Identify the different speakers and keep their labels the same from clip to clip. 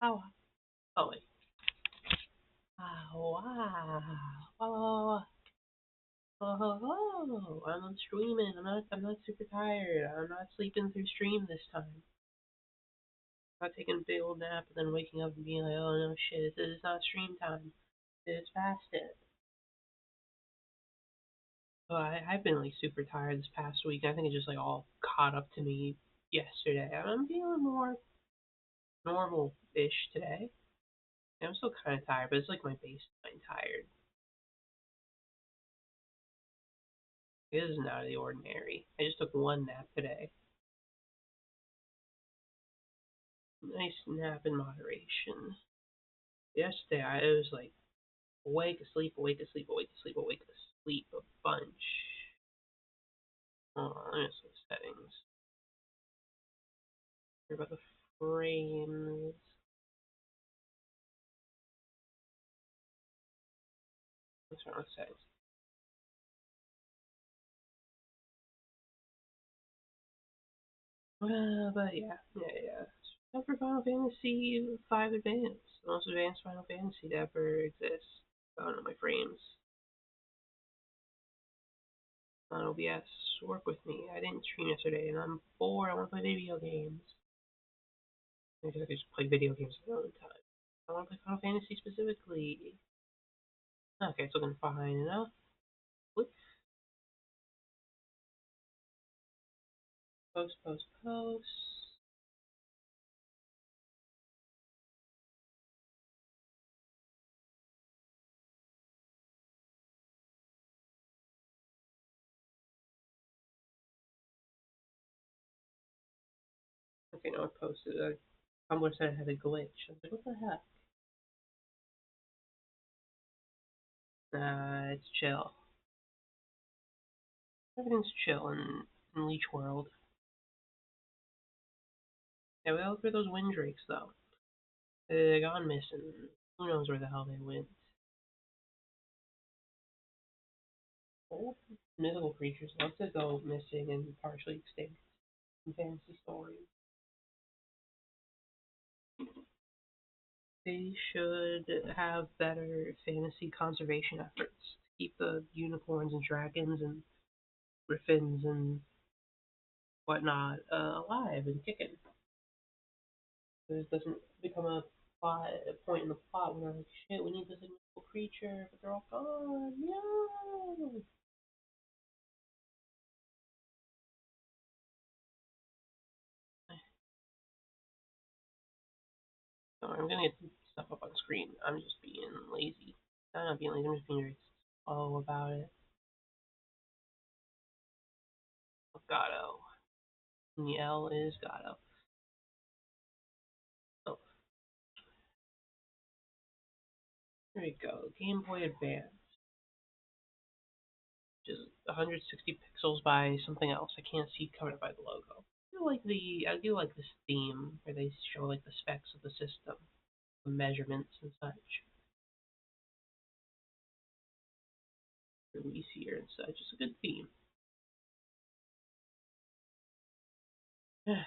Speaker 1: Oh, oh wait. Wow. Oh, I'm not streaming. I'm not super tired. I'm not sleeping through stream this time. I'm not taking a big old nap and then waking up and being like, oh no shit, this is not stream time. It's past it. So I've been like super tired this past week. I think it just like all caught up to me yesterday. I'm feeling more normal-ish today. I'm still kind of tired, but it's like my baseline tired. It isn't out of the ordinary. I just took one nap today. Nice nap in moderation. Yesterday it was like awake, asleep, awake, asleep, awake, asleep, awake, asleep a bunch. Hold on, let me just go settings. Hear about the frames. What's wrong with settings? But yeah. Up for Final Fantasy V Advance, the most advanced Final Fantasy to ever exist. I don't know my frames on OBS. Work with me. I didn't stream yesterday, and I'm bored. I want to play video games. Maybe I could just play video games at another time. I want to play Final Fantasy specifically. Okay, it's looking fine enough. Whoops. Post. Okay, now I posted it. Tumblr said I had a glitch. I was like, what the heck? Nah, it's chill. Everything's chill in Leech World. Yeah, we all for those wind drakes though. They gone missing. Who knows where the hell they went? Old mythical creatures love to go missing and partially extinct in fantasy stories. They should have better fantasy conservation efforts to keep the unicorns and dragons and griffins and whatnot alive and kicking. So this doesn't become a point in the plot where they're like, shit, we need this mythical creature, but they're all gone. No! So I'm gonna get stuff up on screen. I'm just being lazy. I'm not being lazy, I'm just being very slow about it. Gato. And the L is Gato. Oh, there we go. Game Boy Advance. Which is 160 pixels by something else. I can't see covered by the logo. I do like this theme where they show like the specs of the system, the measurements and such. Release here and such. It's a good theme. Yeah,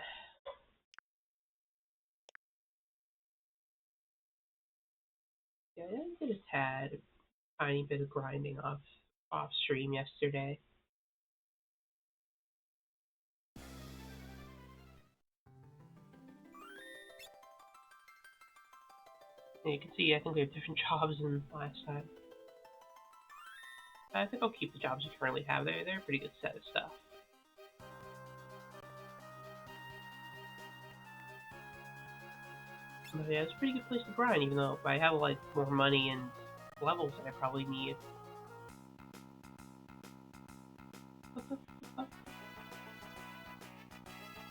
Speaker 1: I did a tiny bit of grinding off stream yesterday. And you can see, I think we have different jobs than last time. I think I'll keep the jobs we currently have. They're a pretty good set of stuff. But yeah, it's a pretty good place to grind, even though I have like more money and levels that I probably need. What the fuck?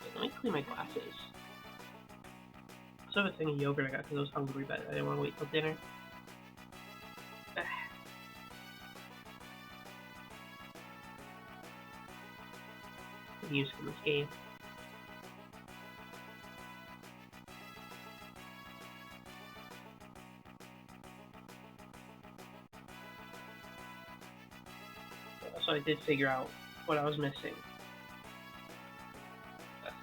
Speaker 1: Wait, let me clean my glasses. I also have a thing of yogurt I got because I was hungry, but I didn't want to wait till dinner. Music in this game. So I did figure out what I was missing.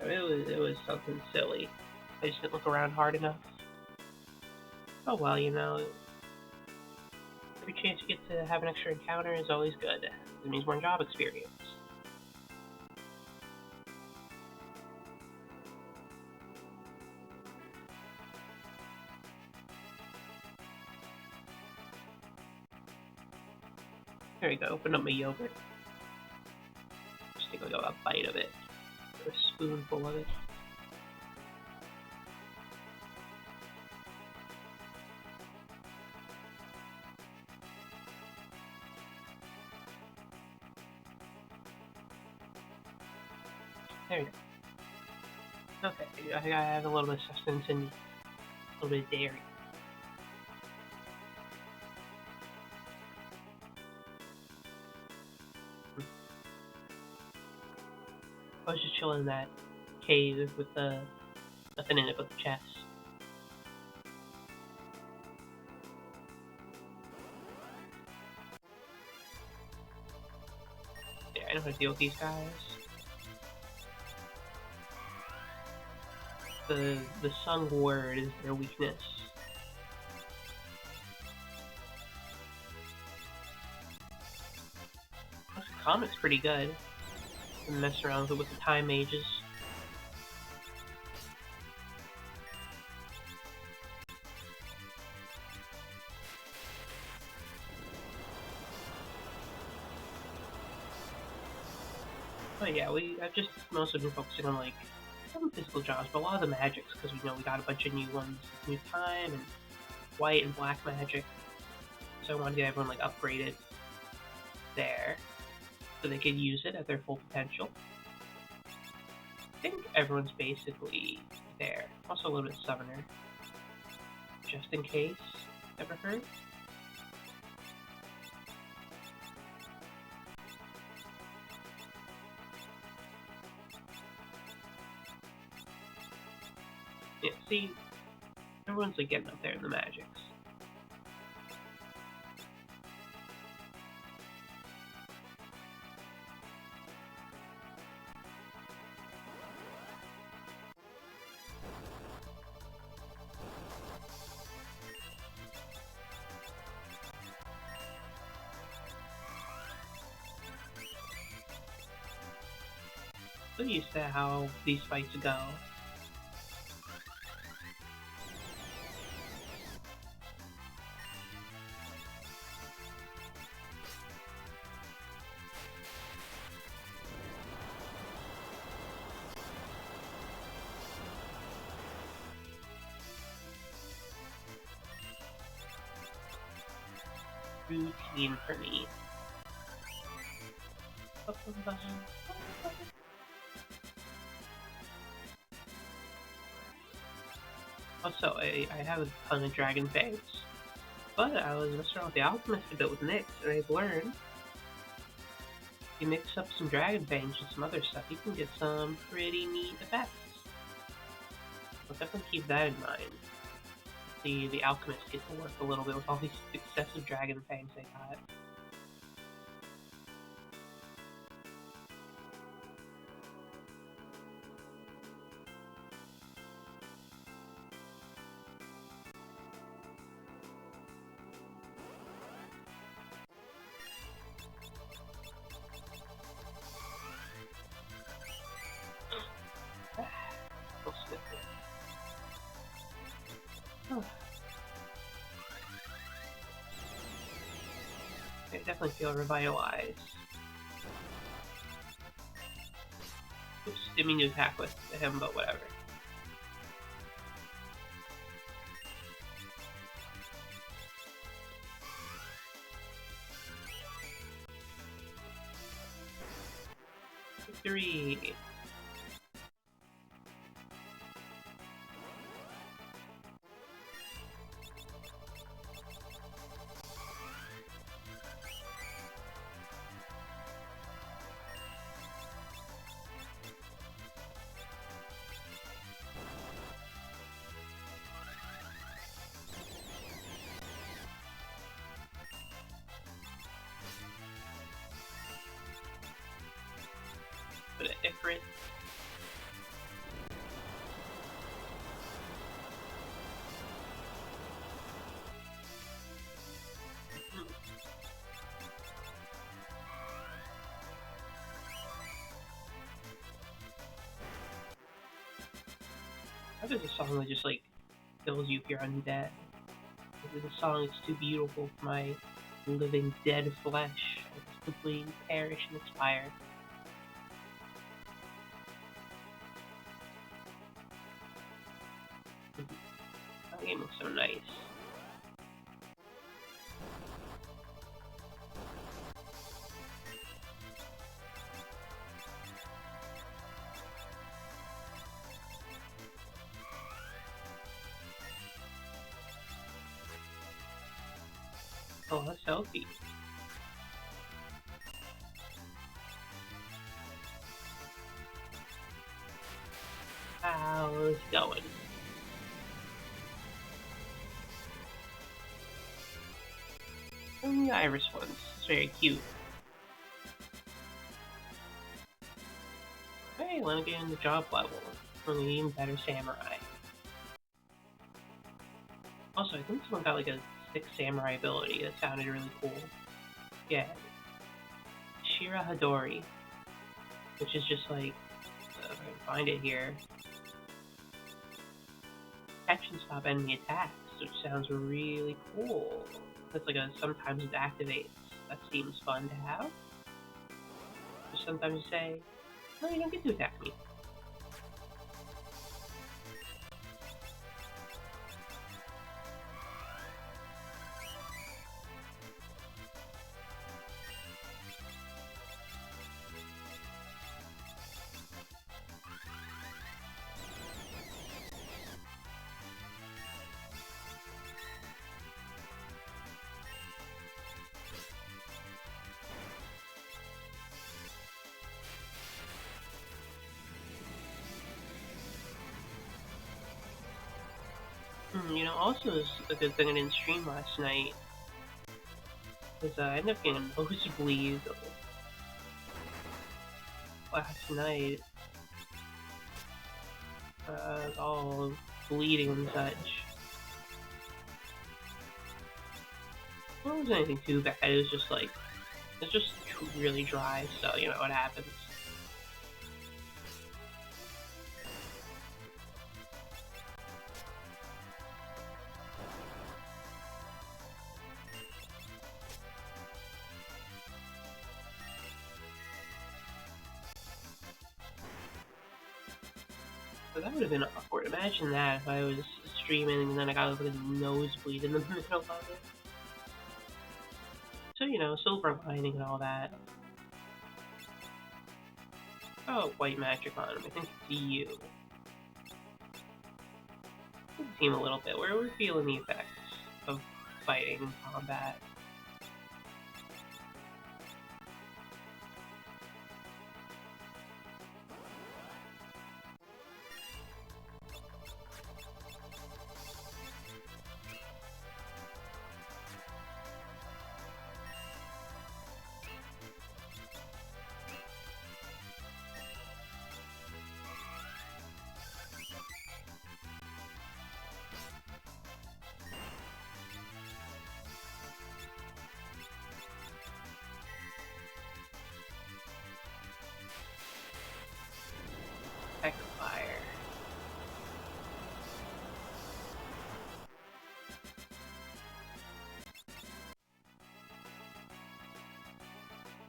Speaker 1: It was something silly. I just didn't look around hard enough. Oh well, every chance you get to have an extra encounter is always good. It means more job experience. There you go, open up my yogurt. Just take a bite of it. Or a spoonful of it. There you go. Okay, I think I have a little bit of sustenance and a little bit of dairy. I was just chilling in that cave with nothing in it but the chest. Yeah, I know how to deal with these guys. The sung word is their weakness. Plus, the comic's pretty good. And mess around with the time mages. But yeah, I've just mostly been focusing on like some physical jobs, but a lot of the magics because we got a bunch of new ones, new time and white and black magic. So I wanted to get everyone like upgraded there, so they could use it at their full potential. I think everyone's basically there. Also a little bit summoner, just in case. Ever heard? Yeah, see, everyone's like getting up there in the magics. So used to how these fights go. Routine for me. Also, I have a ton of dragon fangs, but I was messing around with the alchemist a bit with Nyx, and I've learned if you mix up some dragon fangs with some other stuff, you can get some pretty neat effects. So definitely keep that in mind. The alchemist gets to work a little bit with all these excessive dragon fangs they got. I definitely feel revitalized. Oops, didn't mean to attack with him, but whatever. Victory! But Ifrit. How there's a song that just like kills you if you're undead? This song is too beautiful for my living dead flesh. I just simply perish and expire. That game looks so nice. Oh, that's healthy. How's it going? And the iris ones. It's very cute. Hey, let me get in the job level for the even better samurai. Also, I think someone got like a 6 samurai ability that sounded really cool. Yeah. Shira Hadori. Which is just like, if I can find it here. Catch and stop enemy attacks, which sounds really cool. That's like sometimes it activates. That seems fun to have. Just sometimes you say, no, you don't get to attack me. You know, also is a good thing I didn't stream last night, because I ended up getting a nosebleed last night. All bleeding and such. It wasn't anything too bad, it was just like, it's just really dry, so you know what happens. So that would have been awkward. Imagine that if I was streaming and then I got a nosebleed in the middle of it. So, you know, silver lining and all that. Oh, white magic on him. I think it's you. Good team a little bit. We're feeling the effects of fighting combat. Heck of fire.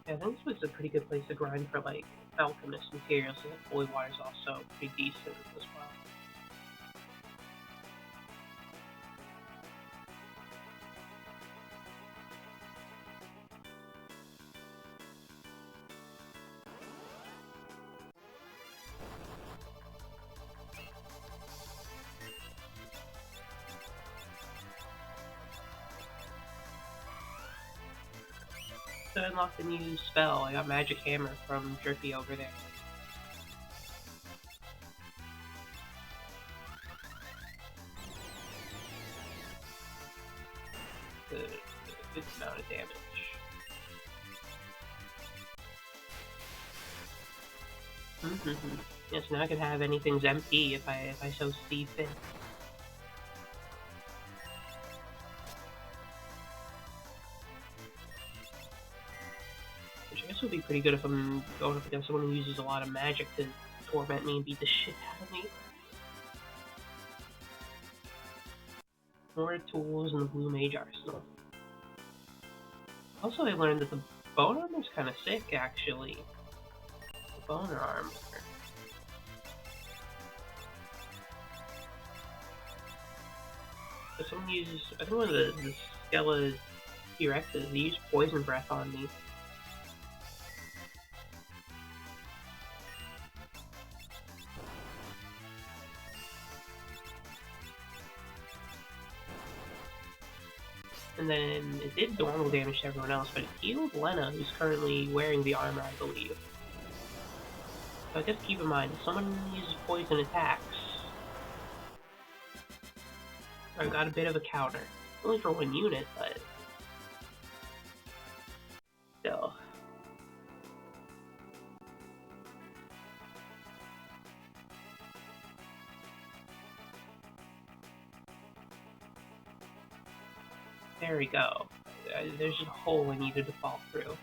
Speaker 1: Yeah, I think this was a pretty good place to grind for like alchemist materials, so the holy water is also pretty decent as well. To unlock the new spell, I got Magic Hammer from Drippy over there. Good amount of damage. Yes, now I can have anything's MP if I so see fit. Which I guess would be pretty good if I'm going up against someone who uses a lot of magic to torment me and beat the shit out of me. More tools in the Blue Mage arsenal. Also, I learned that the bone armor's kind of sick, actually. The bone armor. But someone uses, I think one of the Skella T-Rexes, they use poison breath on me. And then it did normal damage to everyone else, but it healed Lenna, who's currently wearing the armor, I believe. So I guess keep in mind, if someone uses poison attacks, I've got a bit of a counter. Only for one unit, but still. There we go. There's just a hole I needed to fall through.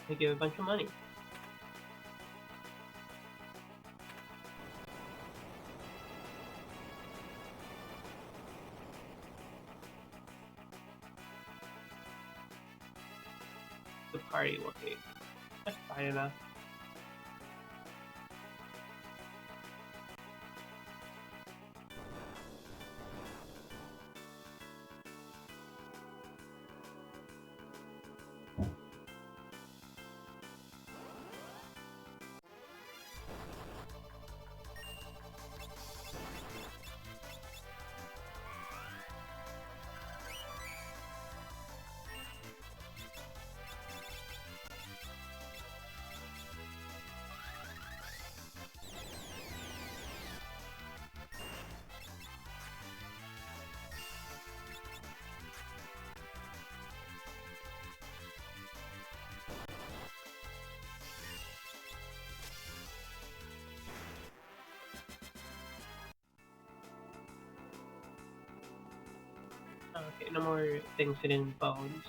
Speaker 1: I give a bunch of money. The party looking. That's fine enough. Okay, no more things hidden in bones.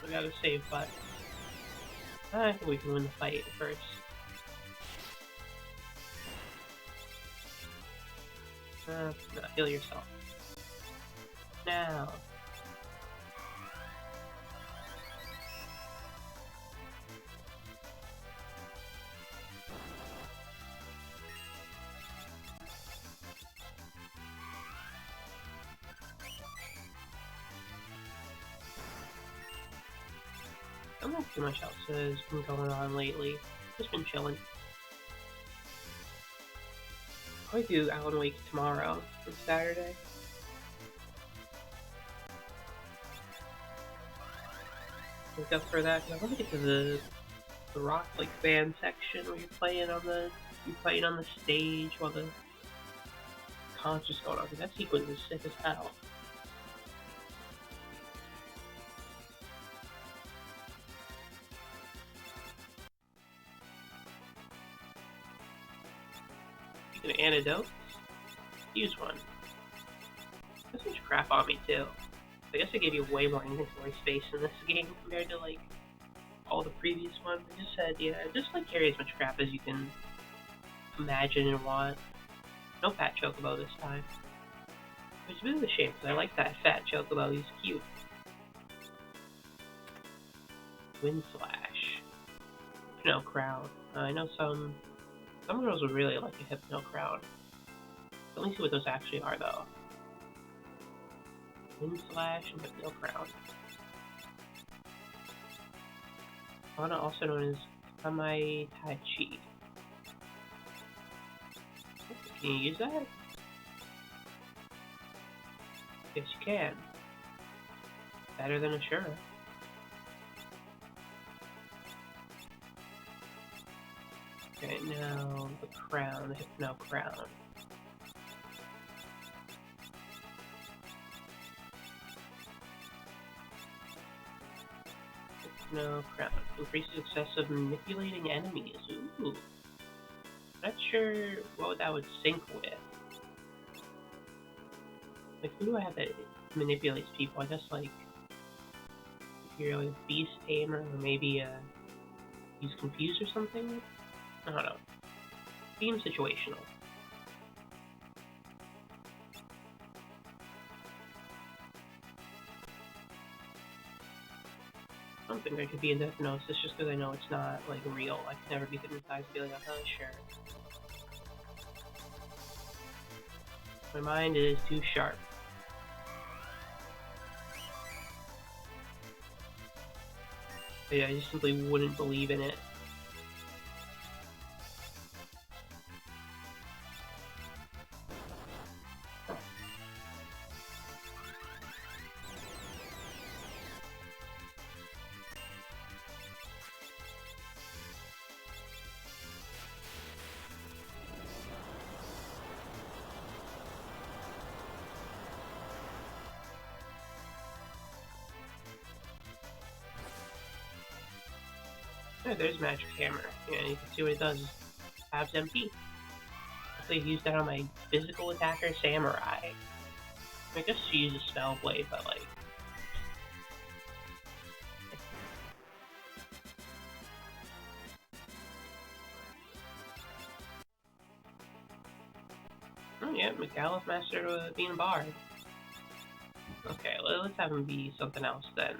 Speaker 1: We gotta save, but I think we can win the fight first. No, heal yourself. Now. I'm not too much else has been going on lately. Just been chilling. Probably do Alan Wake tomorrow. It's Saturday. Look up for that. I want to get to the rock like band section where you're playing on the stage while the concert's going on. Because that sequence is sick as hell. Speaking of antidotes, use one. There's so much crap on me too. I guess I gave you way more inventory space in this game compared to like all the previous ones. I just said, yeah, just like carry as much crap as you can imagine and want. No fat chocobo this time. Which is a bit of a shame because I like that fat chocobo. He's cute. Wind slash. Hypno crown. I know some girls would really like a hypno crown. Let me see what those actually are though. Wind slash and hypno crown. Fauna, also known as Kamai Tachi. Can you use that? Yes, you can. Better than Ashura. Okay, now the crown, the hypno crown. No crown. Increase success of manipulating enemies. Ooh. Not sure what that would sync with. Like, who do I have that manipulates people? I guess, like, if you're like Beast Tamer, or maybe, he's confused or something? I don't know. Seems situational. I don't think I could be in hypnosis just because I know it's not, like, real. I could never be hypnotized and be like, oh, sure. My mind is too sharp. But yeah, I just simply wouldn't believe in it. Yeah, there's Magic Hammer. Yeah, you can see what it does. Tabs MP. I've used that on my physical attacker, Samurai. I guess she uses Spell Blade, but like... Oh yeah, McAuliffe mastered being a bard. Okay, let's have him be something else then.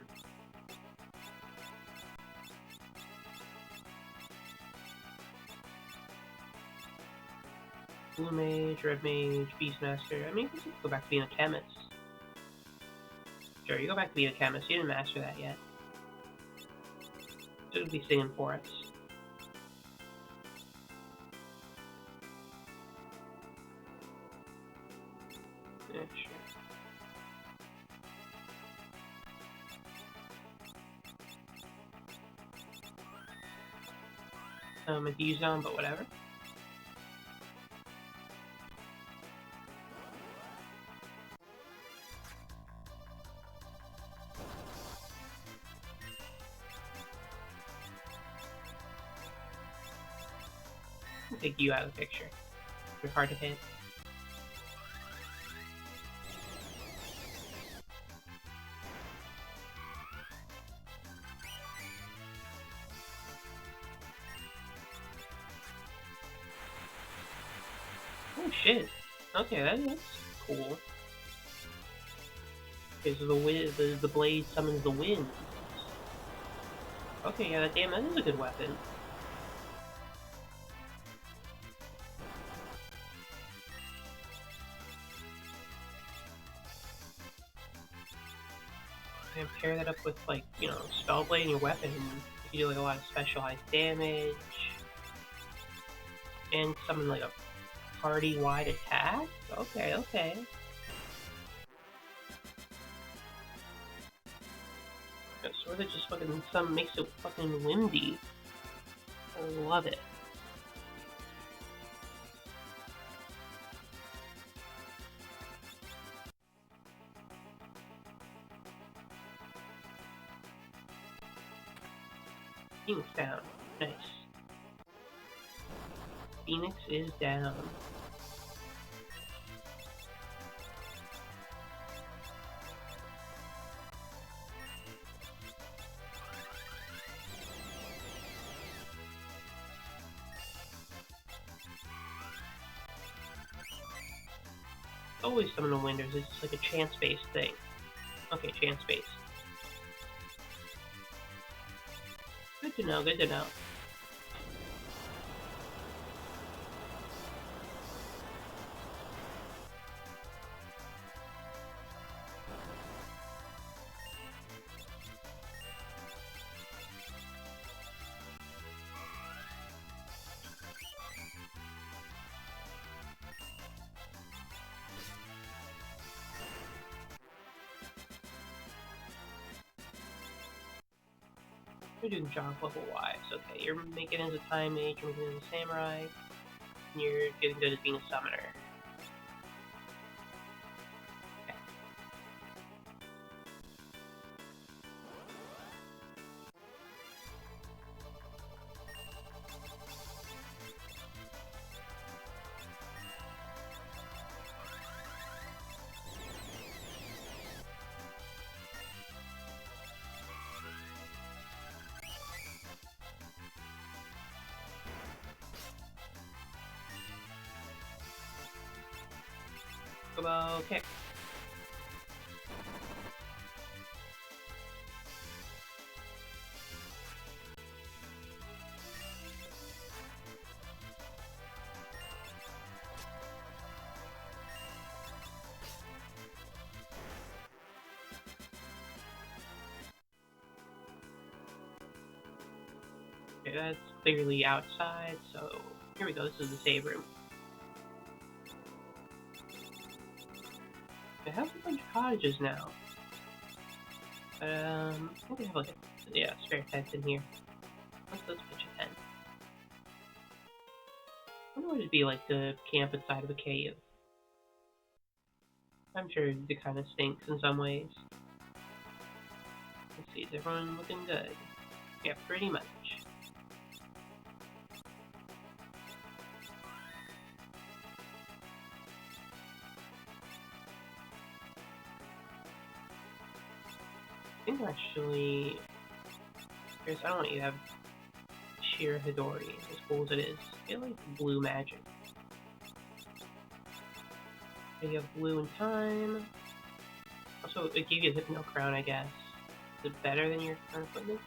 Speaker 1: Blue Mage, Red Mage, Beastmaster. I mean, you could go back to being a chemist. Sure, you go back to being a chemist. You didn't master that yet. Should be singing for us. Yeah, sure. A D-Zone, but whatever. I'll take you out of the picture. You're hard to hit. Oh shit. Okay, that's cool. Okay, so the blade summons the wind. Okay, yeah, damn, that is a good weapon. And pair that up with, like, you know, Spell Blade and your weapon, you do like a lot of specialized damage. And summon like a party-wide attack? Okay, okay. Yeah, sort of just fucking makes it fucking windy. I love it. Phoenix down. Nice. Phoenix is down. Always summon the Winders, it's just like a chance-based thing. Okay, chance-based. Good to know, good to know. You're doing job level wise. Okay, you're making it as a time mage, you're making it as a samurai, and you're getting good at being a summoner. Chocobo kick. Okay, that's clearly outside, so here we go. This is the save room. They have a bunch of cottages now. I think they have like a spare tent in here. Let's pitch a tent. I wonder what it'd be like to camp inside of a cave. I'm sure it kind of stinks in some ways. Let's see, is everyone looking good? Yeah, pretty much. I think actually, Chris, I don't want you to have sheer Hidori, as cool as it is. I feel like blue magic. You have blue in time. Also, it gave you a Hypno Crown, I guess. Is it better than your current equipment?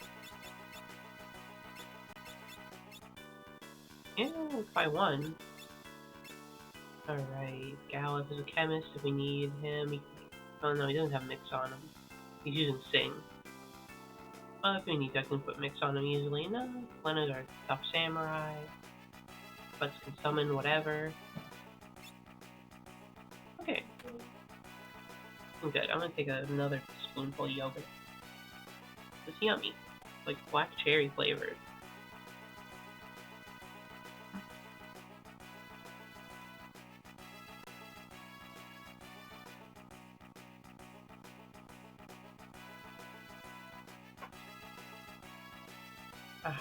Speaker 1: Yeah, if I won. Alright, Gallup is a chemist if we need him. Oh no, he doesn't have Mix on him. He's using Sing. Well, if we need to, I can put Mix on him easily. No, Lenna's our tough samurai. Butts can summon whatever. Okay. I'm good. I'm gonna take another spoonful of yogurt. It's yummy. Like black cherry flavored. Ah.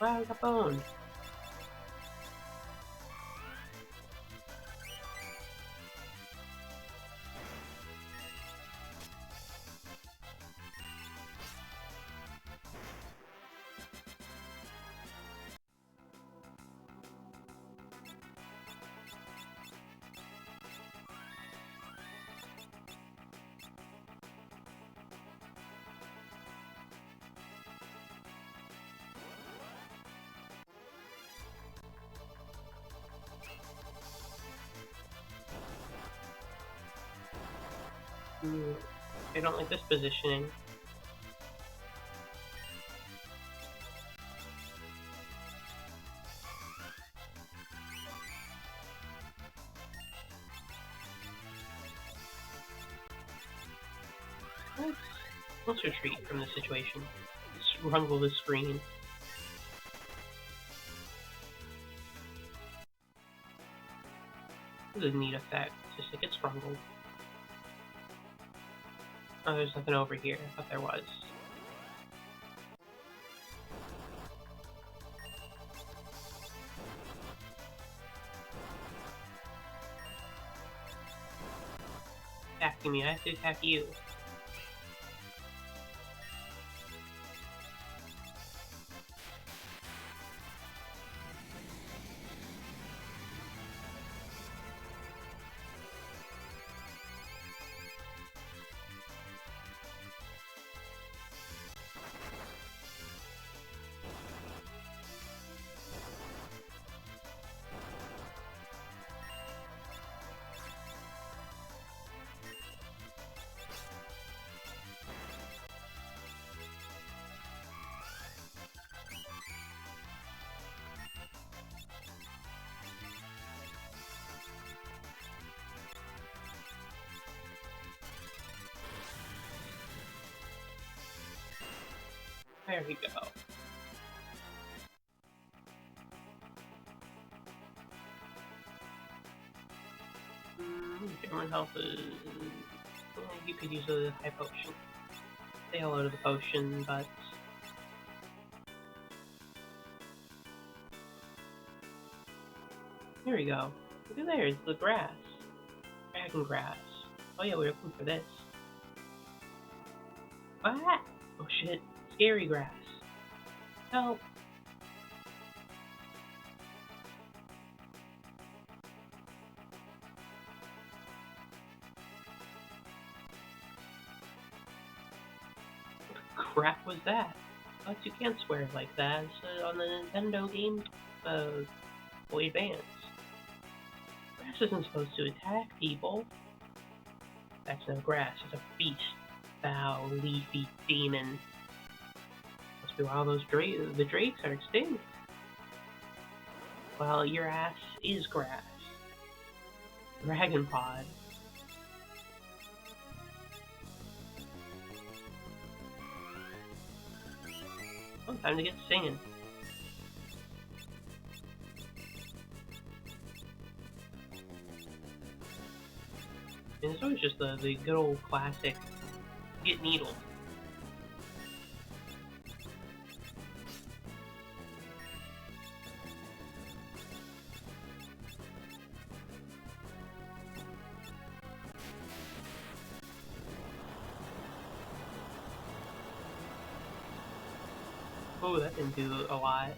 Speaker 1: Wow, I got boned. I don't like this positioning. Let's retreat from the situation. Let's rumble the screen. This is a neat effect. It's just like it's rumbled. Oh, there's nothing over here. I thought there was. Attacking me, I have to attack you. There we go. German health is... You could use a high potion. Say hello to the potion, but... Here we go. Look at there, it's the grass. Dragon grass. Oh yeah, we were looking for this. Ah! Oh shit. Scary grass. Help! What crap was that? But you can't swear like that. It's on the Nintendo game, Boy Advance. Grass isn't supposed to attack people. That's no grass, it's a feast. Foul, leafy demon. Must be why all those the drakes are extinct. Well, your ass is grass. Dragon pod. Oh, time to get singing. And it's always just the good old classic get needled. Oh, that didn't do a lot.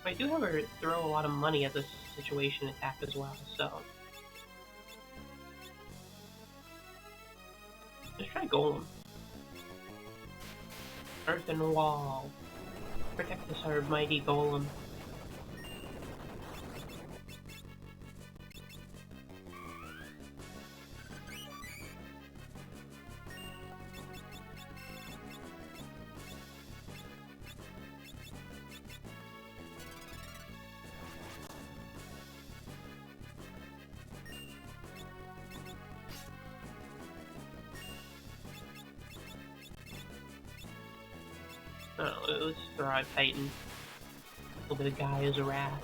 Speaker 1: I do have her throw a lot of money at this situation attack as well, so... Let's try Golem. Earthen Wall. Protect us, our mighty Golem. Let's throw out Titan. A little bit of Gaia's Wrath.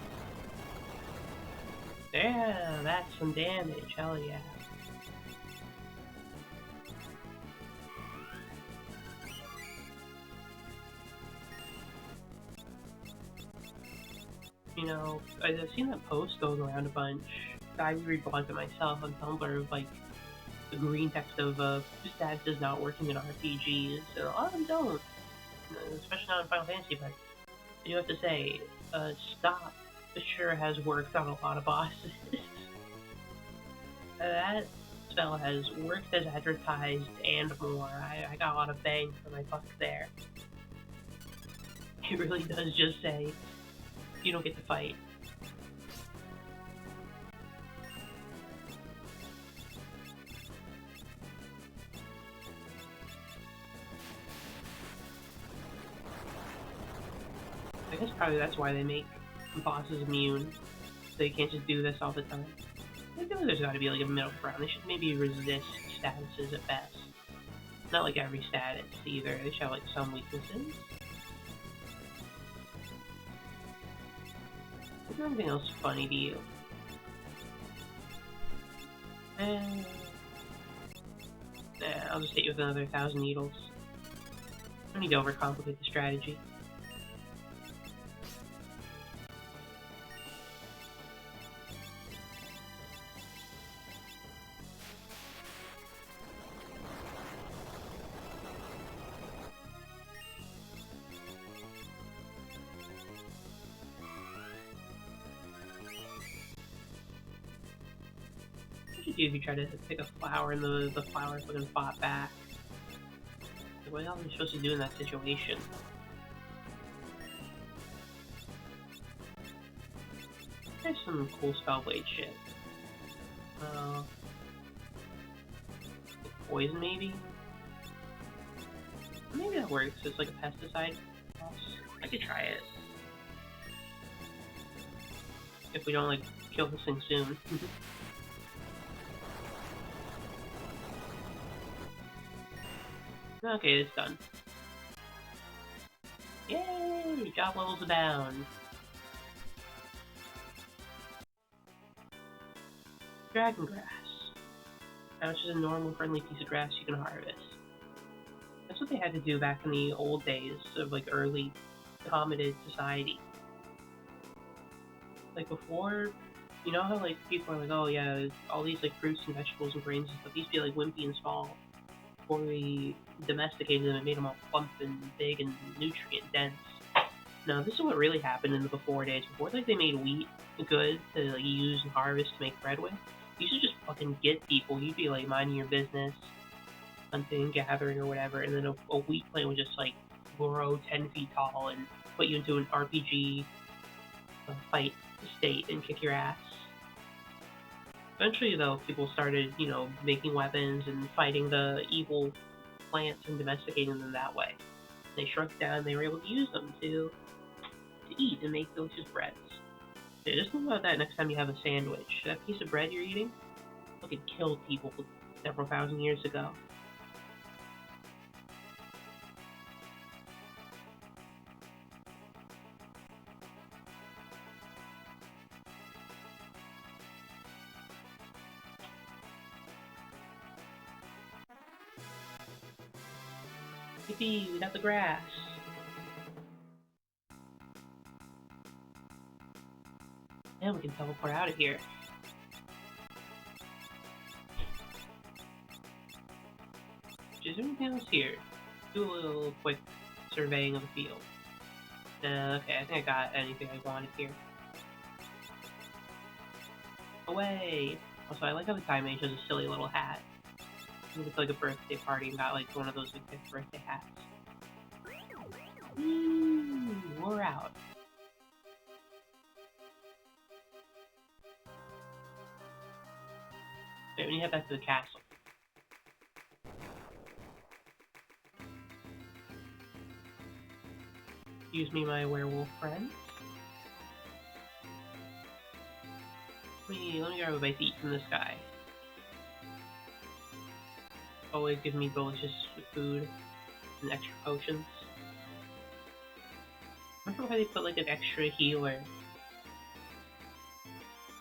Speaker 1: Yeah, that's some damage, hell yeah. You know, I've seen that post going around a bunch. I reblogged it myself on Tumblr of like the green text of stats is not working in RPGs, and a lot of them don't. Especially not in Final Fantasy, but I do have to say, Stop sure has worked on a lot of bosses. That spell has worked as advertised and more. I got a lot of bang for my buck there. It really does just say, you don't get to fight. I guess probably that's why they make bosses immune. So you can't just do this all the time. I feel like there's gotta be like a middle ground. They should maybe resist statuses at best. Not like every status either. They should have like some weaknesses. Is there anything else funny to you? I'll just hit you with another 1,000 needles. I don't need to overcomplicate the strategy. What you do if you try to pick a flower and the flower fucking fought back? Like, what else am I supposed to do in that situation? There's some cool Spellblade shit. Uh, poison maybe? Maybe that works. It's like a pesticide. I could try it. If we don't like kill this thing soon. Okay, it's done. Yay! Job levels are down. Dragon grass. Now it's just a normal, friendly piece of grass you can harvest. That's what they had to do back in the old days of like early hominid society. Like before, you know how like people are like, oh yeah, all these like fruits and vegetables and grains and stuff, these be like wimpy and small. Before we domesticated them and made them all plump and big and nutrient dense. No, this is what really happened in the before days. Before like they made wheat good to like use and harvest to make bread with, you should just fucking get people. You'd be like minding your business, hunting, gathering, or whatever, and then a wheat plant would just like grow 10 feet tall and put you into an RPG fight state and kick your ass. Eventually, though, people started, making weapons and fighting the evil plants and domesticating them that way. They shrunk down. They were able to use them to eat and make delicious breads. Yeah, just think about that next time you have a sandwich. That piece of bread you're eating fucking killed people several thousand years ago. Yippee, we got the grass. And we can teleport out of here. Is there anything else here? Do a little quick surveying of the field. Okay, I think I got anything I wanted here. Away! Also, I like how the Time Mage has a silly little hat. It's like a birthday party and got like one of those like 5th birthday hats. We're out. Wait, we need to head back to the castle. Excuse me, my werewolf friends. Let me grab a bite to eat from this guy. Always give me delicious food and extra potions. I wonder why they put like an extra healer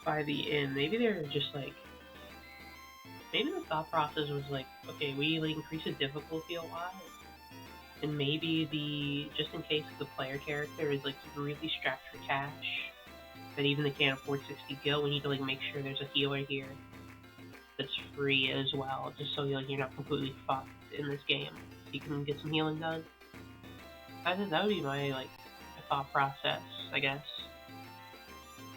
Speaker 1: by the inn. Maybe they're just like, maybe the thought process was like, okay, we like increase the difficulty a lot, and maybe just in case the player character is like really strapped for cash, that even they can't afford 60 gil, we need to like make sure there's a healer here that's free as well, just so you're not completely fucked in this game. So you can get some healing done. I think that would be my thought process, I guess.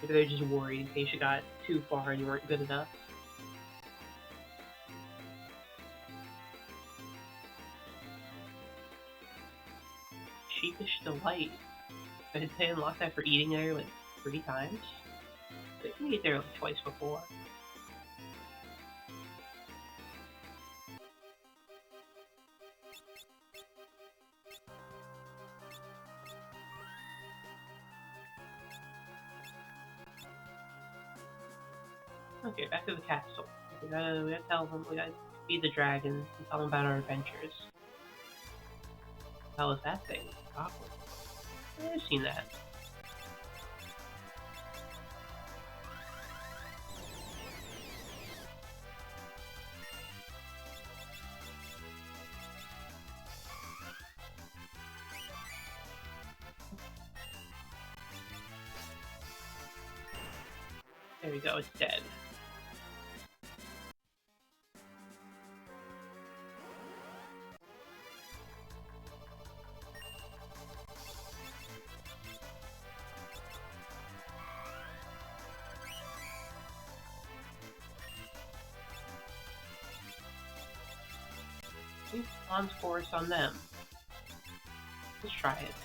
Speaker 1: Maybe they're just worried in case you got too far and you weren't good enough. Sheepish Delight. Did they unlock that for eating there like 3 times? They can eat there like twice before. Okay, back to the castle. We gotta tell them, we gotta feed the dragons and tell them about our adventures. What the hell is that thing? Awkward. I've seen that. There we go, it's dead. On's course on them. Let's try it.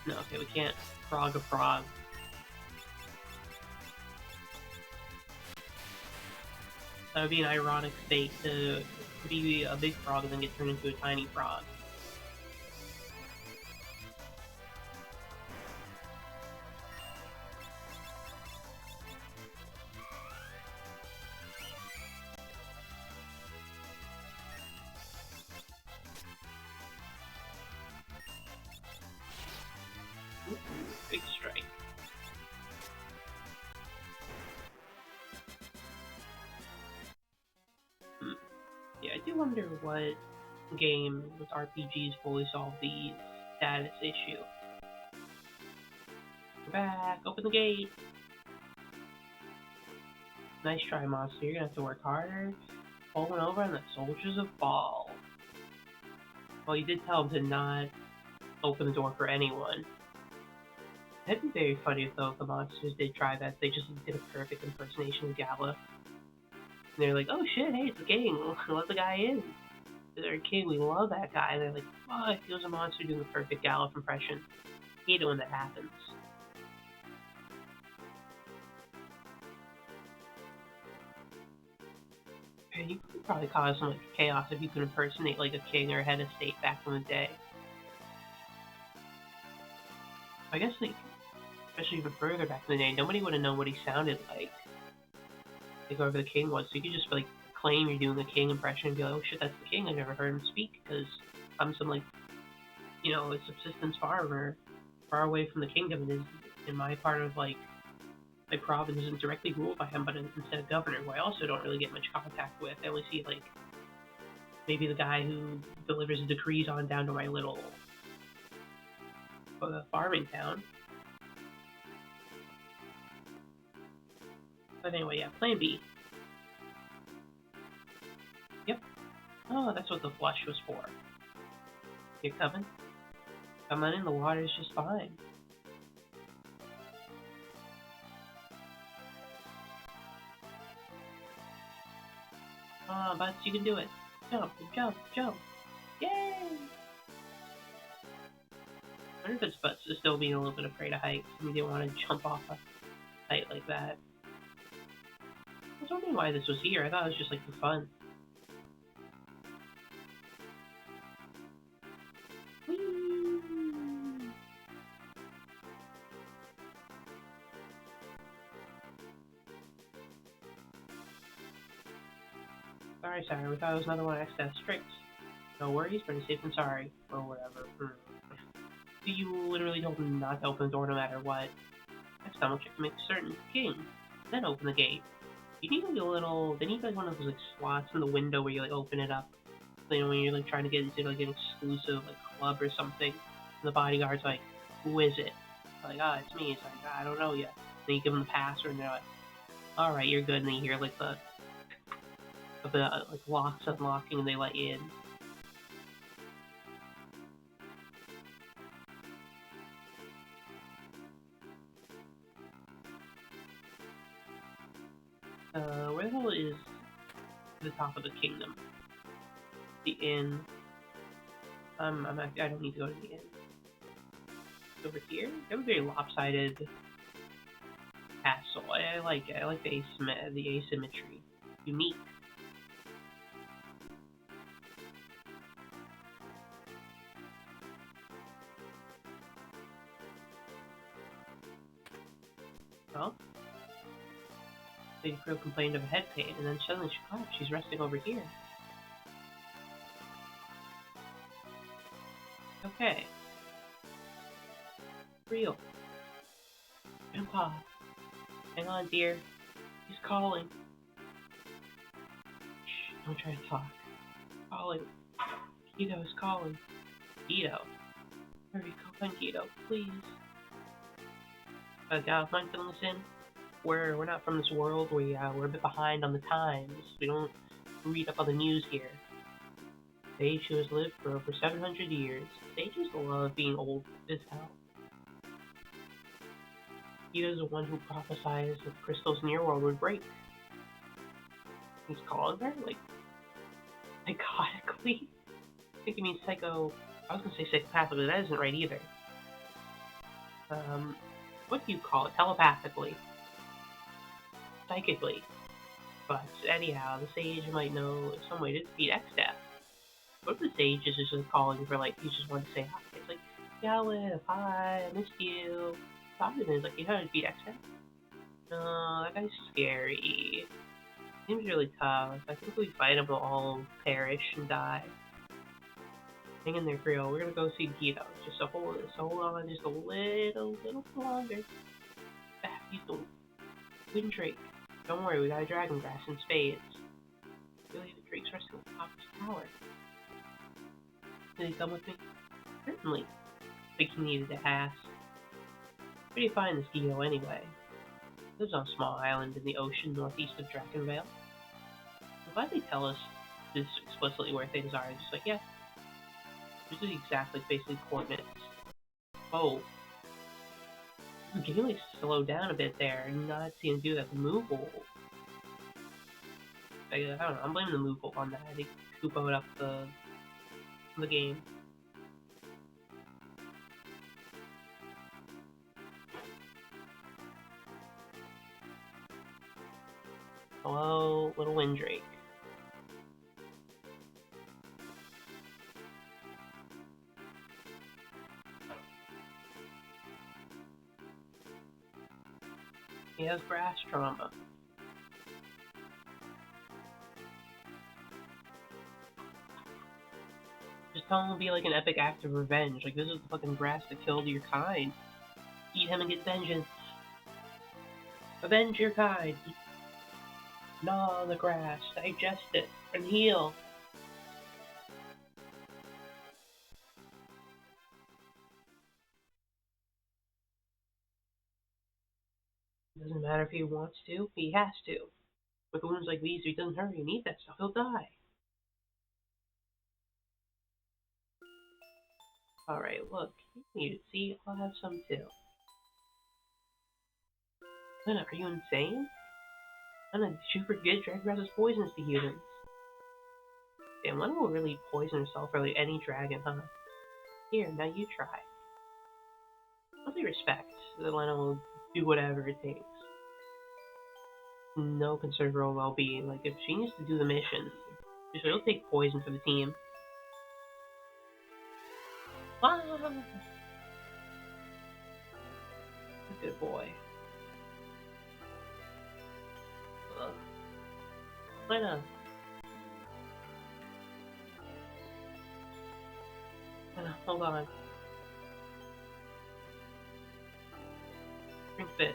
Speaker 1: No, okay, we can't frog a frog. That would be an ironic fate to be a big frog and then get turned into a tiny frog. Ooh, big strike. Yeah, I do wonder what game with RPGs fully solve the status issue. We're back! Open the gate! Nice try, monster. You're gonna have to work harder. Pulling over on the soldiers of Ball. Well, you did tell him to not open the door for anyone. That'd be very funny though if the monsters did try that. They just did a perfect impersonation of Gala. And they're like, oh shit, hey, it's the king. Let the guy in. They're king, we love that guy. And they're like, fuck, he was a monster doing the perfect Gala impression. Hate it when that happens. And you could probably cause some like chaos if you could impersonate like a king or a head of state back in the day. I guess like, especially even further back in the day, nobody would have known what he sounded like whoever the king was. So you could just like claim you're doing the king impression and be like, oh shit, that's the king. I never heard him speak because I'm some like, you know, a subsistence farmer far away from the kingdom and is in my part of like my province isn't directly ruled by him, but instead of governor, who I also don't really get much contact with. I only see like maybe the guy who delivers decrees on down to my little farming town. But anyway, yeah, plan B. Yep. Oh, that's what the flush was for. You're coming? Come on in, the water is just fine. Oh, Butts, you can do it. Jump, jump, jump. Yay! I wonder if it's Butts is still being a little bit afraid of heights and he didn't want to jump off a height like that. I was wondering why this was here. I thought it was just like for fun. Whee! Sorry, we thought it was another one of X's tricks. No worries, better safe than sorry. Or whatever. You literally told him not to open the door no matter what. Next time I'll check to make certain king. Then open the gate. You need like a little, they need like one of those like slots in the window where you like open it up. You know, when you're like trying to get into like an exclusive like club or something. And the bodyguard's like, who is it? Like, it's me. It's like, I don't know yet. Then you give them the password and they're like, alright, you're good. And then you hear like the like locks unlocking and they let you in. Where the hell is the top of the kingdom? The inn. I don't need to go to the inn. It's over here? They have a very lopsided castle. I like it. I like the asymmetry. Unique. Well, Lady Crow complained of a head pain, and then suddenly she collapsed. She's resting over here. Okay. Real. Grandpa. Hang on, dear. He's calling. Shh, don't try to talk. Calling. Guido is calling. Guido. Hurry, call on Guido, please. Guys, mind filling us in? We're not from this world. We're a bit behind on the times. We don't read up on the news here. Sage who has lived for over 700 years. Sages love being old as hell. He is the one who prophesied that Crystal's near world would break. He's calling her? Like, psychotically? I think he means psycho... I was gonna say psychopathically, but that isn't right either. What do you call it? Telepathically. Psychically. But anyhow, the sage might know some way to defeat X-Death. What if the sage is just calling for, like, he just wants to say hi? It's like, Yowlip, hi, I missed you. Talking is like, you know how to defeat X-Death? No, that guy's scary. Seems really tough. I think if we fight him, we'll all perish and die. Hang in there, Creole. We're gonna go see Guido. Just hold on just a little longer. He's the Wind Drake. Don't worry, we got a dragon grass and spades. Really, the Drake's resting on top of his tower. Can you come with me? Certainly. Like he needed to ask. Where do you find this Guido anyway? He lives on a small island in the ocean northeast of Drakenvale. I'm glad they tell us this explicitly where things are. It's just like, yeah, this is exactly basically coordinates. Oh, the game like slowed down a bit there, and not seeing to do that. The move goal. I don't know. I'm blaming the move goal on that. I think Kupo'd up the game. Hello, little Windrake. He has grass trauma. Just tell him it'll be like an epic act of revenge. Like, this is the fucking grass that killed your kind. Eat him and get vengeance. Avenge your kind. Gnaw on the grass, digest it, and heal. Doesn't matter if he wants to, he has to. With wounds like these, if he doesn't hurry and eat that stuff, he'll die. Alright, look, you need it. See, I'll have some too. Lenna, are you insane? Lenna, did you forget Dragongrass is poisonous to humans? Damn, Lenna will really poison herself for like any dragon, huh? Here, now you try. Mostly respect that Lenna will do whatever it takes. No concern for her well-being. Like, if she needs to do the mission, she'll take poison for the team. Ah! Good boy. Lenna. Hold on. Drink this.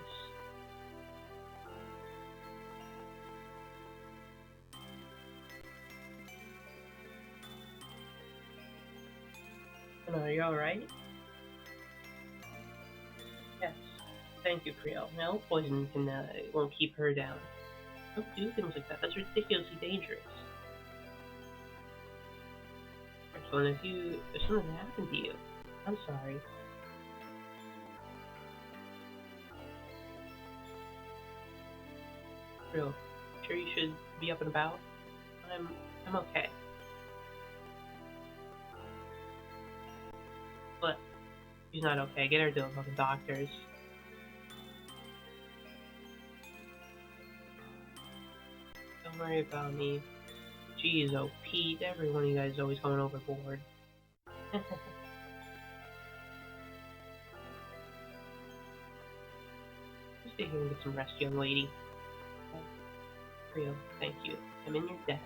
Speaker 1: Are you alright? Yes. Thank you, Creole. No poison won't keep her down. Don't do things like that. That's ridiculously dangerous. So if something happened to you, I'm sorry. Creole, sure you should be up and about? I'm okay. But she's not okay. Get her to the fucking doctors. Don't worry about me. Jeez, oh Pete, every one of you guys is always going overboard. Just stay here and get some rest, young lady. Rio, thank you. I'm in your debt.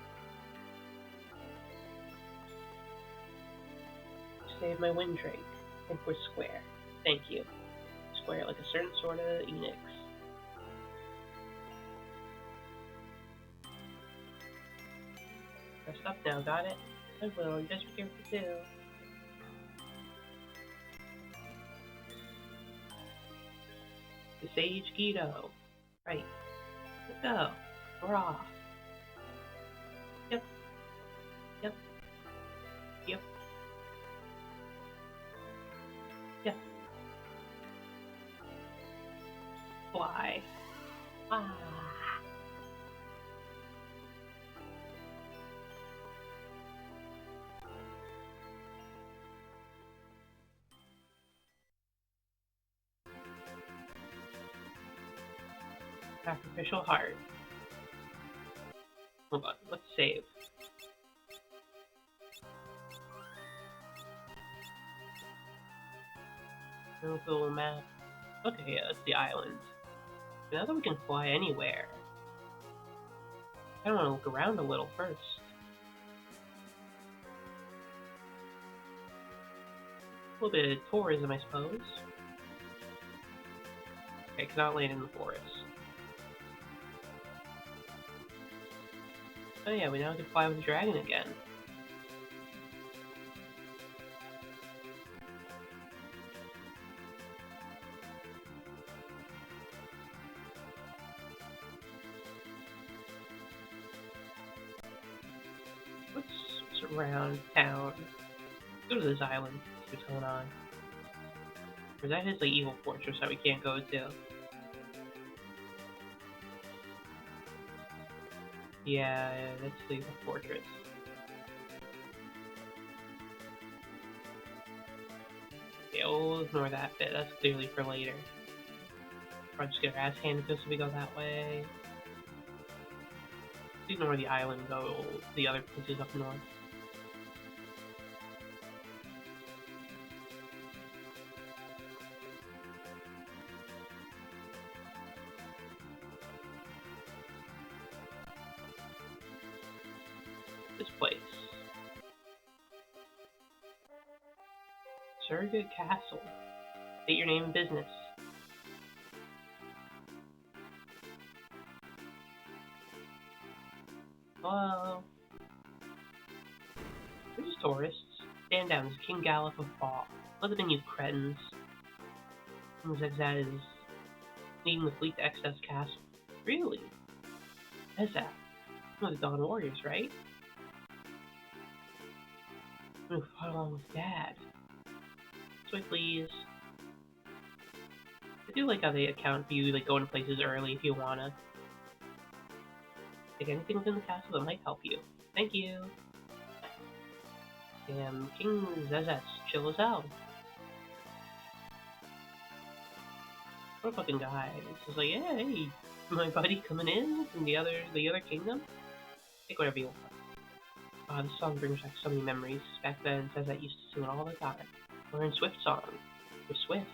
Speaker 1: Save my Wind Drake. I think we're square. Thank you. Square like a certain sort of Enix. Rest up now, got it? I will, and just be careful too. The Sage Guido. Right. Let's go. We're off. Yep. Yep. Yep. Yep. Fly. Ah. Sacrificial heart. Hold on, let's save. Look at the little map. Okay, yeah, that's the island. Now that we can fly anywhere, I want to look around a little first. A little bit of tourism, I suppose. Okay, cannot land in the forest. Oh yeah, we now can fly with the dragon again. What's around town? Let's go to this island, see what's going on. Or that is the evil fortress that we can't go to. Yeah, that's the evil fortress. Yeah, we'll ignore that bit. That's clearly for later. Probably just get our ass handed to us if we go that way. Ignore the island, go the other places up north. This place. Surrogate Castle. State your name and business. Hello? We're just tourists. Stand down, it's King Gallic of Ball. Let them in, you cretins. Zigzag is leading the fleet to Excess Castle. Really? Is that? One of the Dawn Warriors, right? I'm gonna follow along with Dad. This way, please. I do like how they account for you, like, going to places early if you wanna. Take anything within the castle that might help you. Thank you. Damn, King Zezzet's chill as hell. What a fucking guy. It's just like, yeah, hey, my buddy coming in from the other kingdom? Take whatever you want. This song brings back so many memories. Back then, Zezzet used to sing it all the time. We're in Swift song. With Swift.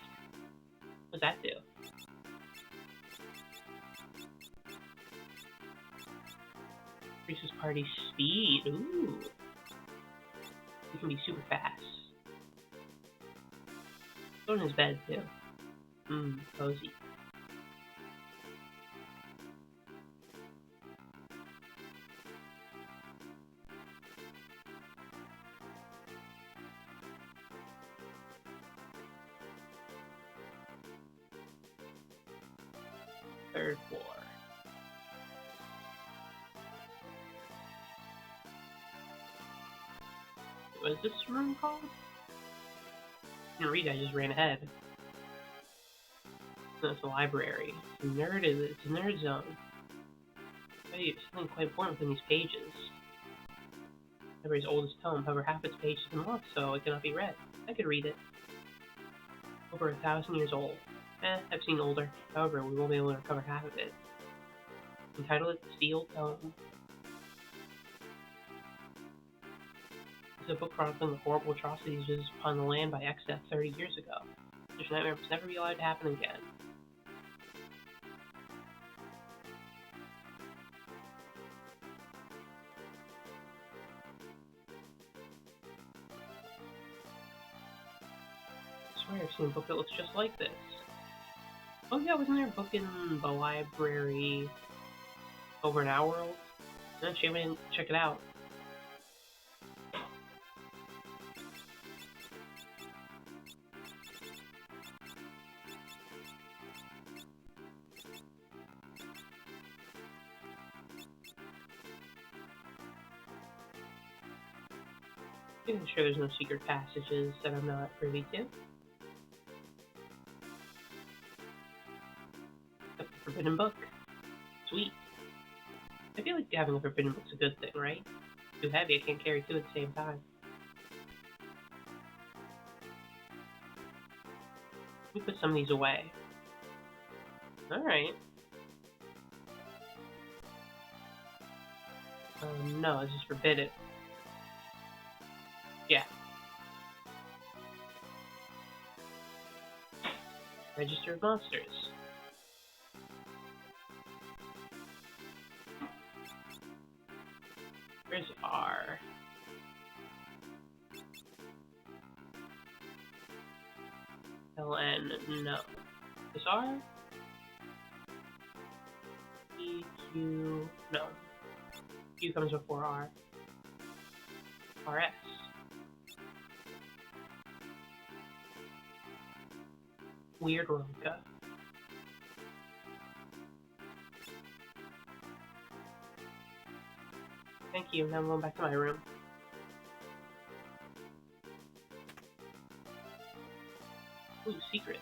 Speaker 1: What does that do? Increases party speed. Ooh. He can be super fast. Go in his bed, too. Cozy. Third floor. What is this room called? I didn't read, I just ran ahead. It's a library. It's a nerd zone. Hey, there's something quite important within these pages. Library's oldest tome, however, half its pages have been lost, so it cannot be read. I could read it. Over 1,000 years old. I've seen older. However, we won't be able to recover half of it. Entitled it The Sealed Tome. It's a book chronicling the horrible atrocities visited upon the land by Exeth 30 years ago. Such nightmare must never be allowed to happen again. I swear I've seen a book that looks just like this. Oh yeah, wasn't there a book in the library over an hour old? No, shame I didn't check it out. I'm sure there's no secret passages that I'm not privy to. Except the Forbidden Book. Sweet. I feel like having a Forbidden Book's a good thing, right? Too heavy, I can't carry two at the same time. Let me put some of these away. Alright. No, this is forbidden. Yeah. Registered monsters. Where's R? LN, no. Is R? E, Q, no. Q comes before R. RS. Weird Ronka. Thank you, now I'm going back to my room. Ooh, secret.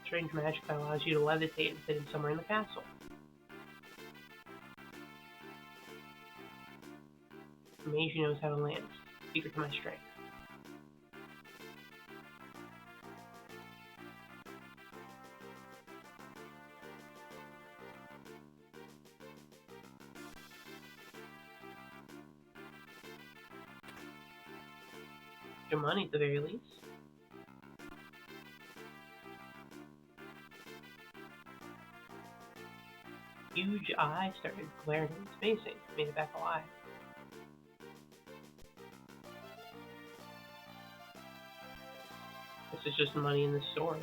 Speaker 1: Strange magic that allows you to levitate and sit in somewhere in the castle. The mage who knows how to land. Secret to my strength. Your money at the very least. Huge eye started glaring at his facing, made it back alive. This is just money in the story.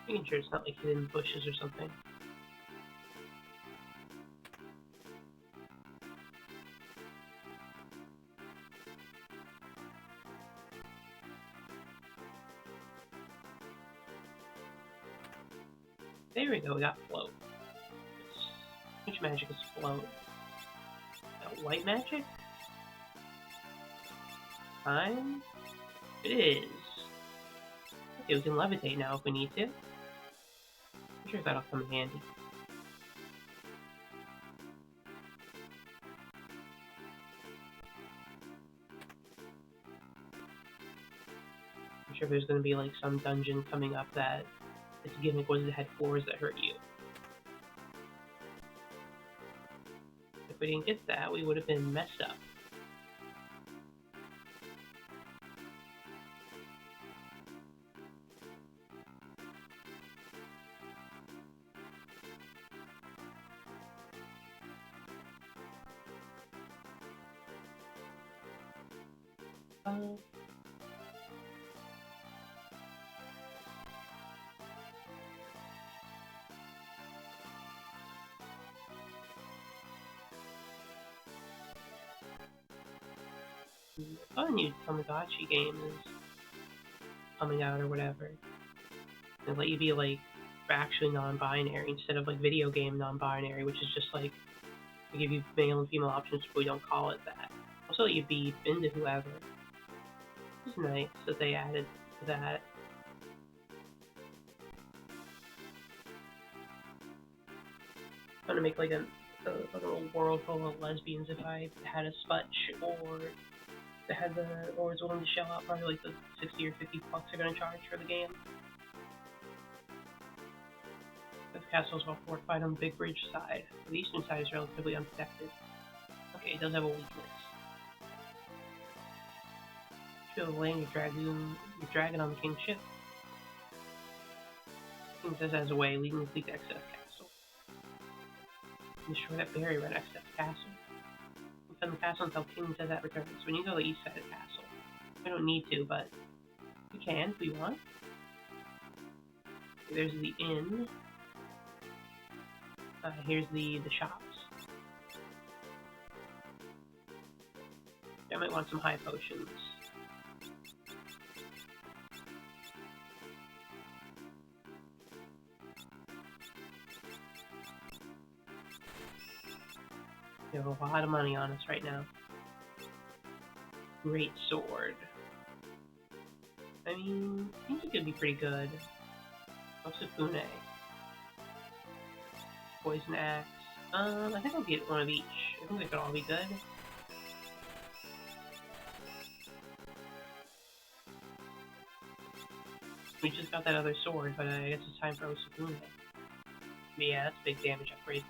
Speaker 1: Making sure it's not like hidden bushes or something. There we go, we got float. Which magic is float? White magic? Time? It is. Okay, we can levitate now if we need to. I'm sure that'll come in handy. I'm sure there's gonna be like some dungeon coming up that its gimmick was it had floors that hurt you. If we didn't get that, we would have been messed up. A new Tamagotchi game is coming out or whatever. They let you be like actually non-binary instead of like video game non-binary, which is just like they give you male and female options, but we don't call it that. Also, let you be into whoever. It's nice that they added that. I'm gonna make like a little world full of lesbians if I had a Sputch or had the or was willing to shell out probably like the 60 or 50 bucks they're gonna charge for the game. This castle is well fortified on the Big Bridge side. The eastern side is relatively unprotected. Okay, it does have a weakness. Show the land your dragon on the king's ship. King says as a way, leading the fleet to Excess Castle. Destroy that barrier at Excess Castle. Defend the castle until King says that returns. We need to go to the east side of the castle. We don't need to, but we can if we want. There's the inn. Here's the shops. I might want some high potions. We have a lot of money on us right now. Great sword. I mean, I think it could be pretty good. Osukune. Poison axe. I think I'll get one of each. I think they could all be good. We just got that other sword, but I guess it's time for Osukune. But yeah, that's a big damage upgrade.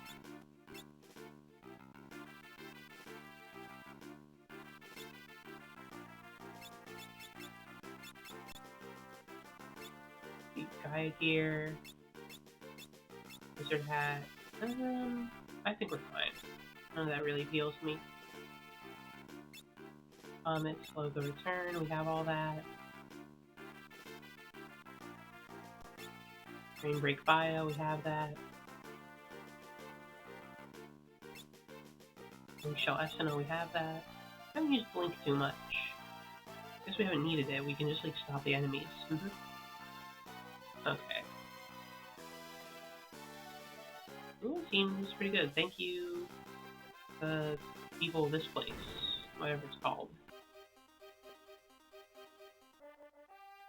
Speaker 1: Gaia gear. Wizard hat. I think we're fine. None of that really appeals to me. Comet, slow the return, we have all that. Rain break bio, we have that. Wing shell SNO, we have that. I haven't used blink too much. Guess we haven't needed it, we can just like stop the enemies. Okay. Ooh, it seems pretty good. Thank you, people of this place, whatever it's called.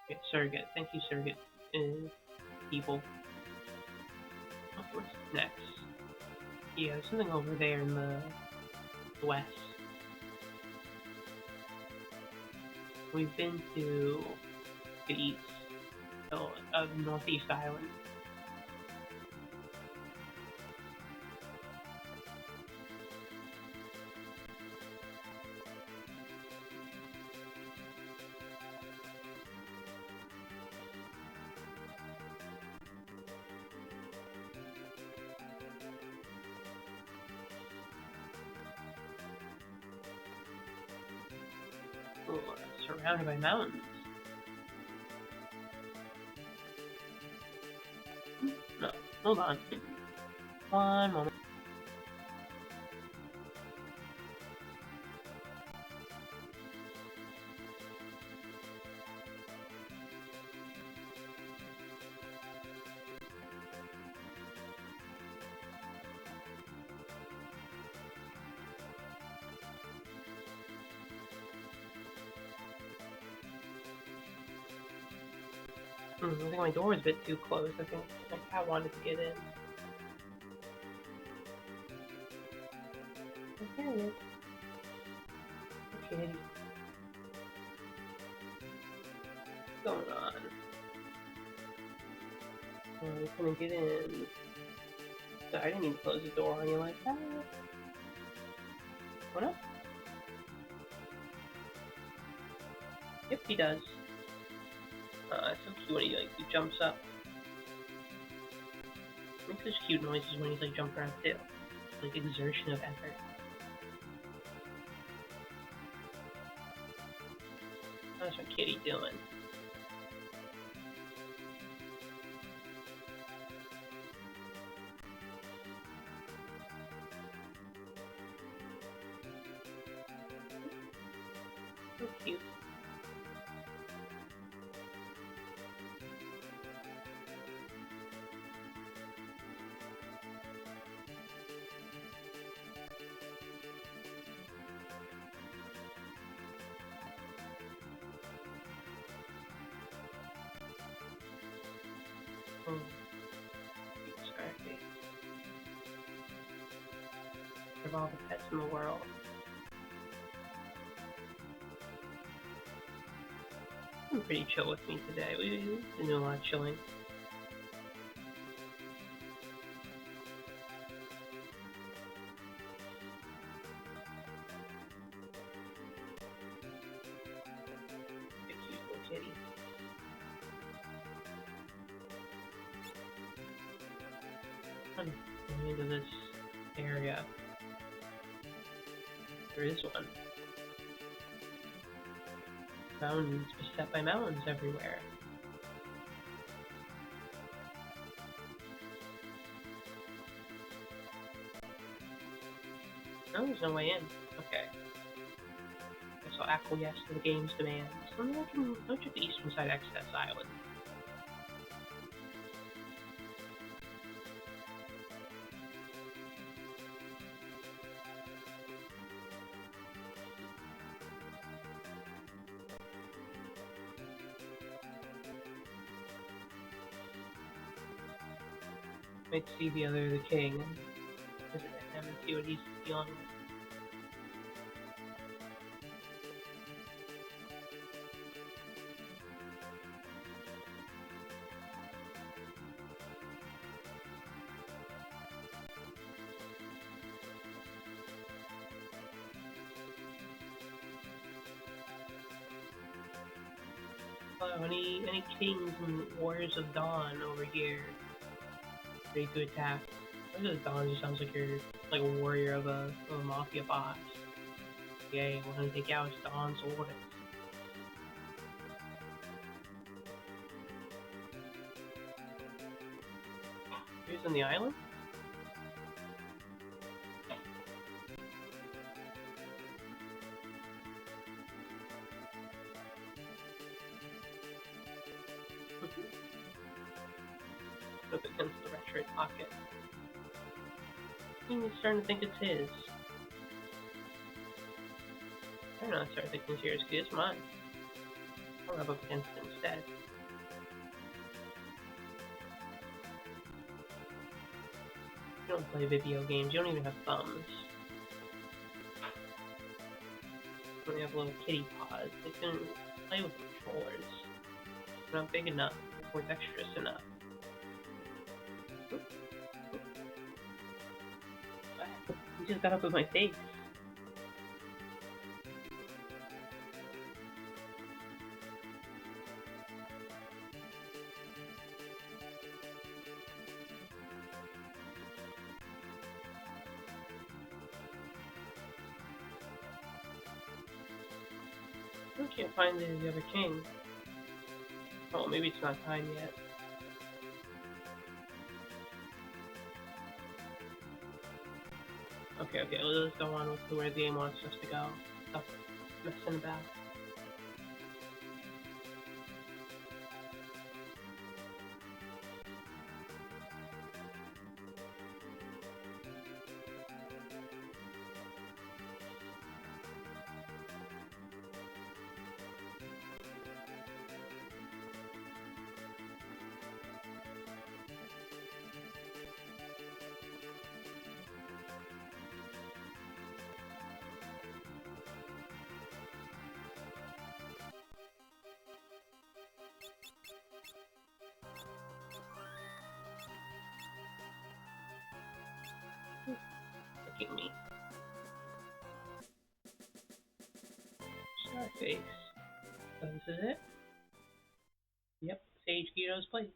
Speaker 1: Okay, surrogate. Thank you, surrogate people. Okay, what's next? Yeah, there's something over there in the west. We've been to the east of Northeast Island. Ooh, surrounded by mountains. No, hold on. One moment. I think my door is a bit too closed. I think my cat wanted to get in. Okay. Okay. What's going on? We couldn't get in. So I didn't even close the door on you like that. What up? Yep, he does. It's so cute when he jumps up. He makes such cute noises when he's like jumping around too. Like exertion of effort. How's my kitty doing? So cute. Scarface. Of all the pets in the world. Been pretty chill with me today. We've been doing a lot of chilling. A cute little kitty. I'm going into this area. There is one. Mountains beset by mountains everywhere. No, there's no way in. Okay. Guess I'll acquiesce to the game's demands. Let me go check the eastern side access island. Might see the king and visit him and see what he's dealing with. Hello, any kings and warriors of dawn over here ready to attack? What is dawn? Just sounds like you're like a warrior of a mafia boss. Yay, we're gonna take out Dawn's orders. Who's on the island? Up against the retreat pocket. He's starting to think it's his. I'm not starting to think it's yours, because it's mine. I'll rub up against it instead. You don't play video games, you don't even have thumbs. You only have little kitty paws. They can play with controllers. They're not big enough, or dexterous enough. He just got up with my face. I can't find the other king. Oh, maybe it's not time yet. Okay, let's go on with where the game wants us to go. Stop messing about. Looking me. Starface. So this is it? Yep, Sage Guido's place.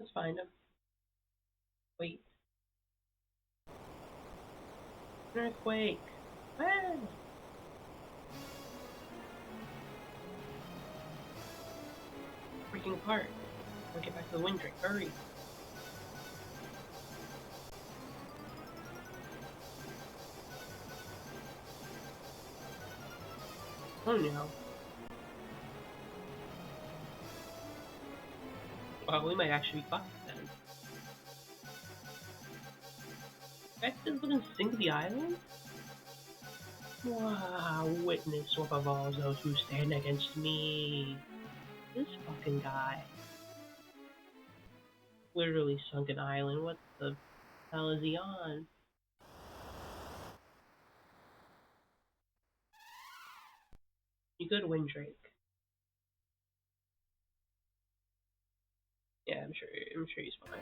Speaker 1: Let's find him. Wait. An earthquake! Ah! Freaking apart. I'll get back to the wind drink. Hurry! Oh no. Well, we might actually be fucked then. Guys still looking to sink the island? Wow, witness what befalls those who stand against me. This fucking guy. Literally sunk an island. What the hell is he on? You good, Windrake? Yeah, I'm sure he's fine.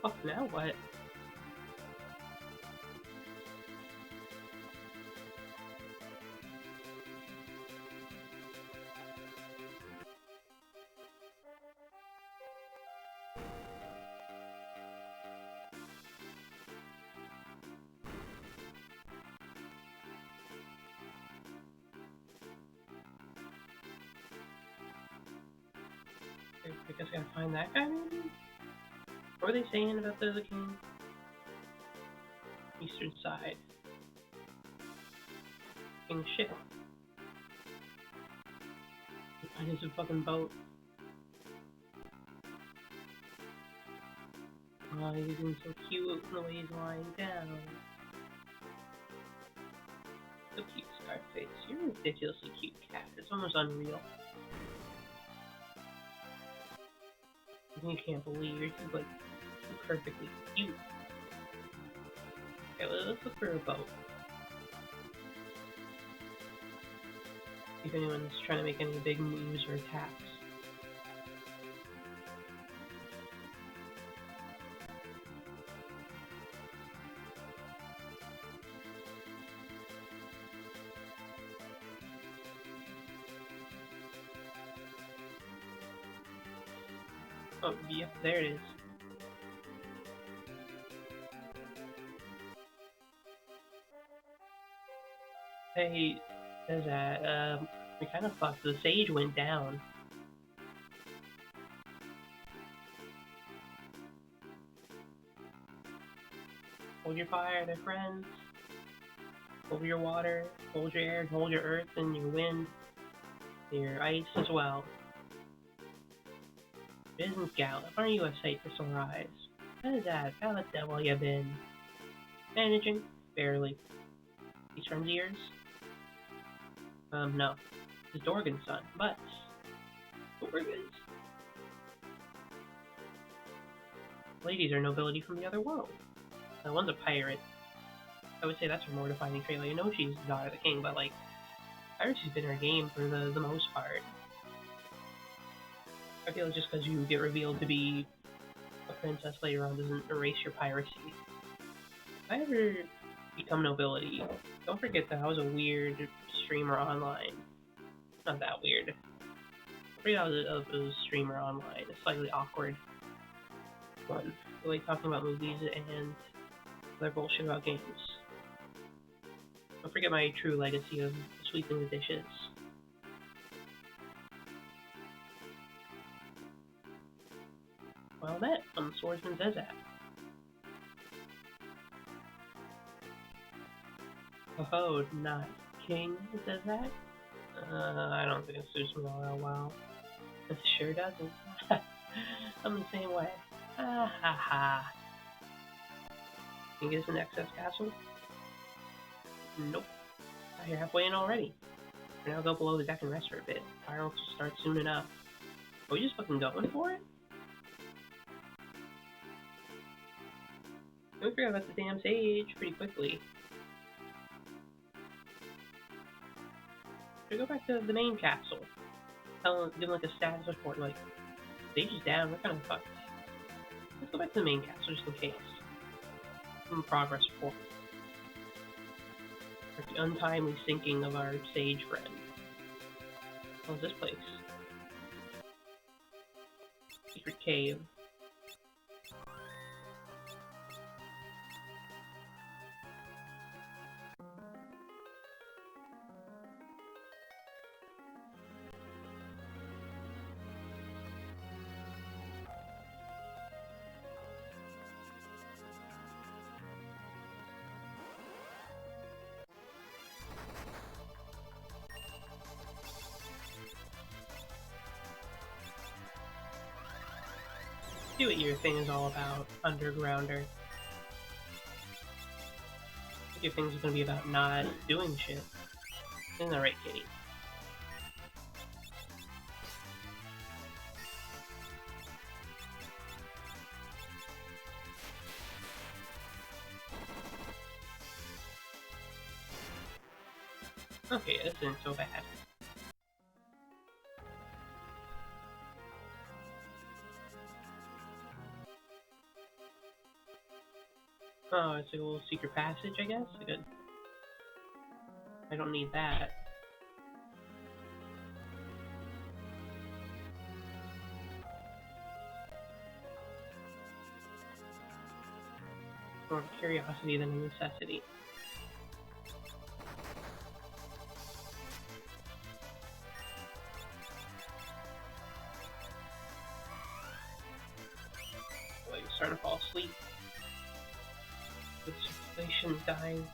Speaker 1: Fuck, now what? I guess I gotta find that guy, maybe? What were they saying about the other king? Eastern side. King shit. Find his fucking boat. Oh, he's looking so cute in the way he's lying down. So cute, Scarface. You're a ridiculously cute cat. It's almost unreal. You can't believe you're just like perfectly cute. Okay, let's look for a boat. See if anyone's trying to make any big moves or attacks. Oh, yeah, there it is. Hey, says that, we kind of fucked. The sage went down. Hold your fire, they're friends. Hold your water, hold your air, hold your earth and your wind, your ice as well. Business Gallop, aren't you a sight for sore eyes? What is that? How the devil you been? Managing? Barely. These friends of yours? No. This is Dorgan's son, but... Dorgan's? Ladies are nobility from the other world. One's a pirate. I would say that's her more defining trait. Like, I know she's the daughter of the king, but, like, piracy's been her game for the most part. I feel like just because you get revealed to be a princess later on doesn't erase your piracy. If I ever become nobility, don't forget that I was a weird streamer online. Not that weird. I forget I was a streamer online. A slightly awkward one. Like talking about movies and other bullshit about games. Don't forget my true legacy of sweeping the dishes. Well met, I'm the swordsman Zezat. Oh, not King Zezat? I don't think it suits me all that well. It sure doesn't. I'm the same way. Ha ha ha. Think it's an excess castle? Nope. You're halfway in already. For now, go below the deck and rest for a bit. Fireworks will start soon enough. Are we just fucking going for it? We forgot about the damn sage pretty quickly. Should we go back to the main castle? Give them like a status report, like, stage is down, we're kind of fucked. Let's go back to the main castle just in case. Some progress report. The untimely sinking of our sage friend. How's this place? Secret cave. See what your thing is all about, undergrounder. I think your thing's gonna be about not doing shit. Isn't that right, kitty? Okay, this isn't so bad. Oh, it's a little secret passage, I guess? Good. I don't need that. More curiosity than a necessity. Oh, you're starting to fall asleep. The circulation's dying.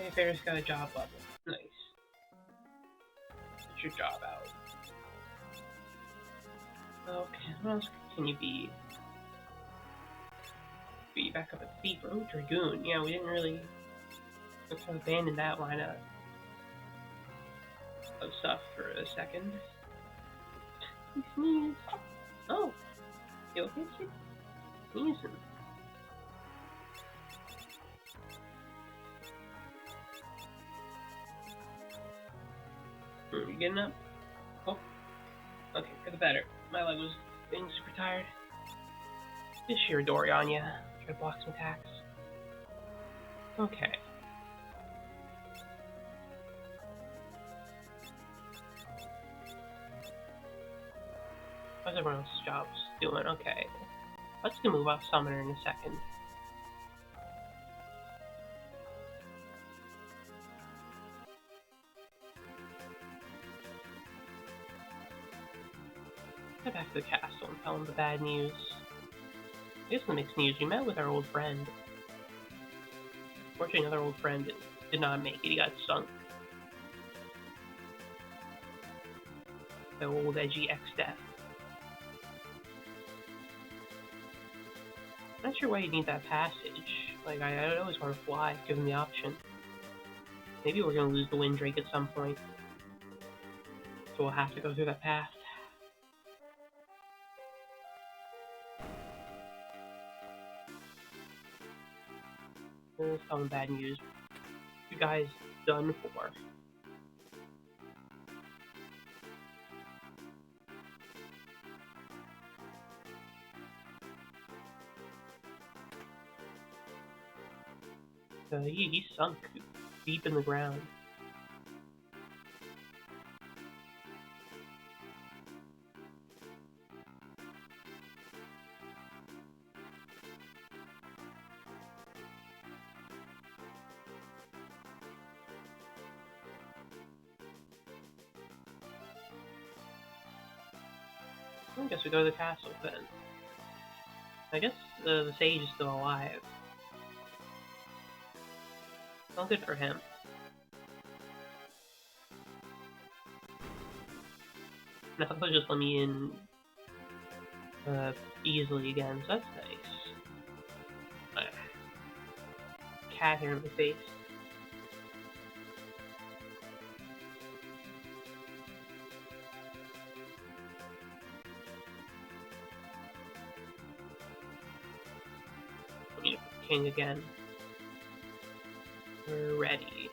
Speaker 1: Okay, Ferris got a job level. Nice. Get your job out. Okay, what else can you be? Be back up at Thief. Oh, Dragoon. Yeah, we didn't really abandon that lineup of stuff for a second. He sneezed. Oh, you okay, kid? Sneezing. You getting up? Oh, okay, for the better. My leg was being super tired. Just sheer Dory on ya. Try to block some attacks. Okay. How's everyone else's jobs doing? Okay. Let's move off Summoner in a second. Head back to the castle and tell him the bad news. Here's the mixed news. We met with our old friend. Fortunately, another old friend did not make it. He got sunk. The old edgy ex-death. I'm not sure why you need that passage. Like, I always want to fly, given the option. Maybe we're going to lose the Wind Drake at some point. So we'll have to go through that path. Let's tell them bad news. You guys done for. He's sunk deep in the ground. I guess we go to the castle then. I guess the sage is still alive. Well, good for him. Now they'll just let me in easily again, so that's nice. Cat hair in my face. I need a king again. We're ready.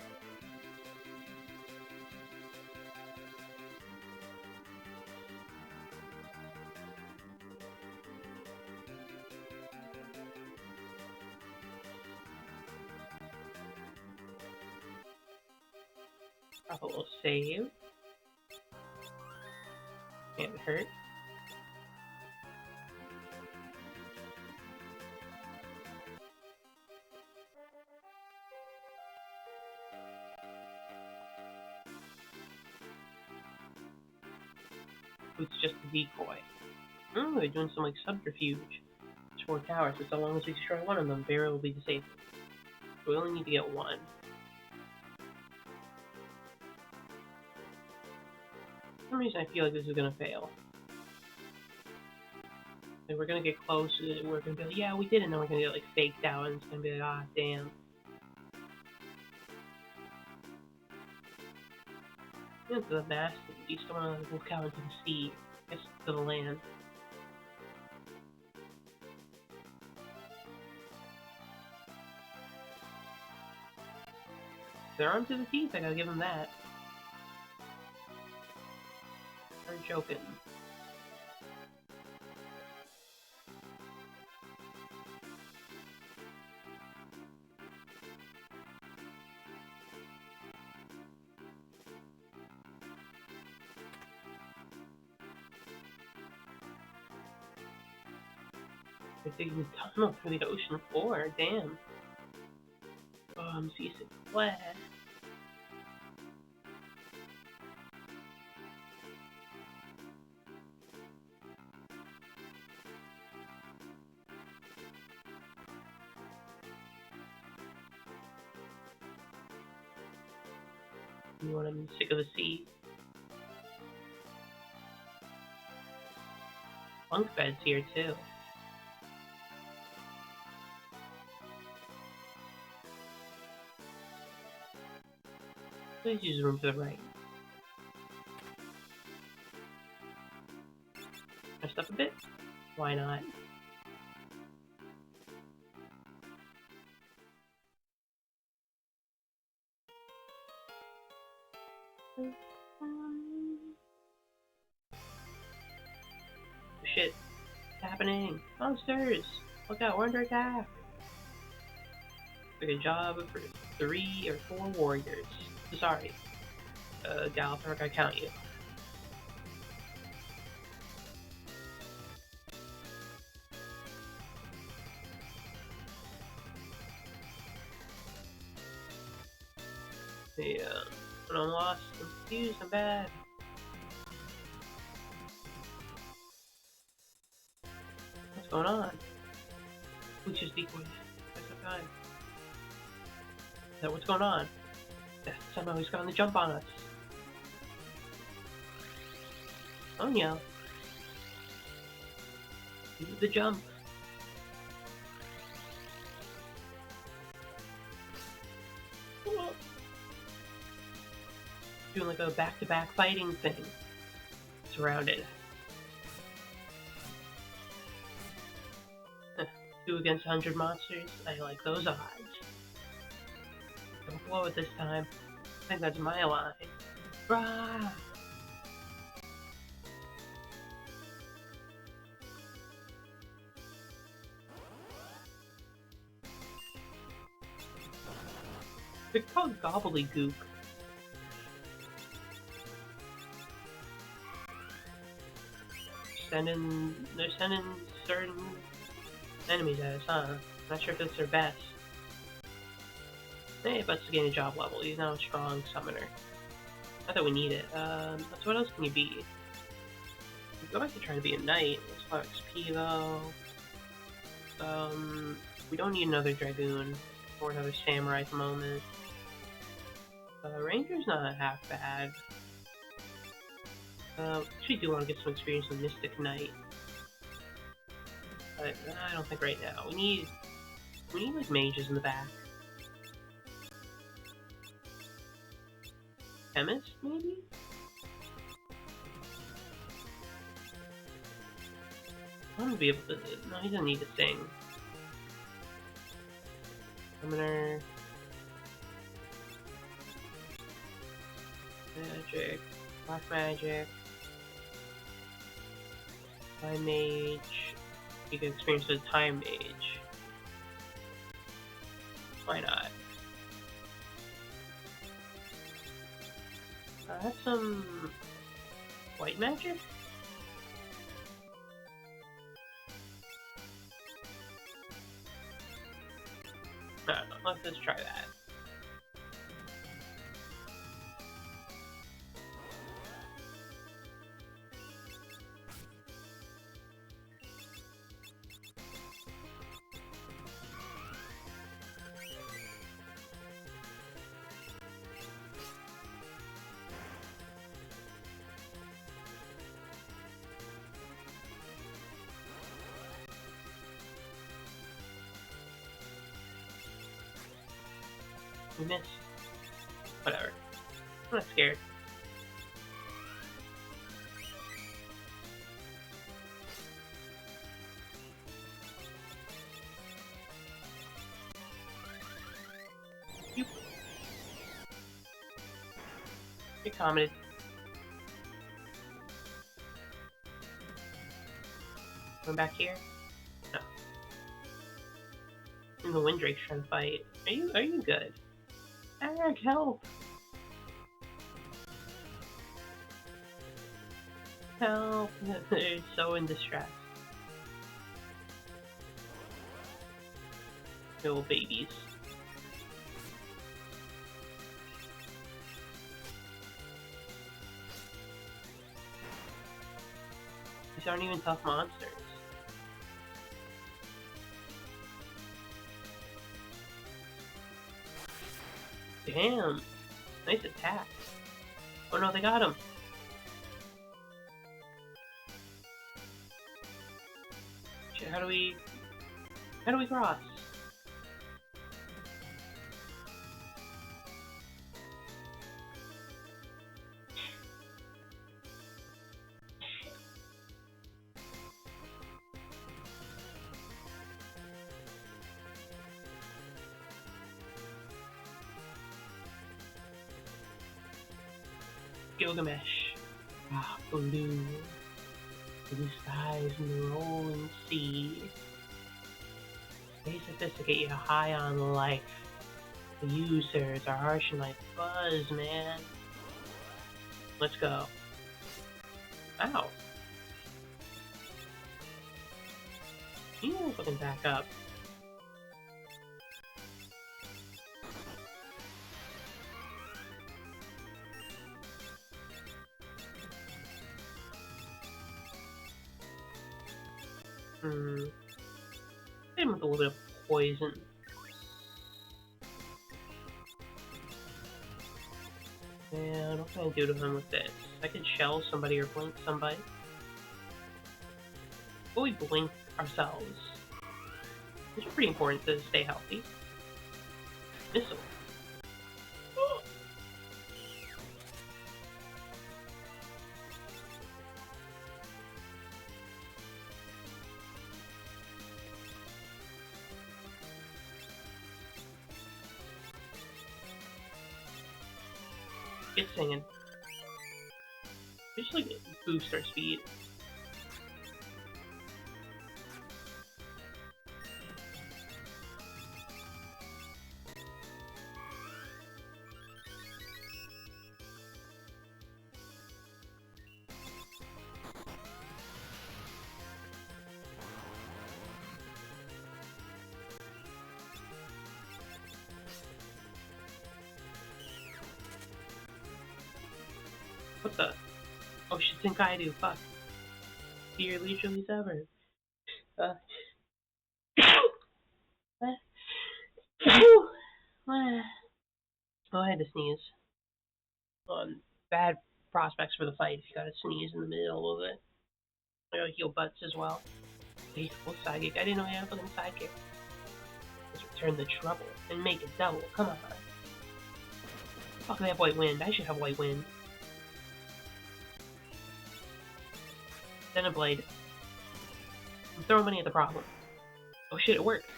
Speaker 1: Drop a little save. Can't hurt. It's just a decoy. They're doing some like subterfuge. It's 4 towers, so long as we destroy one of them, barrier will be disabled. We only need to get one. For some reason I feel like this is gonna fail. Like we're gonna get close, we're gonna be like, yeah, we did it, and then we're gonna get like faked out, and it's gonna be like, ah, damn. Into the mast, at least I wanna look out into the sea, I guess to the land. They're armed to the teeth, I gotta give them that. They're joking. They're digging a tunnel through the ocean floor, damn. Oh, I'm seasick. What? You want him sick of the seat. Bunk beds here too. Please use the room to the right. Messed up a bit? Why not? Shit. What's happening? Monsters! Look out, we're under attack! Like a job for 3 or 4 warriors. Sorry. Gallagher, I count you. Yeah. When I'm lost, I'm confused, I'm bad. What's going on? Which is decoys. There's no time. Is that what's going on? Somehow he's got on the jump on us. Sonia. Use the jump. Doing like a back-to-back fighting thing. Surrounded. 2 against 100 monsters. I like those odds. Don't blow it this time. I think that's my line. Rah! They're called gobbledygook. They're sending certain enemies at us, huh? Not sure if it's their best. Hey, But's getting a job level. He's now a strong summoner. Not that we need it. So what else can you be? We go back to trying to be a knight. Let's go XP though. We don't need another dragoon or another samurai at the moment. Ranger's not half bad. Actually do want to get some experience with Mystic Knight. But I don't think right now. We need like mages in the back. Chemist, maybe? I want to be able to... No, he doesn't need to sing. Summoner... Magic... Black magic... Time mage... You can experience the time mage. Why not? I have some... white magic? No, let's just try that. We missed. Whatever. I'm not scared. You commented. Going back here? No. And the Windrake's trying to fight. Are you good? Eric, help! Help! They're so in distress. Little babies. These aren't even tough monsters. Damn! Nice attack. Oh no, they got him! Shit, how do we cross? Gilgamesh. Ah, blue skies and the rolling sea. They sophisticate you high on life. The users are harsh and like buzz, man. Let's go. Ow. You know, fucking back up. Hit him with a little bit of poison. And what can I do to him with this? I could shell somebody or blink somebody. But we blink ourselves. It's pretty important to stay healthy. Missile. Get singing. Just like boost our speed. What the? Oh shit, Zinkaidu, fuck. Be your leech release ever. Oh, I had to sneeze. Bad prospects for the fight if you gotta sneeze in the middle of it. I gotta heal butts as well. Faithful sidekick. I didn't know you had a fucking sidekick. Let's return the trouble and make it double. Come on. Fuck, they have white wind. I should have white wind. Then a blade. I'm throwing money at the problem. Oh shit, it worked.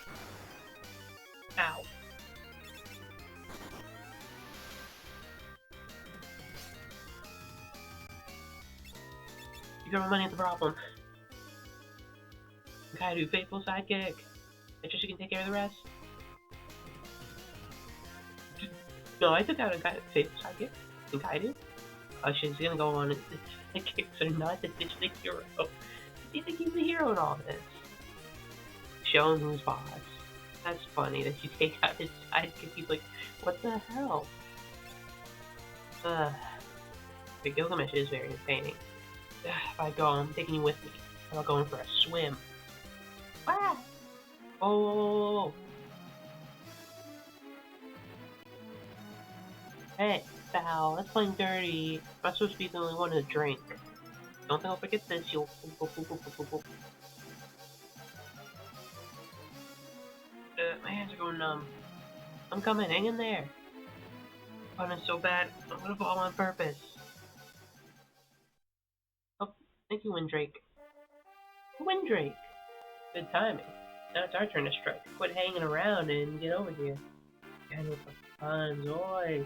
Speaker 1: Ow. You throw money at the problem. Kaido, faithful sidekick. I trust you can take care of the rest. No, I took out a faithful sidekick. And Kaido. Oh, she's gonna go on. Sidekicks are not the hero. Do you think he's the hero in all this? Show him who's boss. That's funny that you take out his sidekick. He's like, what the hell? The Gilgamesh is very entertaining. If I go, I'm taking you with me. I'm not going for a swim. Ah! Oh! Hey, Val, that's playing dirty. I'm not supposed to be the only one to drink. Don't forget this, you'll. My hands are going numb. I'm coming, hang in there. Fun is so bad, I'm gonna fall on purpose. Oh, thank you, Windrake. Windrake! Good timing. Now it's our turn to strike. Quit hanging around and get over here. Get with the puns, oi!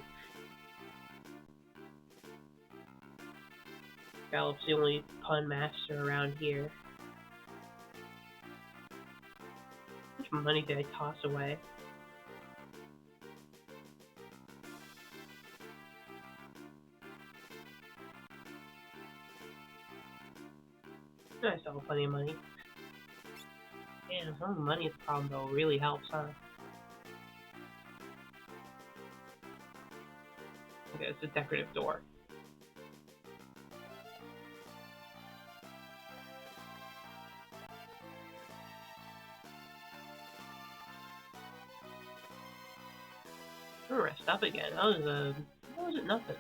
Speaker 1: Gallop's the only pun master around here. How much money did I toss away? I still have plenty of money. Man, having money at the problem though really helps, huh? Okay, it's a decorative door. I'm gonna rest up again. That was nothing.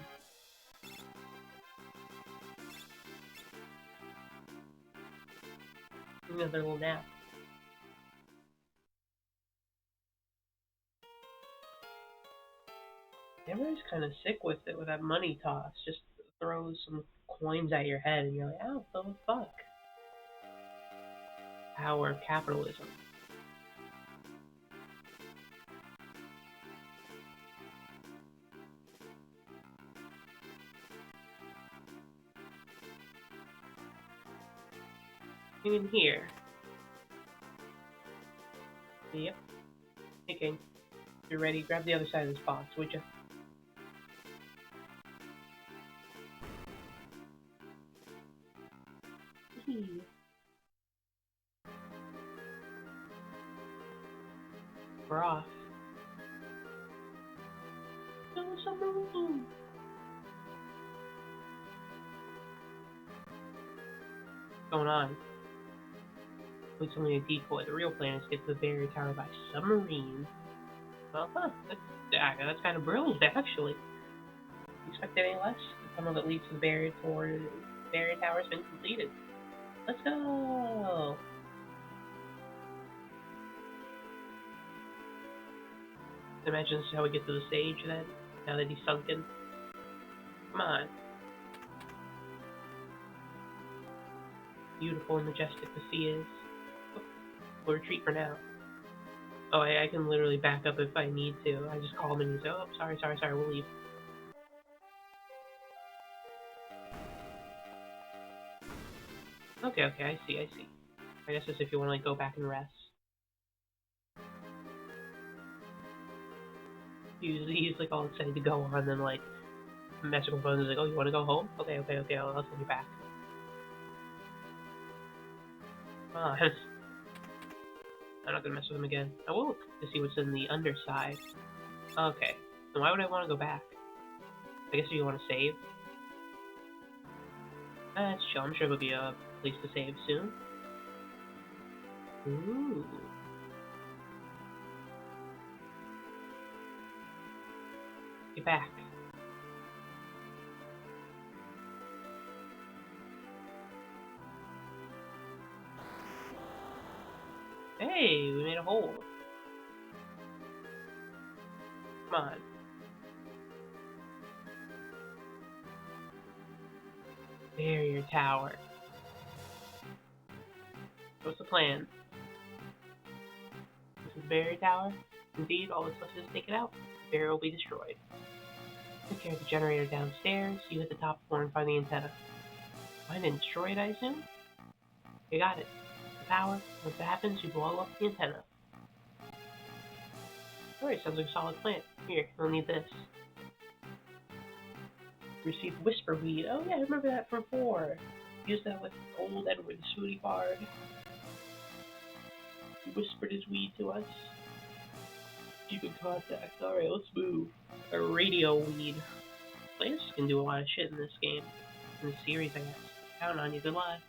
Speaker 1: Another little nap. Everyone's kind of sick with it, with that money toss. Just throw some coins at your head and you're like, oh, what the fuck? Power of capitalism. In here. Yep. Thinking. If you're ready, grab the other side of this box, would you? We're off. Submarine. What's going on? It's only a decoy. The real plan is to get to the barrier tower by submarine. Well, that's kind of brilliant, actually. You expect any less? The tunnel that leads to the barrier tower has been completed. Let's go! Imagine this is how we get to the stage then, now that he's sunken. Come on. Beautiful and majestic the sea is. We'll retreat for now. Oh, I can literally back up if I need to. I just call him and he's, oh, sorry, we'll leave. Okay, I see. I guess it's if you want to like, go back and rest. He's like all excited to go on, then like messing with phone is like, oh, you want to go home? Okay, I'll send you back. Come on. I'm not gonna mess with him again. I will look to see what's in the underside. Okay, then why would I want to go back? I guess if you want to save. That's chill. I'm sure there'll be a place to save soon. Ooh. Get back. Hey, we made a hole. Come on. Barrier tower. What's the plan? This is the barrier tower? Indeed, all that's left is to take it out. The barrier will be destroyed. Take care of the generator downstairs. You hit the top floor and find the antenna. Find and destroy it, I assume? You got it. The tower. Once that happens, you blow up the antenna. Alright, sounds like a solid plan. Here, you'll need this. Receive Whisper Weed. Oh yeah, I remember that from 4. Use that with old Edward, the Swooty Bard. He whispered his weed to us. Keep in contact. Alright, let's move. A radio weed. Players can do a lot of shit in this game. In this series, I guess. Count on you. Good luck.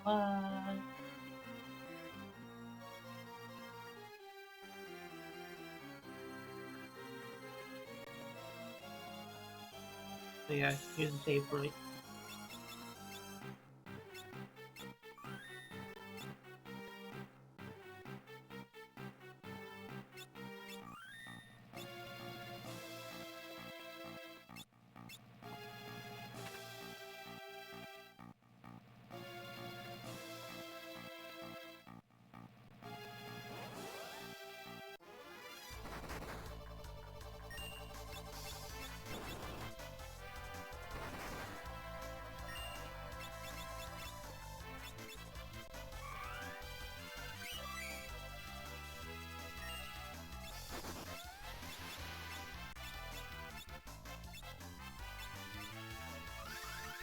Speaker 1: Bye. So yeah, here's the save point.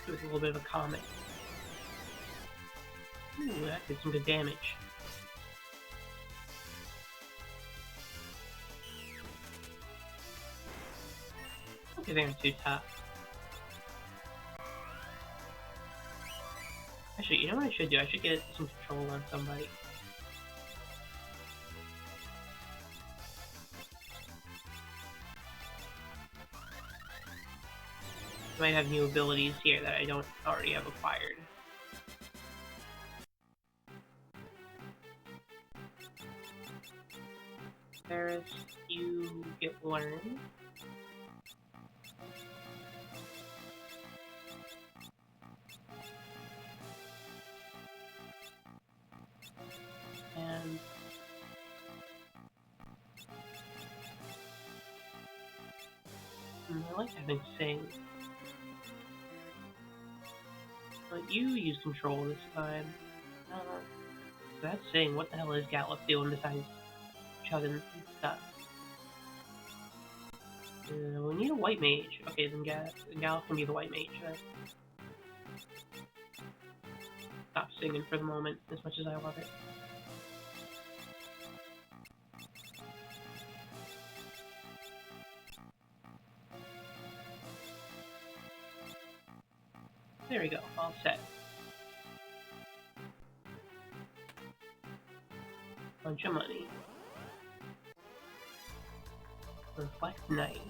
Speaker 1: Do a little bit of a comet. Ooh, that did some good damage. Okay, they're too tough. Actually, you know what I should do? I should get some control on somebody. I might have new abilities here that I don't already have acquired. Paris, you get learn. And I like having sing. But you use control this time. That's sing. What the hell is Gallop doing besides chugging stuff? We need a white mage. Okay, then Gallop can be the white mage. Stop singing for the moment, as much as I love it. There we go, all set. Bunch of money. Reflect Night.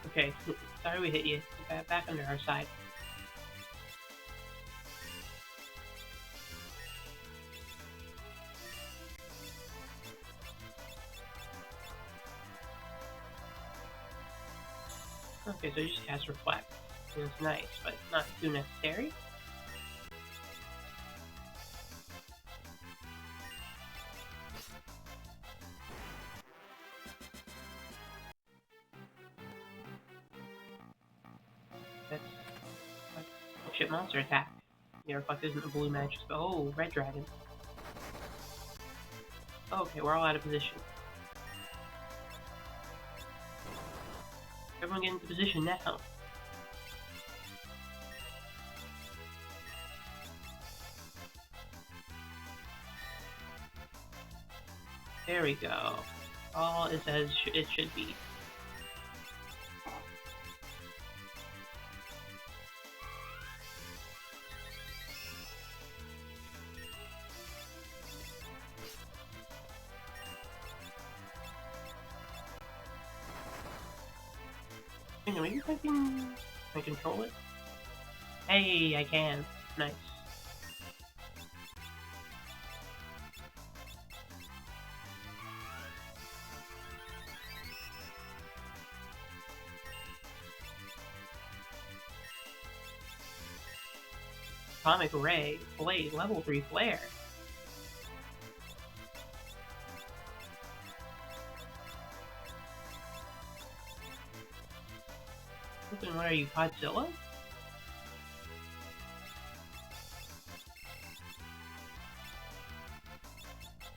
Speaker 1: Okay, sorry we hit you. Back under our side. Okay, so you just cast Reflect. And it's nice, but not too necessary. That's like shit monster attack. Yeah, Reflect isn't a blue magic spell. Oh, red dragon. Okay, we're all out of position. Everyone get into position now. There we go. All is as it should be. Anyway, maybe I can control it? Hey, I can. Nice. Atomic Ray, Blade, level 3 Flare. What are you, Godzilla?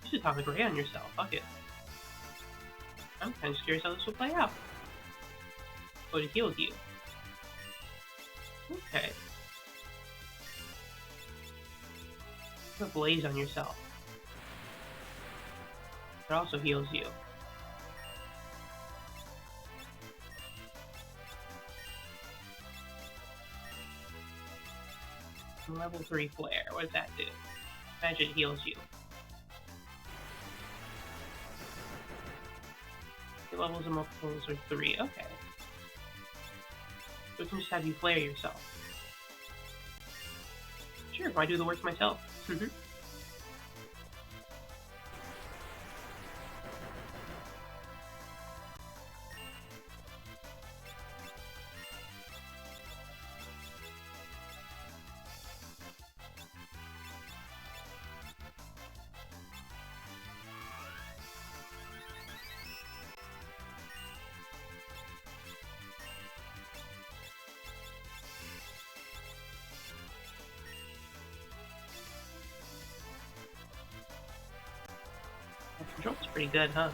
Speaker 1: You should Atomic Ray on yourself, fuck it. I'm kind of curious how this will play out. Oh, it healed you. Okay. Put Blaze on yourself. It also heals you. Level 3 Flare, what does that do? Imagine it heals you. Your levels and multiples are 3, okay. So we can just have you flare yourself. Sure, why do the work myself? Control's pretty good, huh?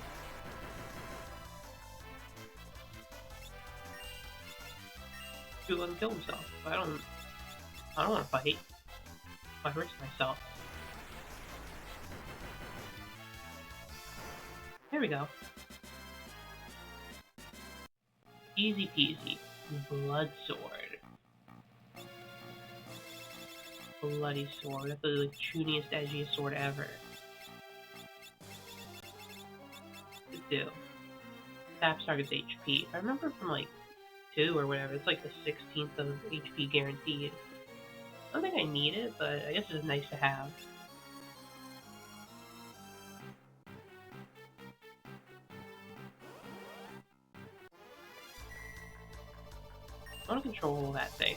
Speaker 1: Dude, let him kill himself. I don't want to fight. I risk myself. There we go. Easy peasy. Blood Sword. Bloody sword. That's the like, chuniest, edgiest sword ever. To do. Taps target's HP. If I remember from like 2 or whatever, it's like the 16th of HP guaranteed. I don't think I need it, but I guess it's nice to have. I want to control that thing.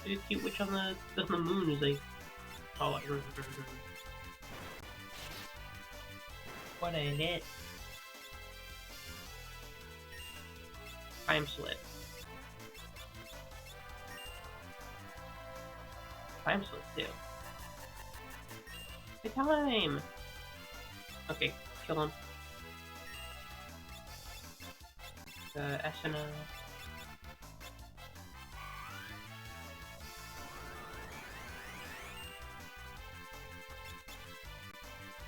Speaker 1: The cute witch on the moon is like, oh, like, what a hit. Time slip. Time slip too. The time! Okay, kill him. Esena.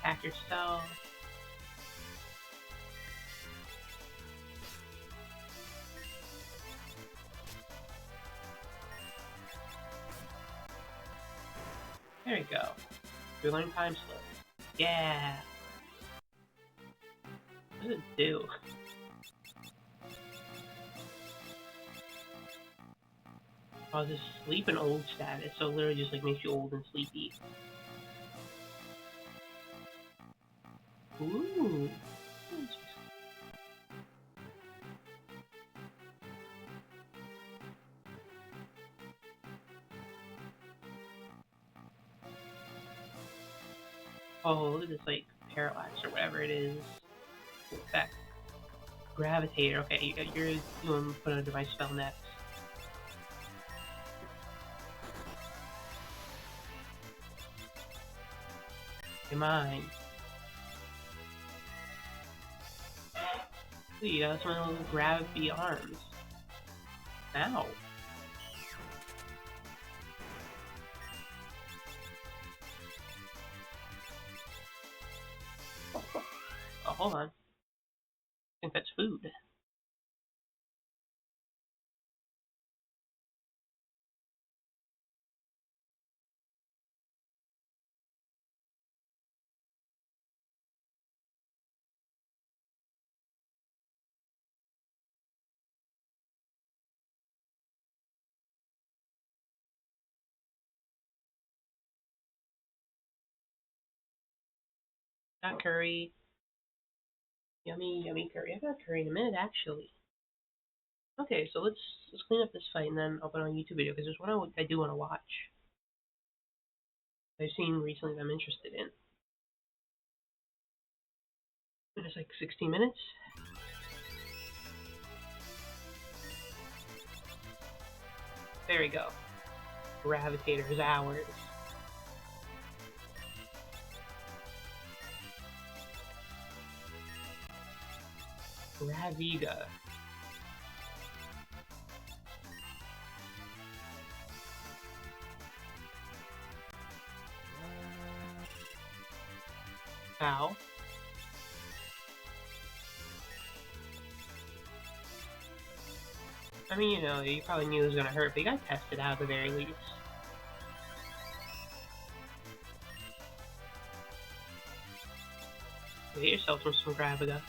Speaker 1: Hack yourself. There you go. We learned time slip. Yeah! What does it do? Oh, this sleep and old status, so it literally just like makes you old and sleepy. Ooh! Oh, look at this, like, parallax or whatever it is. Effect. Gravitator. Okay, you're doing put under my spell next. You're mine. Ooh, you got some little gravity arms. Ow. Oh, hold on. I think that's food. Got curry. Yummy, yummy curry. I got curry in a minute, actually. Okay, so let's clean up this fight and then I'll put on a YouTube video because there's one I do want to watch. I've seen recently that I'm interested in. And it's like 16 minutes. There we go. Gravitator is ours. Graviga. Ow. I mean, you know, you probably knew it was gonna hurt, but you gotta test it out at the very least. Get yourself some Graviga.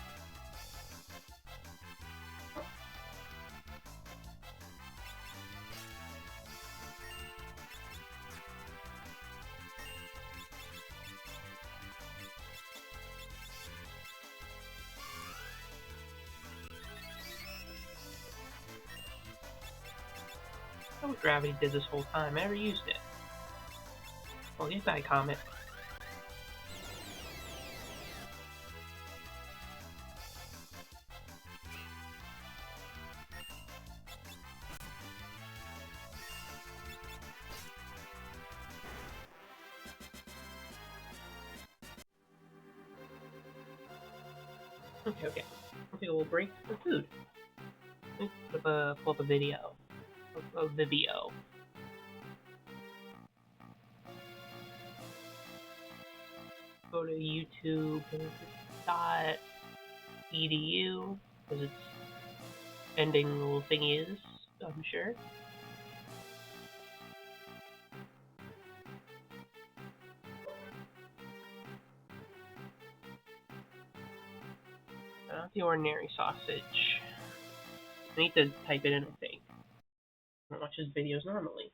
Speaker 1: I know what gravity did this whole time. I never used it. Well, get that comment. Okay. Okay, we'll break for food. Pull up a video. A video. go to youtube.edu because its ending little thing is, I'm sure. Not the ordinary sausage. I need to type it in, I think. I don't watch his videos normally.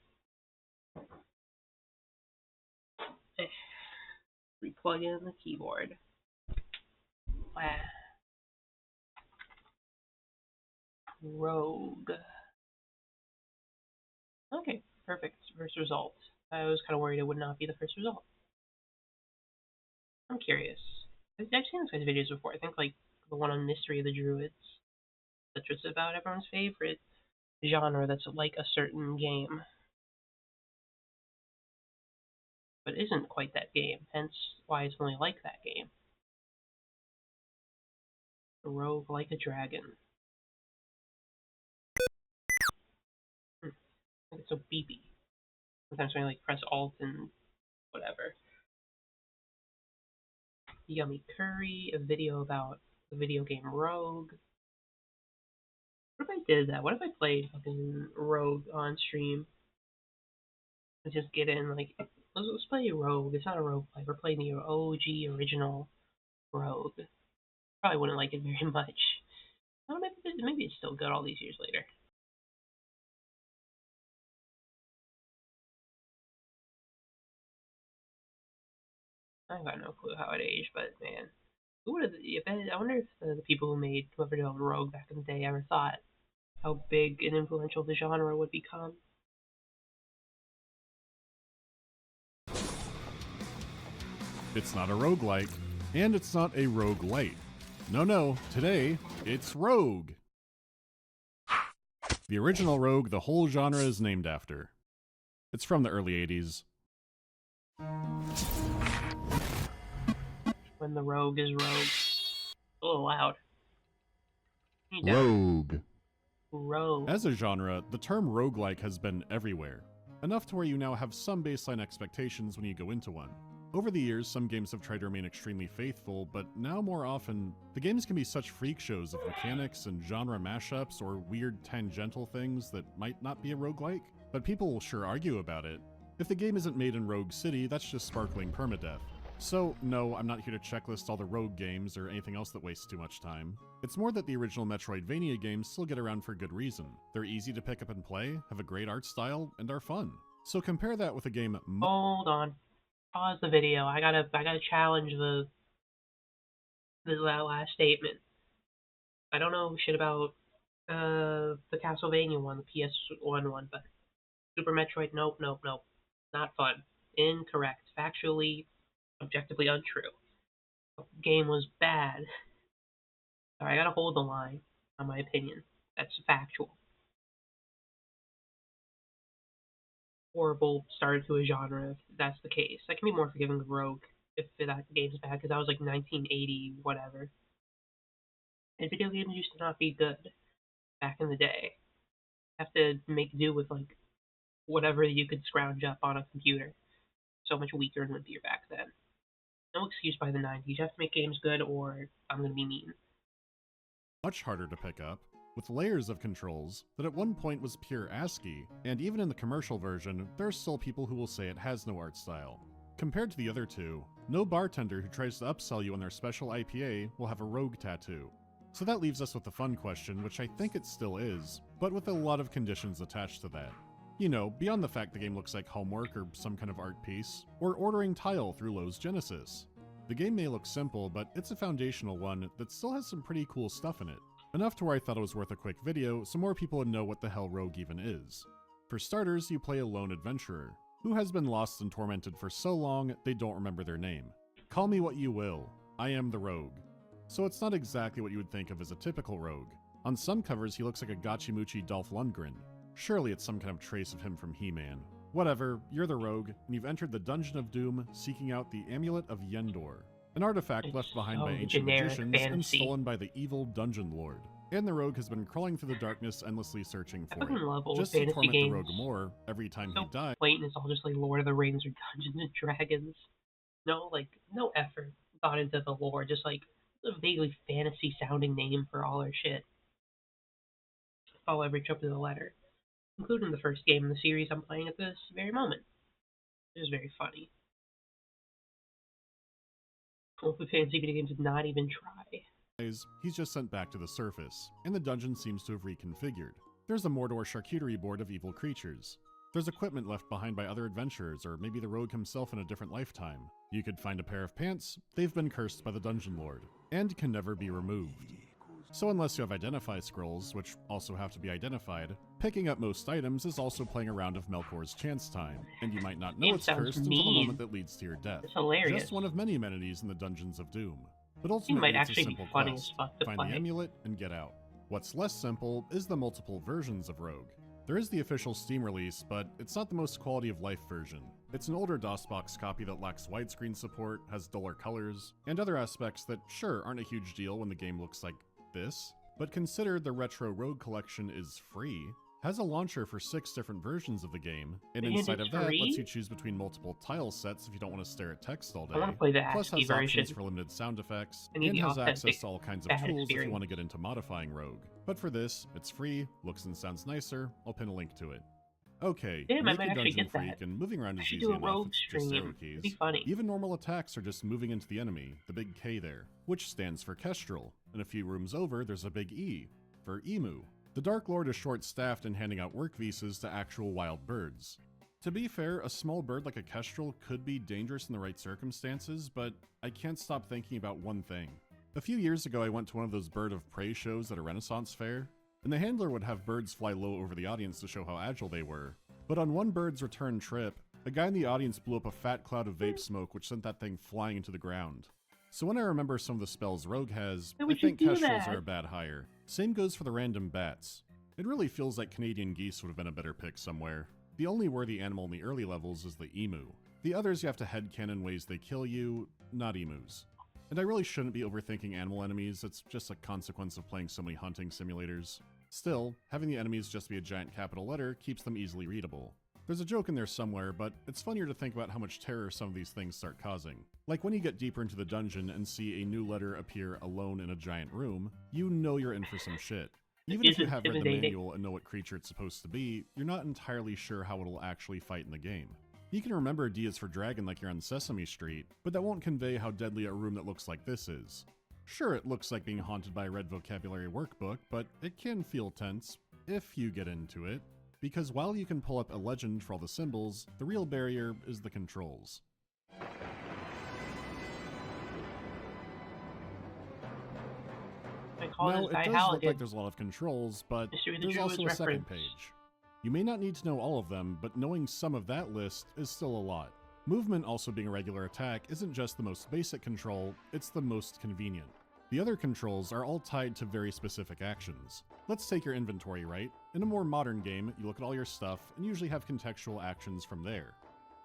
Speaker 1: We plug in the keyboard. Wow. Rogue. Okay, perfect. First result. I was kind of worried it would not be the first result. I'm curious. I've seen this guy's videos before. I think like the one on Mystery of the Druids. That's just about everyone's favorite genre that's like a certain game. But isn't quite that game, hence why it's only like that game. A rogue like a dragon. I think it's so beepy. Sometimes when I like press Alt and whatever. Yummy curry, a video about the video game Rogue. What if I did that? What if I played fucking Rogue on stream? Let's just get in, like, let's play Rogue. It's not a rogue play. We're playing the OG original Rogue. Probably wouldn't like it very much. Well, maybe it's still good all these years later. I've got no clue how it aged, but man, who would have? I wonder if the people whoever developed Rogue back in the day, ever thought how big and influential the genre would become.
Speaker 2: It's not a roguelike, and it's not a roguelite. No, today, it's Rogue. The original Rogue the whole genre is named after. It's from the early 80s.
Speaker 1: When the rogue is rogue. A little loud. Rogue.
Speaker 2: As a genre, the term roguelike has been everywhere, enough to where you now have some baseline expectations when you go into one. Over the years, some games have tried to remain extremely faithful, but now more often, the games can be such freak shows of mechanics and genre mashups or weird tangential things that might not be a roguelike, but people will sure argue about it. If the game isn't made in Rogue City, that's just sparkling permadeath. So, no, I'm not here to checklist all the Rogue games or anything else that wastes too much time. It's more that the original Metroidvania games still get around for good reason. They're easy to pick up and play, have a great art style, and are fun. So compare that with a game.
Speaker 1: Hold on. Pause the video. I gotta challenge that last statement. I don't know shit about the Castlevania one, the PS1 one, but Super Metroid, nope. Not fun. Incorrect. Factually, objectively untrue. The game was bad. Sorry, I gotta hold the line on my opinion. That's factual. Horrible start to a genre if that's the case. I can be more forgiving of Rogue if that game's bad, because that was like 1980 whatever. And video games used to not be good back in the day. Have to make do with like whatever you could scrounge up on a computer. So much weaker and limpier back then. No excuse by the 90s. You have to make games good or I'm gonna be mean.
Speaker 2: Much harder to pick up, with layers of controls that at one point was pure ASCII, and even in the commercial version, there are still people who will say it has no art style. Compared to the other two, no bartender who tries to upsell you on their special IPA will have a Rogue tattoo. So that leaves us with the fun question, which I think it still is, but with a lot of conditions attached to that. You know, beyond the fact the game looks like homework or some kind of art piece, or ordering tile through Lowe's Genesis. The game may look simple, but it's a foundational one that still has some pretty cool stuff in it. Enough to where I thought it was worth a quick video so more people would know what the hell Rogue even is. For starters, you play a lone adventurer, who has been lost and tormented for so long they don't remember their name. Call me what you will, I am the Rogue. So it's not exactly what you would think of as a typical rogue. On some covers he looks like a Gachimuchi Dolph Lundgren. Surely it's some kind of trace of him from He-Man. Whatever, you're the rogue, and you've entered the Dungeon of Doom seeking out the Amulet of Yendor, an artifact left behind by ancient magicians and stolen by the evil Dungeon Lord. And the rogue has been crawling through the darkness endlessly searching for it. Just to torment the rogue more every time he dies.
Speaker 1: Blatant, it's all just like Lord of the Rings or Dungeons and Dragons. No effort gone into the lore, just like a vaguely fantasy sounding name for all our shit. Follow every trip to the letter, including the first game in the series I'm playing at this very moment. It is very funny. Well, the fantasy video games did not even try.
Speaker 2: He's just sent back to the surface, and the dungeon seems to have reconfigured. There's a Mordor charcuterie board of evil creatures. There's equipment left behind by other adventurers, or maybe the rogue himself in a different lifetime. You could find a pair of pants, they've been cursed by the dungeon lord, and can never be removed. So unless you have identify scrolls, which also have to be identified, picking up most items is also playing a round of Melkor's Chance Time, and you might not know
Speaker 1: It
Speaker 2: it's
Speaker 1: sounds
Speaker 2: cursed until the
Speaker 1: mean.
Speaker 2: moment that leads to your death.
Speaker 1: It's hilarious.
Speaker 2: Just one of many amenities in the Dungeons of Doom. But
Speaker 1: It
Speaker 2: ultimately,
Speaker 1: might
Speaker 2: it's a
Speaker 1: actually be
Speaker 2: simple
Speaker 1: funny
Speaker 2: quest.
Speaker 1: as fuck to
Speaker 2: Find
Speaker 1: play.
Speaker 2: the amulet and get out. What's less simple is the multiple versions of Rogue. There is the official Steam release, but it's not the most quality of life version. It's an older DOSBox copy that lacks widescreen support, has duller colors, and other aspects that sure aren't a huge deal when the game looks like this, but consider the Retro Rogue collection is free, has a launcher for 6 different versions of the game, and inside of that
Speaker 1: free?
Speaker 2: lets you choose between multiple tile sets if you don't want to stare at text all day,
Speaker 1: I want to play the
Speaker 2: plus
Speaker 1: ASCII
Speaker 2: has
Speaker 1: version.
Speaker 2: options for limited sound effects,
Speaker 1: I need
Speaker 2: and
Speaker 1: the
Speaker 2: has access
Speaker 1: authentic
Speaker 2: to all kinds of
Speaker 1: bad
Speaker 2: tools if you
Speaker 1: experience.
Speaker 2: want to get into modifying Rogue. But for this, it's free, looks and sounds nicer, I'll pin a link to it. Okay,
Speaker 1: Damn, I
Speaker 2: make
Speaker 1: might
Speaker 2: a
Speaker 1: actually
Speaker 2: dungeon
Speaker 1: get that.
Speaker 2: freak, and moving around
Speaker 1: I
Speaker 2: is
Speaker 1: should
Speaker 2: easy
Speaker 1: do a
Speaker 2: enough,
Speaker 1: rogue
Speaker 2: it's just
Speaker 1: stream.
Speaker 2: arrow
Speaker 1: It'd
Speaker 2: keys.
Speaker 1: be funny.
Speaker 2: Even normal attacks are just moving into the enemy, the big K there, which stands for Kestrel, and a few rooms over there's a big E, for Emu. The Dark Lord is short-staffed in handing out work visas to actual wild birds. To be fair, a small bird like a kestrel could be dangerous in the right circumstances, but I can't stop thinking about one thing. A few years ago, I went to one of those bird of prey shows at a Renaissance fair, and the handler would have birds fly low over the audience to show how agile they were. But on one bird's return trip, a guy in the audience blew up a fat cloud of vape smoke which sent that thing flying into the ground. So when I remember some of the spells Rogue has,
Speaker 1: Why
Speaker 2: I
Speaker 1: would you
Speaker 2: think
Speaker 1: do
Speaker 2: kestrels
Speaker 1: that?
Speaker 2: are a bad hire. Same goes for the random bats. It really feels like Canadian geese would have been a better pick somewhere. The only worthy animal in the early levels is the emu. The others you have to headcanon ways they kill you, not emus. And I really shouldn't be overthinking animal enemies, it's just a consequence of playing so many hunting simulators. Still, having the enemies just be a giant capital letter keeps them easily readable. There's a joke in there somewhere, but it's funnier to think about how much terror some of these things start causing. Like when you get deeper into the dungeon and see a new letter appear alone in a giant room, you know you're in for some shit. Even if you have read the
Speaker 1: intimidating.
Speaker 2: manual and know what creature it's supposed to be, you're not entirely sure how it'll actually fight in the game. You can remember D is for dragon like you're on Sesame Street, but that won't convey how deadly a room that looks like this is. Sure, it looks like being haunted by a red vocabulary workbook, but it can feel tense, if you get into it. Because while you can pull up a legend for all the symbols, the real barrier is the controls. Now, it does look like there's a lot of controls, but there's also a second page. You may not need to know all of them, but knowing some of that list is still a lot. Movement also being a regular attack isn't just the most basic control, it's the most convenient. The other controls are all tied to very specific actions. Let's take your inventory, right? In a more modern game, you look at all your stuff and usually have contextual actions from there.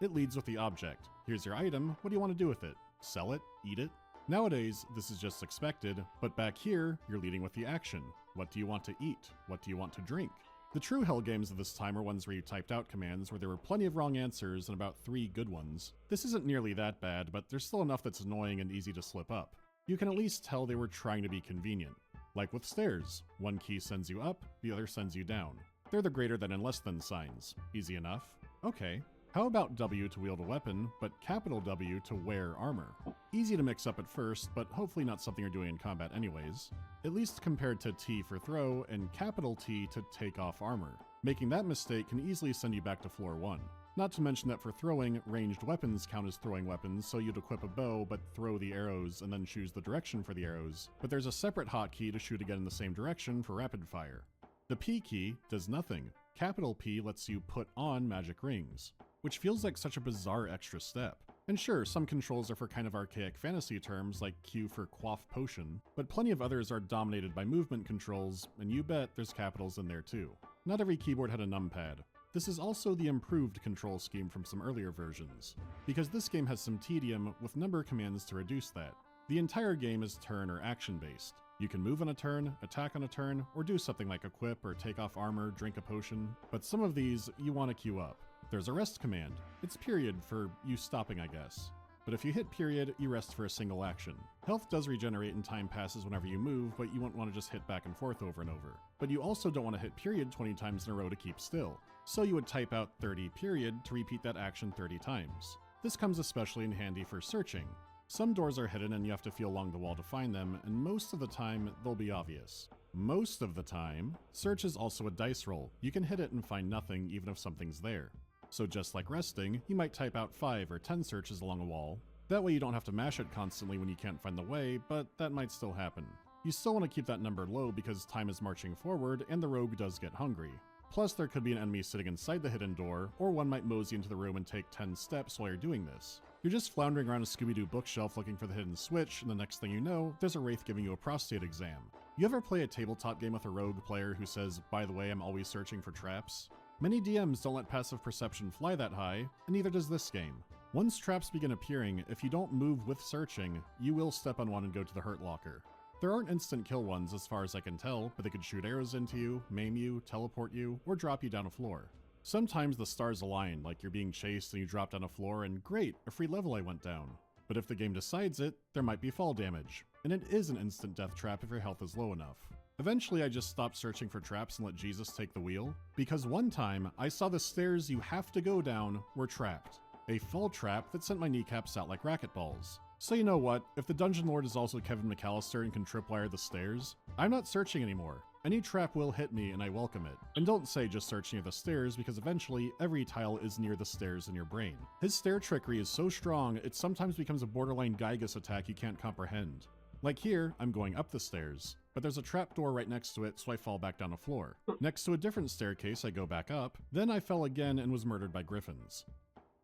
Speaker 2: It leads with the object. Here's your item, what do you want to do with it? Sell it? Eat it? Nowadays, this is just expected, but back here, you're leading with the action. What do you want to eat? What do you want to drink? The true hell games of this time are ones where you typed out commands where there were plenty of wrong answers and about 3 good ones. This isn't nearly that bad, but there's still enough that's annoying and easy to slip up. You can at least tell they were trying to be convenient. Like with stairs, one key sends you up, the other sends you down. They're the greater than and less than signs. Easy enough? Okay. How about W to wield a weapon, but capital W to wear armor? Easy to mix up at first, but hopefully not something you're doing in combat anyways. At least compared to T for throw and capital T to take off armor. Making that mistake can easily send you back to floor 1. Not to mention that for throwing, ranged weapons count as throwing weapons, so you'd equip a bow but throw the arrows and then choose the direction for the arrows, but there's a separate hotkey to shoot again in the same direction for rapid fire. The P key does nothing. Capital P lets you put on magic rings, which feels like such a bizarre extra step. And sure, some controls are for kind of archaic fantasy terms like Q for quaff potion, but plenty of others are dominated by movement controls, and you bet there's capitals in there too. Not every keyboard had a numpad. This is also the improved control scheme from some earlier versions, because this game has some tedium with number commands to reduce that. The entire game is turn or action based. You can move on a turn, attack on a turn, or do something like equip or take off armor, drink a potion, but some of these you want to queue up. There's a rest command. It's period for you stopping, I guess. but if you hit period, you rest for a single action. Health does regenerate and time passes whenever you move, but you won't want to just hit back and forth over and over. But you also don't want to hit period 20 times in a row to keep still. So you would type out 30 period to repeat that action 30 times. This comes especially in handy for searching. Some doors are hidden and you have to feel along the wall to find them, and most of the time, they'll be obvious. Most of the time, search is also a dice roll. You can hit it and find nothing even if something's there. So just like resting, you might type out 5 or 10 searches along a wall. That way you don't have to mash it constantly when you can't find the way, but that might still happen. You still want to keep that number low because time is marching forward and the rogue does get hungry. Plus there could be an enemy sitting inside the hidden door, or one might mosey into the room and take 10 steps while you're doing this. You're just floundering around a Scooby-Doo bookshelf looking for the hidden switch, and the next thing you know, there's a wraith giving you a prostate exam. You ever play a tabletop game with a rogue player who says, "By the way, I'm always searching for traps"? Many DMs don't let passive perception fly that high, and neither does this game. Once traps begin appearing, if you don't move with searching, you will step on one and go to the hurt locker. There aren't instant kill ones as far as I can tell, but they could shoot arrows into you, maim you, teleport you, or drop you down a floor. Sometimes the stars align, like you're being chased and you drop down a floor and great, a free level I went down. But if the game decides it, there might be fall damage, and it is an instant death trap if your health is low enough. Eventually I just stopped searching for traps and let Jesus take the wheel, because one time I saw the stairs you have to go down were trapped. A fall trap that sent my kneecaps out like racquetballs. So you know what, if the Dungeon Lord is also Kevin McAllister and can tripwire the stairs, I'm not searching anymore. Any trap will hit me and I welcome it. And don't say just search near the stairs, because eventually every tile is near the stairs in your brain. His stair trickery is so strong, it sometimes becomes a borderline Gygas attack you can't comprehend. Like here, I'm going up the stairs, but there's a trapdoor right next to it, so I fall back down a floor. Next to a different staircase, I go back up, then I fell again and was murdered by griffins.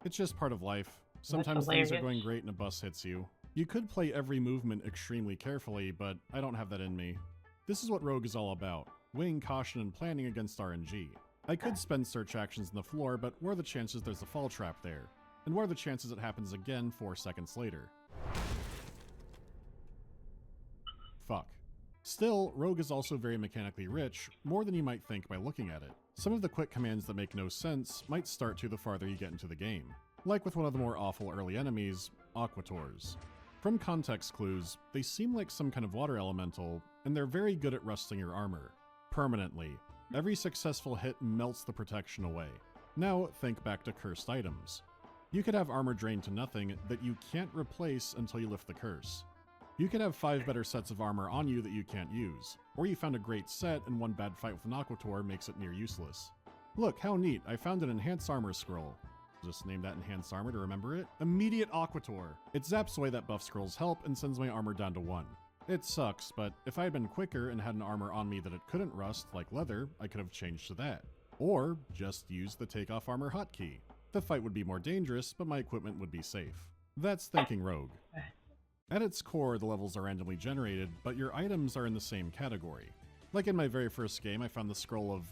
Speaker 2: It's just part of life. Sometimes things are going great and a bus hits you. You could play every movement extremely carefully, but I don't have that in me. This is what Rogue is all about, weighing caution and planning against RNG. I could spend search actions on the floor, but what are the chances there's a fall trap there? And what are the chances it happens again 4 seconds later? Fuck. Still, Rogue is also very mechanically rich, more than you might think by looking at it. Some of the quick commands that make no sense might start to the farther you get into the game. Like with one of the more awful early enemies, Aquators. From context clues, they seem like some kind of water elemental, and they're very good at rusting your armor. Permanently. Every successful hit melts the protection away. Now think back to cursed items. You could have armor drained to nothing that you can't replace until you lift the curse. You could have 5 better sets of armor on you that you can't use, or you found a great set and one bad fight with an Aquator makes it near useless. Look, how neat, I found an enhanced armor scroll. Just name that enhanced armor to remember it. Immediate Aquator. It zaps away that buff scroll's help and sends my armor down to 1. It sucks, but if I had been quicker and had an armor on me that it couldn't rust, like leather, I could have changed to that. Or just used the take off armor hotkey. The fight would be more dangerous, but my equipment would be safe. That's thinking Rogue. At its core, the levels are randomly generated, but your items are in the same category. Like in my very first game, I found the scroll of...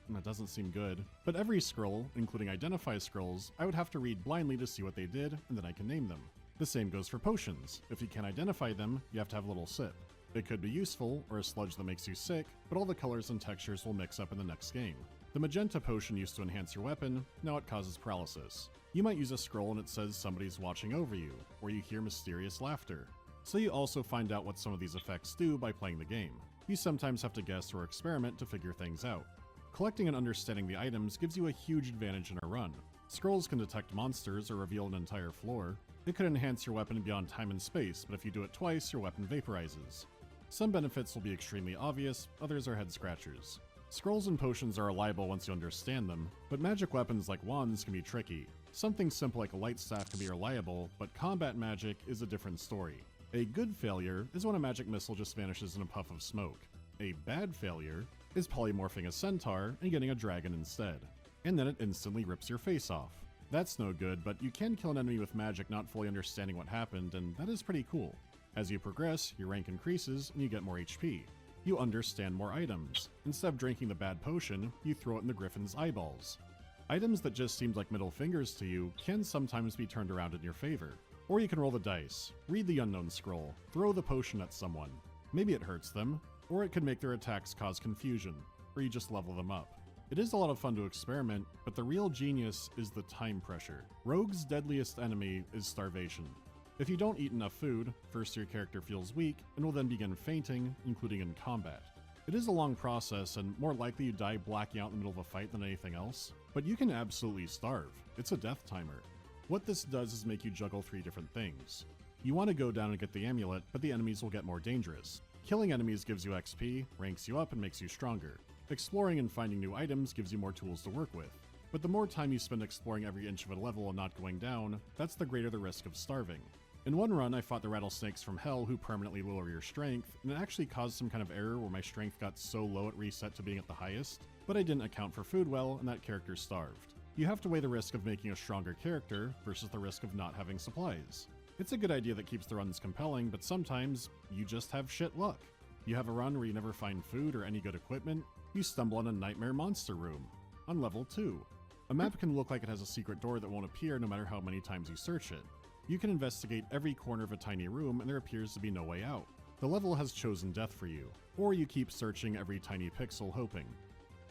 Speaker 2: that doesn't seem good. But every scroll, including identify scrolls, I would have to read blindly to see what they did, and then I can name them. The same goes for potions. If you can't identify them, you have to have a little sip. It could be useful, or a sludge that makes you sick, but all the colors and textures will mix up in the next game. The magenta potion used to enhance your weapon, now it causes paralysis. You might use a scroll and it says somebody's watching over you, or you hear mysterious laughter. So you also find out what some of these effects do by playing the game. You sometimes have to guess or experiment to figure things out. Collecting and understanding the items gives you a huge advantage in a run. Scrolls can detect monsters or reveal an entire floor. It could enhance your weapon beyond time and space, but if you do it twice, your weapon vaporizes. Some benefits will be extremely obvious, others are head scratchers. Scrolls and potions are reliable once you understand them, but magic weapons like wands can be tricky. Something simple like a light staff can be reliable, but combat magic is a different story. A good failure is when a magic missile just vanishes in a puff of smoke. A bad failure is polymorphing a centaur and getting a dragon instead. And then it instantly rips your face off. That's no good, but you can kill an enemy with magic not fully understanding what happened, and that is pretty cool. As you progress, your rank increases and you get more HP. You understand more items. Instead of drinking the bad potion, you throw it in the griffin's eyeballs. Items that just seemed like middle fingers to you can sometimes be turned around in your favor. Or you can roll the dice, read the unknown scroll, throw the potion at someone. Maybe it hurts them, or it could make their attacks cause confusion, or you just level them up. It is a lot of fun to experiment, but the real genius is the time pressure. Rogue's deadliest enemy is starvation. If you don't eat enough food, first your character feels weak and will then begin fainting, including in combat. It is a long process and more likely you die blacking out in the middle of a fight than anything else, but you can absolutely starve. It's a death timer. What this does is make you juggle 3 different things. You want to go down and get the amulet, but the enemies will get more dangerous. Killing enemies gives you XP, ranks you up, and makes you stronger. Exploring and finding new items gives you more tools to work with. But the more time you spend exploring every inch of a level and not going down, that's the greater the risk of starving. In one run, I fought the rattlesnakes from hell who permanently lower your strength, and it actually caused some kind of error where my strength got so low it reset to being at the highest, but I didn't account for food well, and that character starved. You have to weigh the risk of making a stronger character versus the risk of not having supplies. It's a good idea that keeps the runs compelling, but sometimes you just have shit luck. You have a run where you never find food or any good equipment, you stumble on a nightmare monster room, on level 2. A map can look like it has a secret door that won't appear no matter how many times you search it. You can investigate every corner of a tiny room and there appears to be no way out. The level has chosen death for you, or you keep searching every tiny pixel hoping.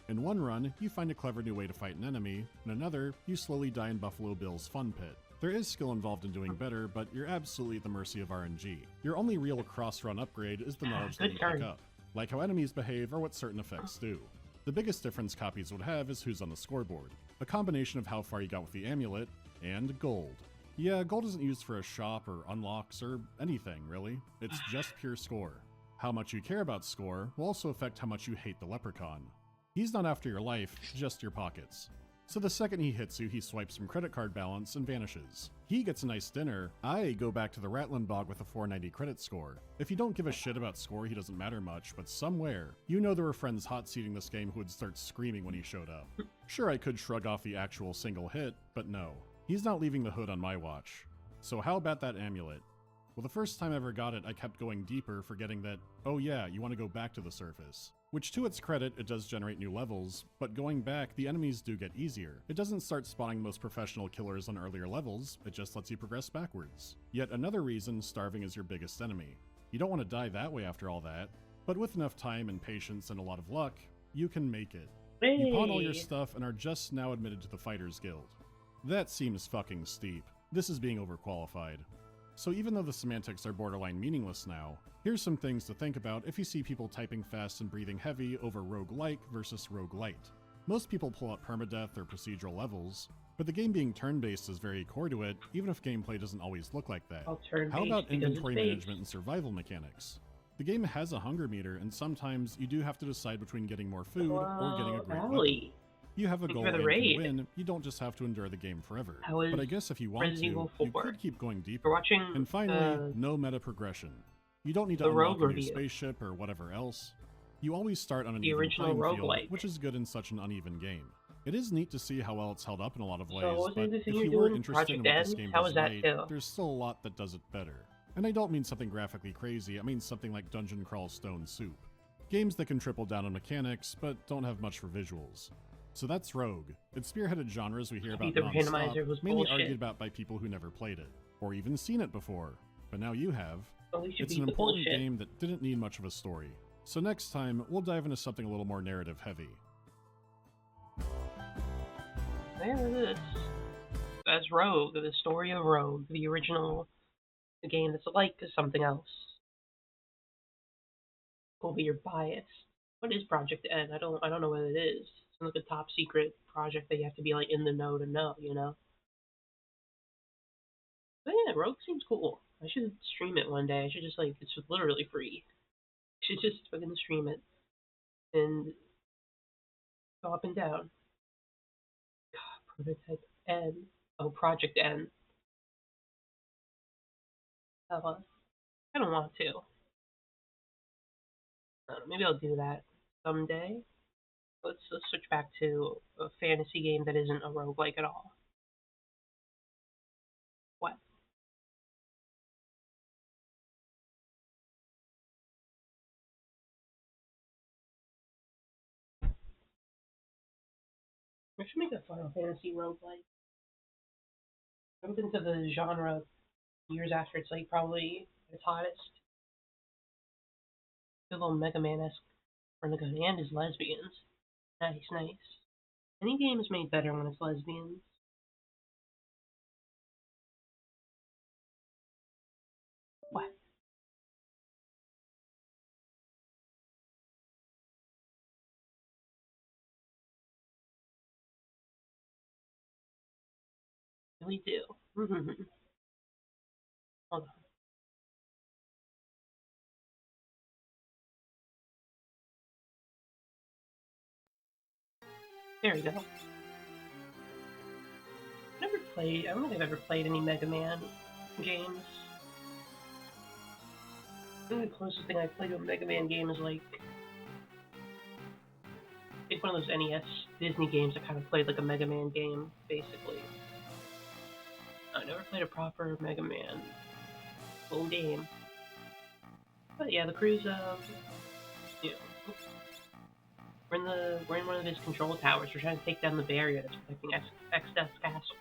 Speaker 2: In one run, you find a clever new way to fight an enemy, in another, you slowly die in Buffalo Bill's fun pit. There is skill involved in doing better, but you're absolutely at the mercy of RNG. Your only real cross-run upgrade is the knowledge that you pick up, like how enemies behave or what certain effects do. The biggest difference copies would have is who's on the scoreboard, a combination of how far you got with the amulet, and gold. Yeah, gold isn't used for a shop or unlocks or anything, really. It's just pure score. How much you care about score will also affect how much you hate the leprechaun. He's not after your life, just your pockets. So the second he hits you, he swipes some credit card balance and vanishes. He gets a nice dinner, I go back to the Ratlin bog with a 490 credit score. If you don't give a shit about score, he doesn't matter much, but somewhere, you know there were friends hot-seating this game who would start screaming when he showed up. Sure, I could shrug off the actual single hit, but no. He's not leaving the hood on my watch. So how about that amulet? Well, the first time I ever got it, I kept going deeper, forgetting that, oh yeah, you want to go back to the surface. Which, to its credit, it does generate new levels, but going back, the enemies do get easier. It doesn't start spawning most professional killers on earlier levels, it just lets you progress backwards. Yet another reason starving is your biggest enemy. You don't want to die that way after all that, but with enough time and patience and a lot of luck, you can make it.
Speaker 1: Hey.
Speaker 2: You pawn all your stuff and are just now admitted to the Fighters Guild. That seems fucking steep. This is being overqualified. So even though the semantics are borderline meaningless now, here's some things to think about if you see people typing fast and breathing heavy over roguelike versus roguelite. Most people pull up permadeath or procedural levels, but the game being turn-based is very core to it, even if gameplay doesn't always look like that. How about inventory management and survival mechanics? The game has a hunger meter, and sometimes you do have to decide between getting more food or getting a great weapon. You have a goal and can win, you don't just have to endure the game forever. But I guess if you want to, you could keep going deeper. And finally, no meta progression. You don't need to unlock a new spaceship or whatever else. You always start on an even playing field, which is good in such an uneven game. It is neat to see how well it's held up in a lot of ways, but if you were interested in what this game does right, there's still a lot that does it better. And I don't mean something graphically crazy, I mean something like Dungeon Crawl Stone Soup. Games that can triple down on mechanics, but don't have much for visuals. So that's Rogue. It spearheaded genres we hear about non-stop, mainly argued about by people who never played it, or even seen it before. But now you have. It's an important game that didn't need much of a story. So next time, we'll dive into something a little more narrative heavy.
Speaker 1: There it is. That's Rogue, the story of Rogue, the original game that's like something else. Will be your bias. What is Project N? I don't know what it is. It's like a top secret project that you have to be like in the know to know, you know? But yeah, Rogue seems cool. I should stream it one day. I should just like, it's literally free. I should just fucking stream it and go up and down. God, Prototype N. Oh, Project N. I don't want to. Maybe I'll do that someday. Let's switch back to a fantasy game that isn't a roguelike at all. What? I should make a Final Fantasy roguelike. I looked into the genre years after it's like probably its hottest. A little Mega Man-esque for the gun and his lesbians. Nice, nice. Any game is made better when it's lesbians. We do. Hold on. There we go. Never played. I don't think I've ever played any Mega Man games. I think the closest thing I've played to a Mega Man game is like I think one of those NES Disney games that kind of played like a Mega Man game, basically. I never played a proper Mega Man full game. But yeah, the crew's you know, we're in one of his control towers. We're trying to take down the barrier that's protecting X-Death's castle.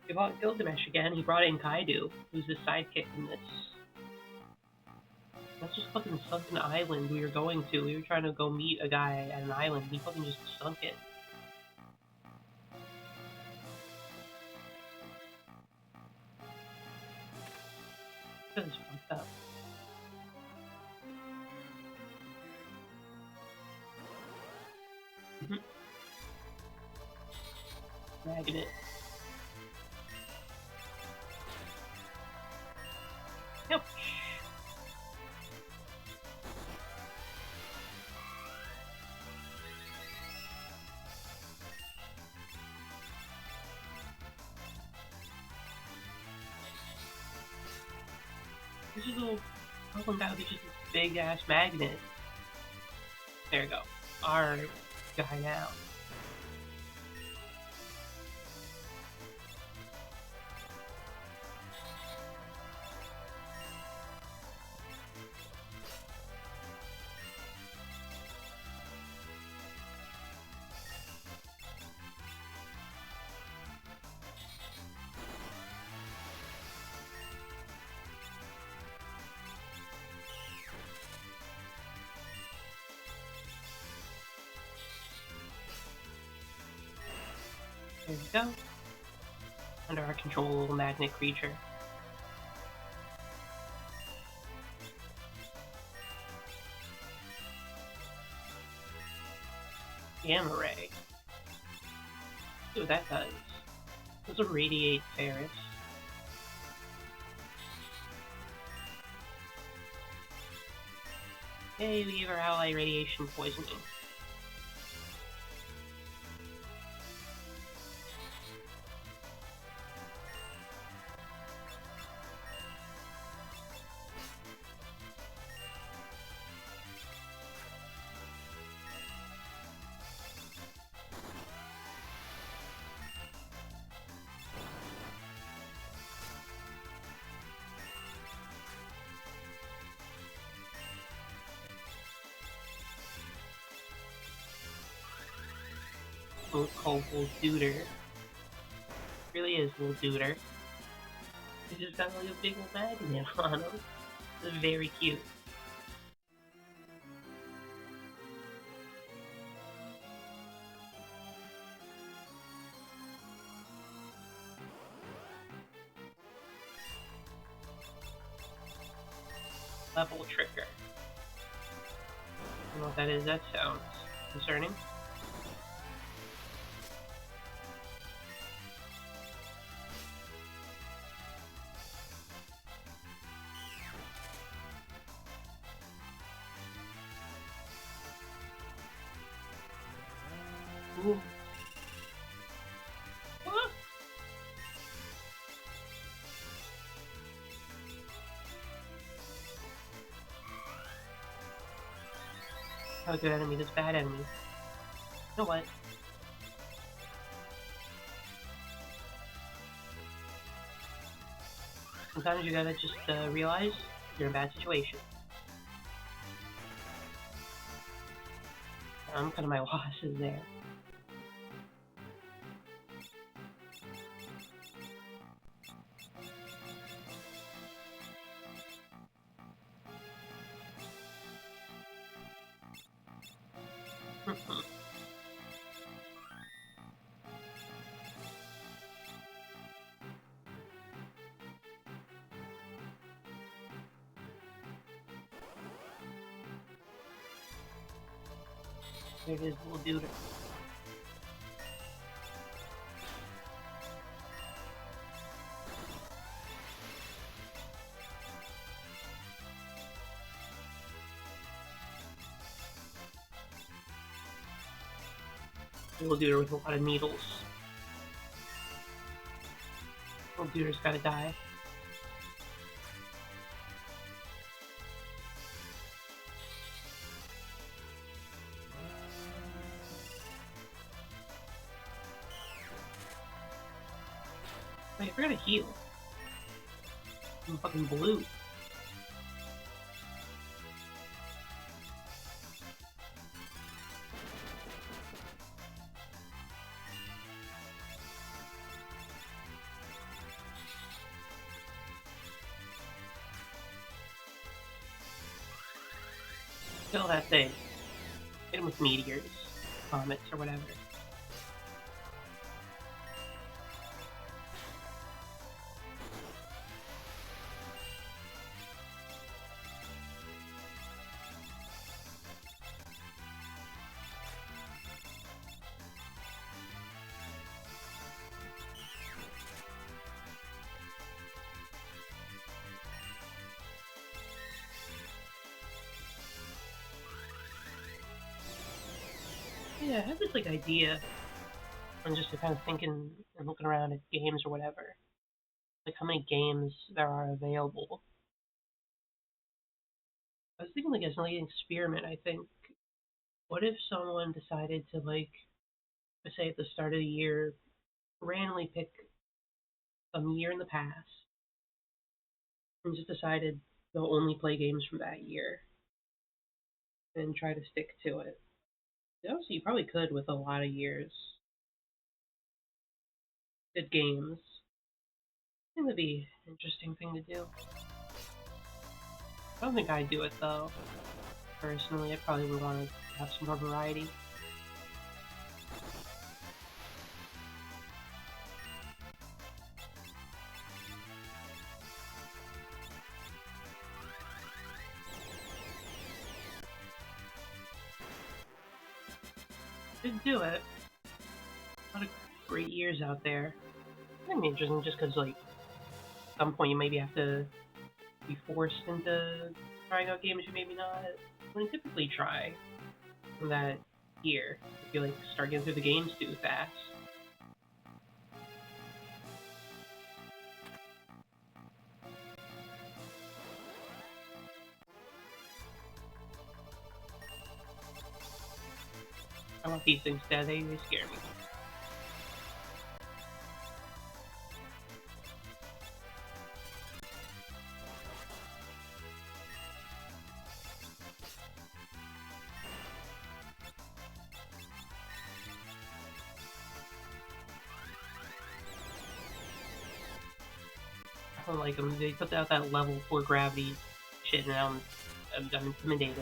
Speaker 1: We fought Gilgamesh again. He brought in Kaido, who's his sidekick in this. That's just fucking sunken island we were going to. We were trying to go meet a guy at an island. He fucking just sunk it. That is fucked up. Magnet. Ouch. This is a little problem guy with just a big ass magnet. There we go. Our guy now. There we go. Under our control, little magnet creature. Gamma ray. See what that does. This will radiate Ferris. Hey, we give our ally radiation poisoning. Called Little Duder. Really is Little Duder. He just got like a big old magnet on him. It's very cute. Level Trigger. I don't know what that is. That sounds concerning. Ooh. What? Not a good enemy, this bad enemy. You know what? Sometimes you gotta just realize you're in a bad situation. I'm cutting my losses there. There it is, Little Duder. Little dude with a lot of needles. Little dude's gotta die. Wait, I forgot to heal. I'm fucking blue. Kill that thing. Hit him with meteors, comets, or whatever. Yeah, I have this like idea. I'm just kind of thinking and looking around at games or whatever. Like how many games there are available. I was thinking like as like an experiment, I think. What if someone decided to like, let's say at the start of the year, randomly pick some year in the past and just decided they'll only play games from that year and try to stick to it. Obviously, you probably could with a lot of years. Good games. I think that'd be an interesting thing to do. I don't think I'd do it though. Personally, I probably would want to have some more variety. Could do it. A lot of great years out there. That'd be interesting just because, like, at some point you maybe have to be forced into trying out games you maybe not wouldn't typically try from that year if you, like, start getting through the games too fast. I want these things dead, they scare me. I don't like them. They put out that level 4 gravity shit, and now I'm intimidated.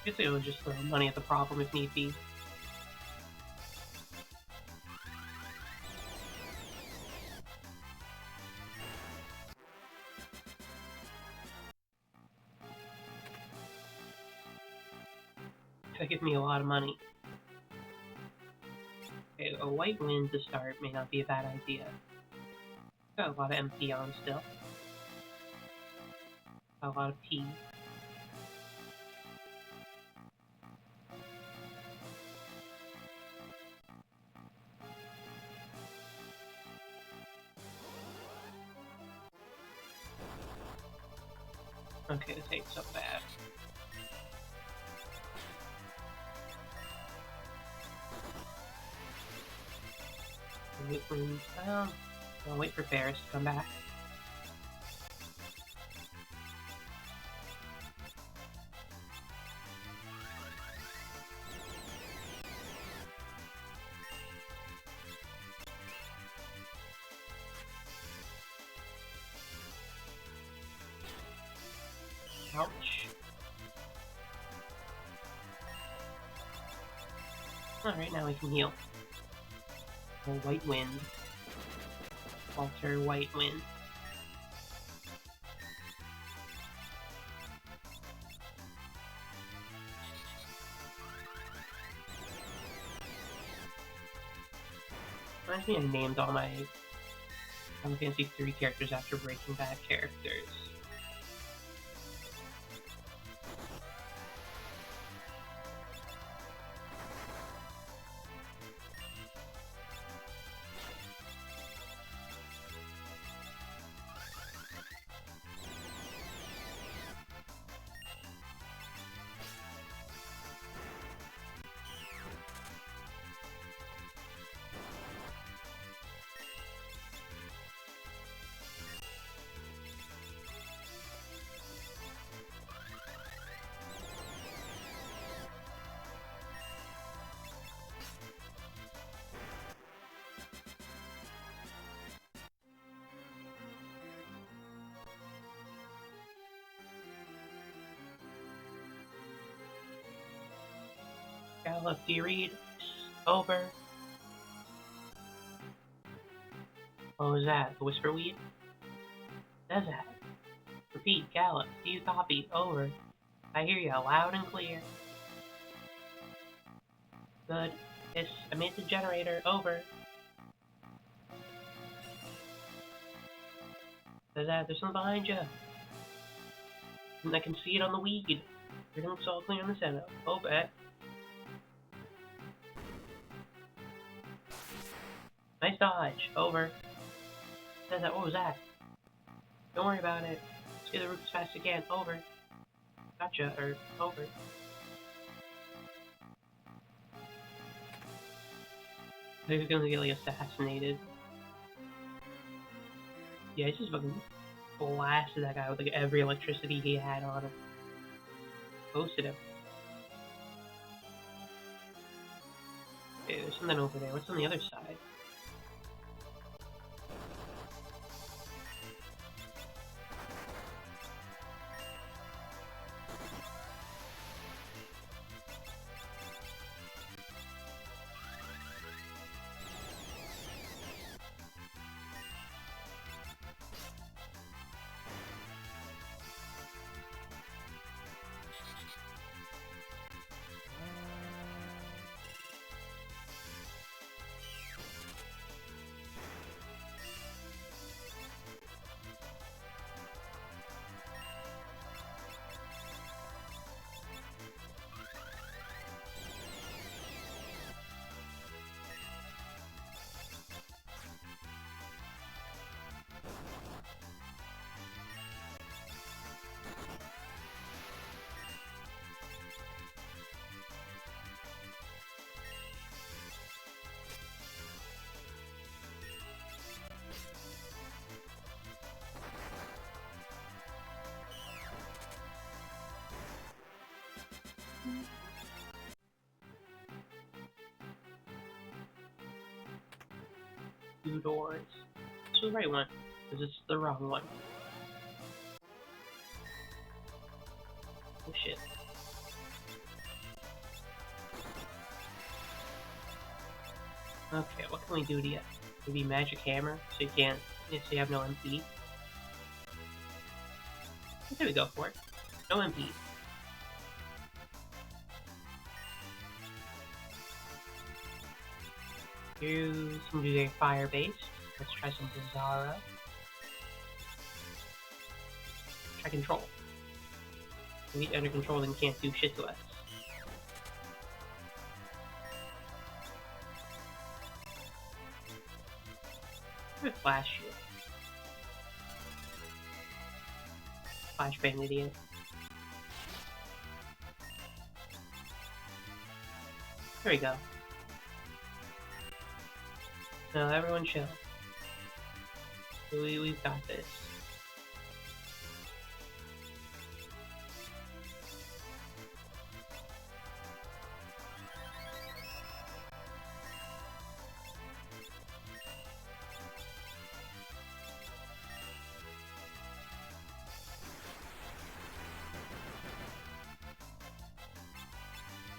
Speaker 1: I guess I would just throw money at the problem if need be. That gives me a lot of money. Okay, a white wind to start may not be a bad idea. Got a lot of MP on still. Got a lot of P. Okay, this ain't so bad. Wait for I'll wait for Ferris to come back. Ouch. Alright, now we can heal. A white wind. Walter White Wind. Reminds me I named all my Final Fantasy 3 characters after Breaking Bad characters. Gallop, do you read? Over. What was that? The whisper weed? Says that. Repeat, Gallop. Do you copy? Over. I hear you loud and clear. Good. Hiss. I made the generator. Over. Says that. There's something behind you. And I can see it on the weed. Everything looks all clear on the center. Over. Nice dodge. Over. Says that. What was that? Don't worry about it. Let's get the roof as fast as I can. Over. Gotcha. Or over. He's gonna get like assassinated. Yeah, he just fucking blasted that guy with like every electricity he had on him. Posted him. Okay, there's something over there. What's on the other side? Two doors. This is the right one. Because it's the wrong one. Oh shit. Okay, what can we do to you? Maybe magic hammer, so you can't, so you have no MP. There we go for it. No MP. Here's some do fire base. Let's try some Bizarro. Try control. We get under control and can't do shit to us. I'm gonna flash you. Flashbang idiot. There we go. No, everyone chill. We've got this.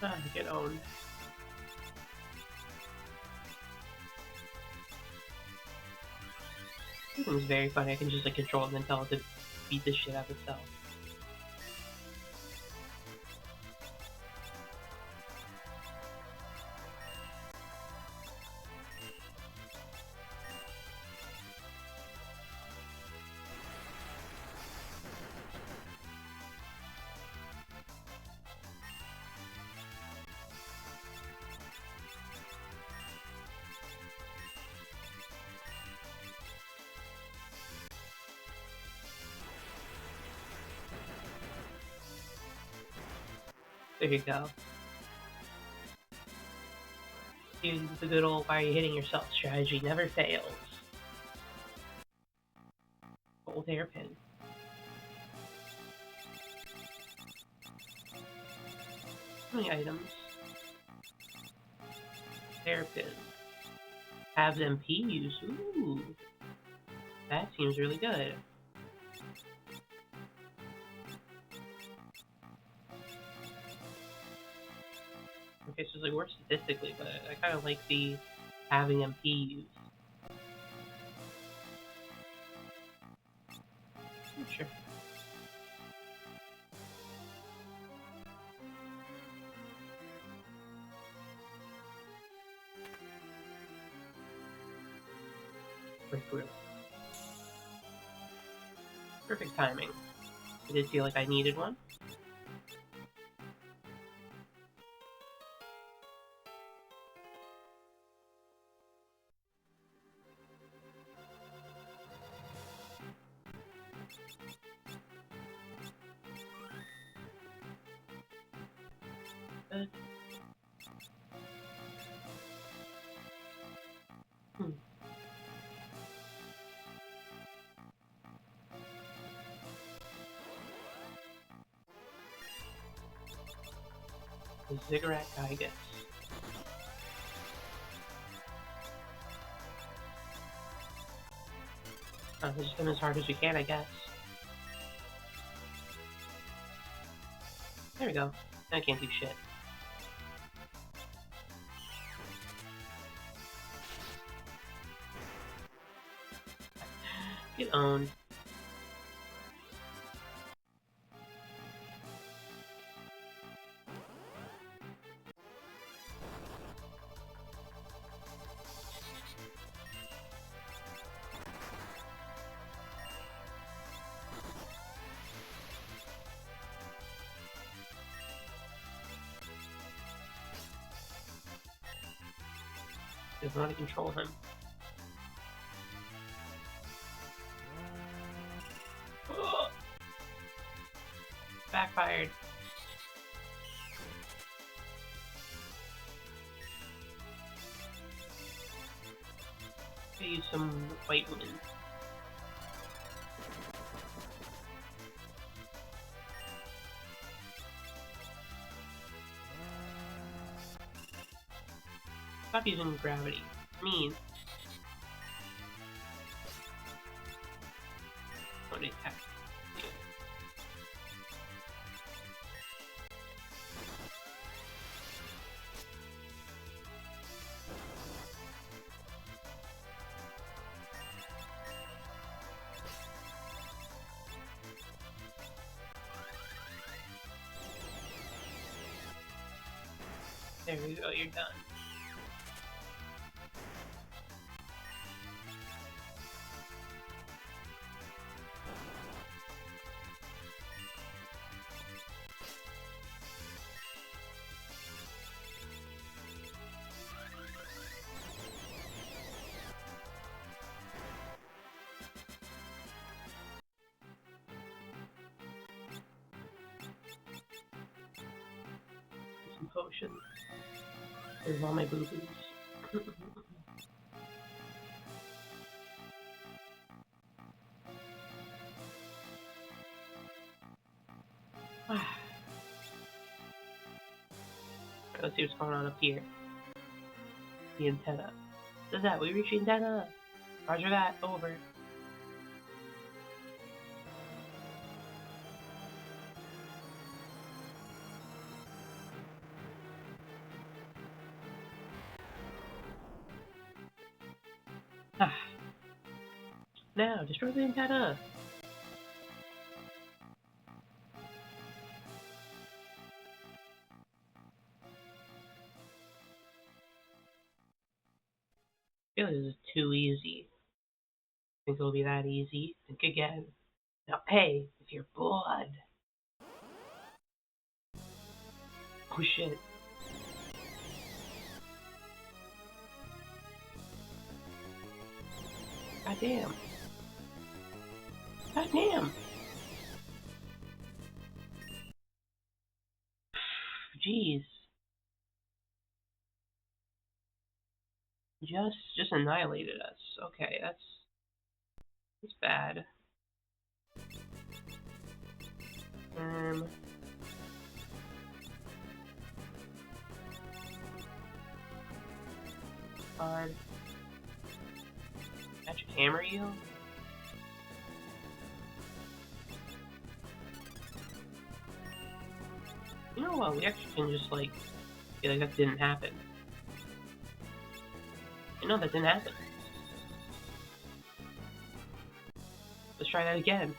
Speaker 1: Ah, get owned. This one's very funny. I can just like control it and then tell it to beat the shit out of itself. There you go. Dude, the good old why are you hitting yourself strategy never fails. Gold hairpin. How many items? Hairpin. Have MP use. Ooh. That seems really good. Okay, so it's like worse statistically, but I kind of like the having MP use. Sure. Breakthrough. Perfect timing. I did feel like I needed one. Good. Hmm. The ziggurat guy gets. Just them as hard as we can, I guess. There we go. I can't do shit. Get owned. Doesn't want to control him. Backfired. Could use some white wind. Stop using gravity. Mean. What attack? There we go, you're done. Some potions. There's all my boo-boos. Let's see what's going on up here. The antenna. What is that? We reach the antenna. Roger that. Over. Now, destroy the antenna. I feel like this is too easy. Think it'll be that easy? Think again. Now pay with your blood. Oh shit. God damn. God damn. Jeez. Just annihilated us. Okay, that's bad. Um, Card. Magic hammer you? You know what? We actually can just like be like that didn't happen. You know that didn't happen. Let's try that again.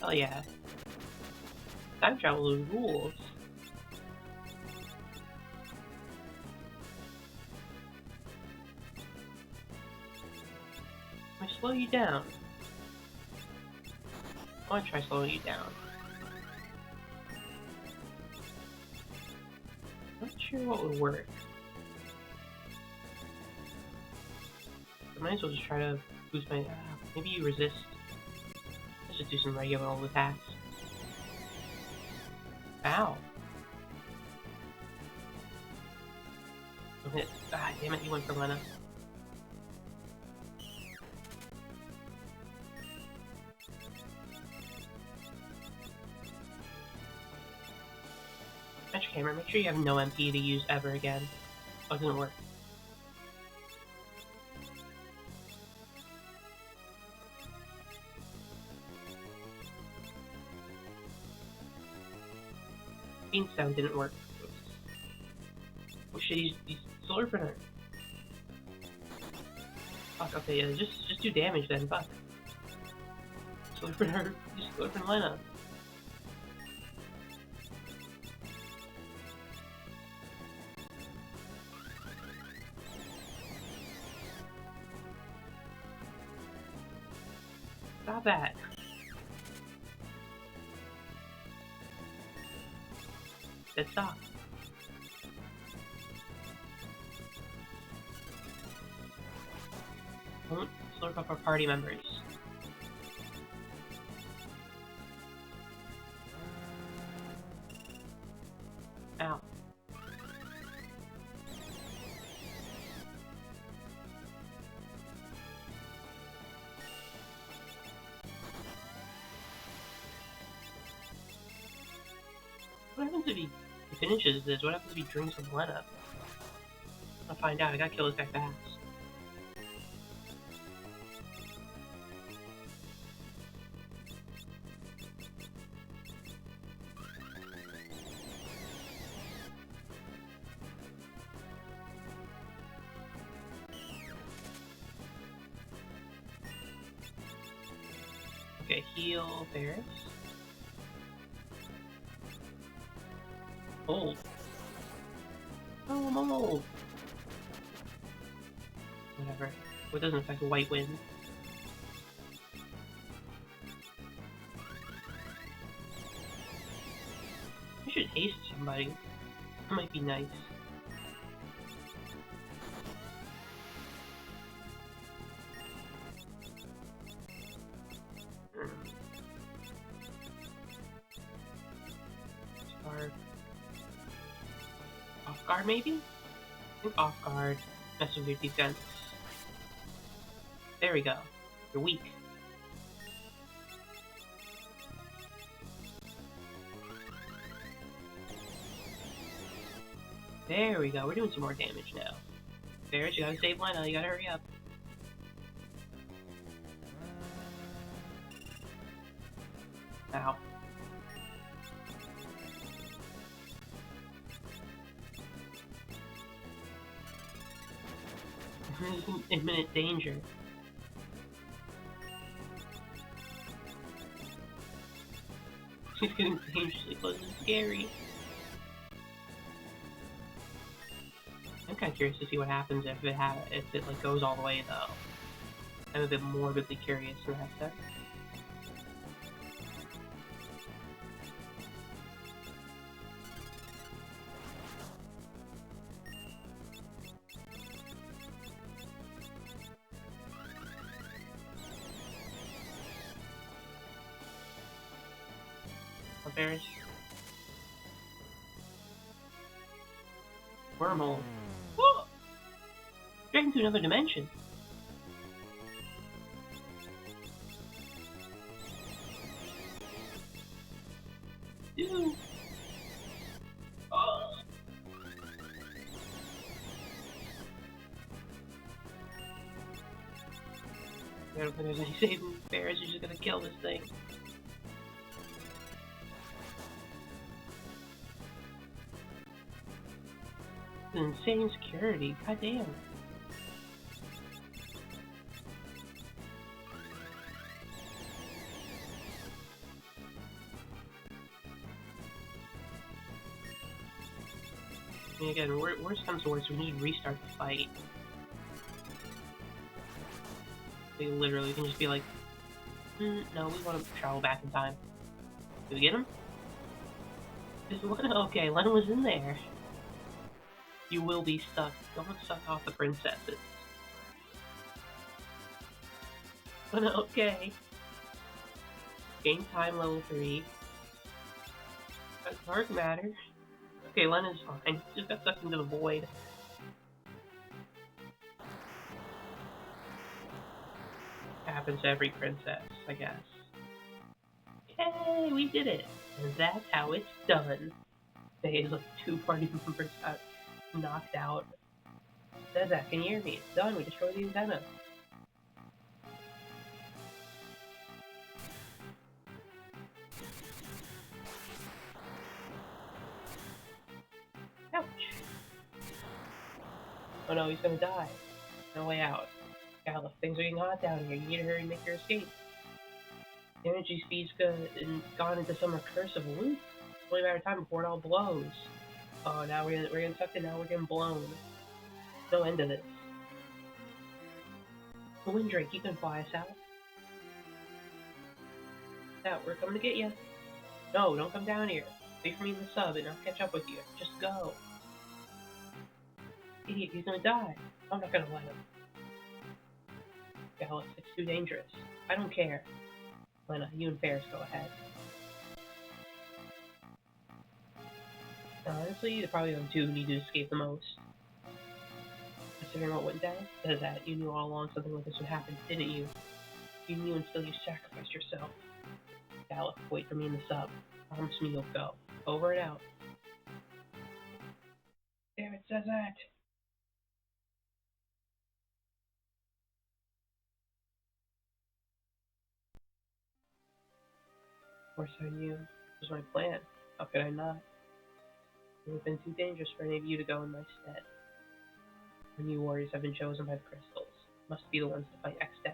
Speaker 1: Oh yeah. Time travel rules. I slow you down. I want to try slowing you down. Not sure what would work. I might as well just try to boost my. Maybe you resist. Let's just do some regular old attacks. Ow. Okay. Ah, damn it, he went for Lenna. Magic Hammer, make sure you have no MP to use ever again. Oh, it doesn't work. Beanstone didn't work. Oh shit, he's solar printer. Fuck, okay, yeah, just do damage then, fuck. Solar printer, just solar printer Lenna. Stop that. Dead stop. Don't slurp up our party members. Ow. What happens if he finishes this? What happens if he drinks some Lenna? I'll find out. I gotta kill this guy fast. Okay, heal Ferris. Hold. Oh, I'm old. Whatever. It doesn't affect White Wind. I should haste somebody. That might be nice. Guard. Off guard, maybe? I think off guard messes with your defense. There we go. You're weak. There we go. We're doing some more damage now. Ferris, you gotta save Lenna. You gotta hurry up. Ow. He's in imminent danger. He's getting dangerously close. It's scary. I'm kind of curious to see what happens if it like goes all the way though. I'm a bit morbidly curious in that sense. Ferris. Wormhole. Whoa! Straight into another dimension. Dude. Oh. I don't think there's any saving. Ferris is just gonna kill this thing. Insane security. God damn. I mean, again, worst comes to worst, we need to restart the fight. They literally can just be like, no, we want to travel back in time. Did we get him? Is Lenna okay? Lenna was in there. You will be stuck. Don't suck off the princesses. Lenna okay. Game time level 3. Does dark matter? Okay, Lenna's fine. Just got sucked into the void. Happens to every princess, I guess. Yay, we did it! And that's how it's done. Phase of 2 party members got knocked out. Says that, can you hear me? It's done, we destroyed the antenna. Ouch! Oh no, he's gonna die. No way out. Gallop, things are getting hot down here. You need to hurry and make your escape. The energy speed's gone into some recursive loop. It's only a matter of time before it all blows. Oh, now we're getting sucked in, now we're getting blown. No end to this. The Wind Drake, you can fly us out. Out, we're coming to get you. No, don't come down here. Wait for me in the sub and I'll catch up with you. Just go. Idiot, he's gonna die. I'm not gonna let him. Gallus, it's too dangerous. I don't care. Lenna, you and Ferris go ahead. Honestly, they're probably the two who need to escape the most. Considering what went down, says that you knew all along something like this would happen, didn't you? You knew and still you sacrificed yourself. Gallus, wait for me in the sub. Promise me you'll go. Over and out. Damn it, says that. Of course I knew. It was my plan. How could I not? It would have been too dangerous for any of you to go in my stead. The new warriors have been chosen by the crystals. Must be the ones to fight X-Death.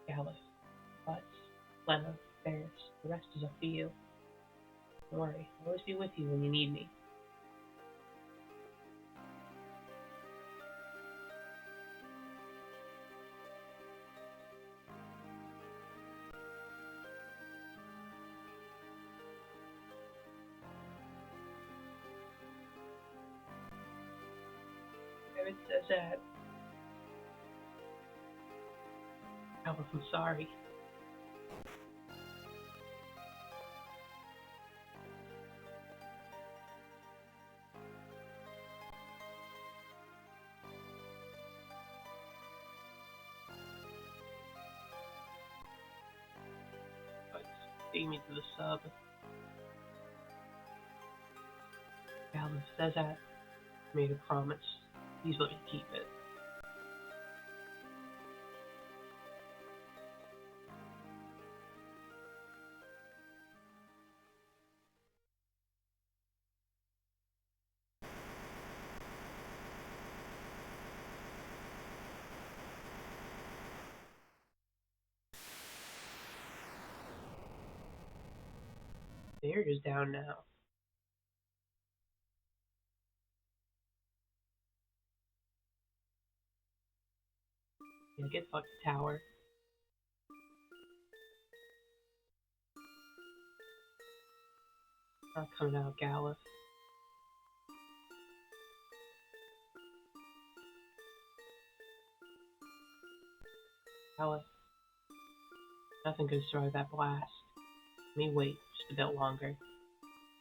Speaker 1: Gallus, Butts, Lenna, Ferris, the rest is up to you. Don't worry, I'll always be with you when you need me. Ferris says that. Gallus, I'm sorry. But take me to the sub. Gallus says that. Made a promise. Please let me keep it. The area's down now. Yeah, get fucked, tower. Not coming out, Gallus. Gallus. Nothing could survive that blast. me wait just a bit longer.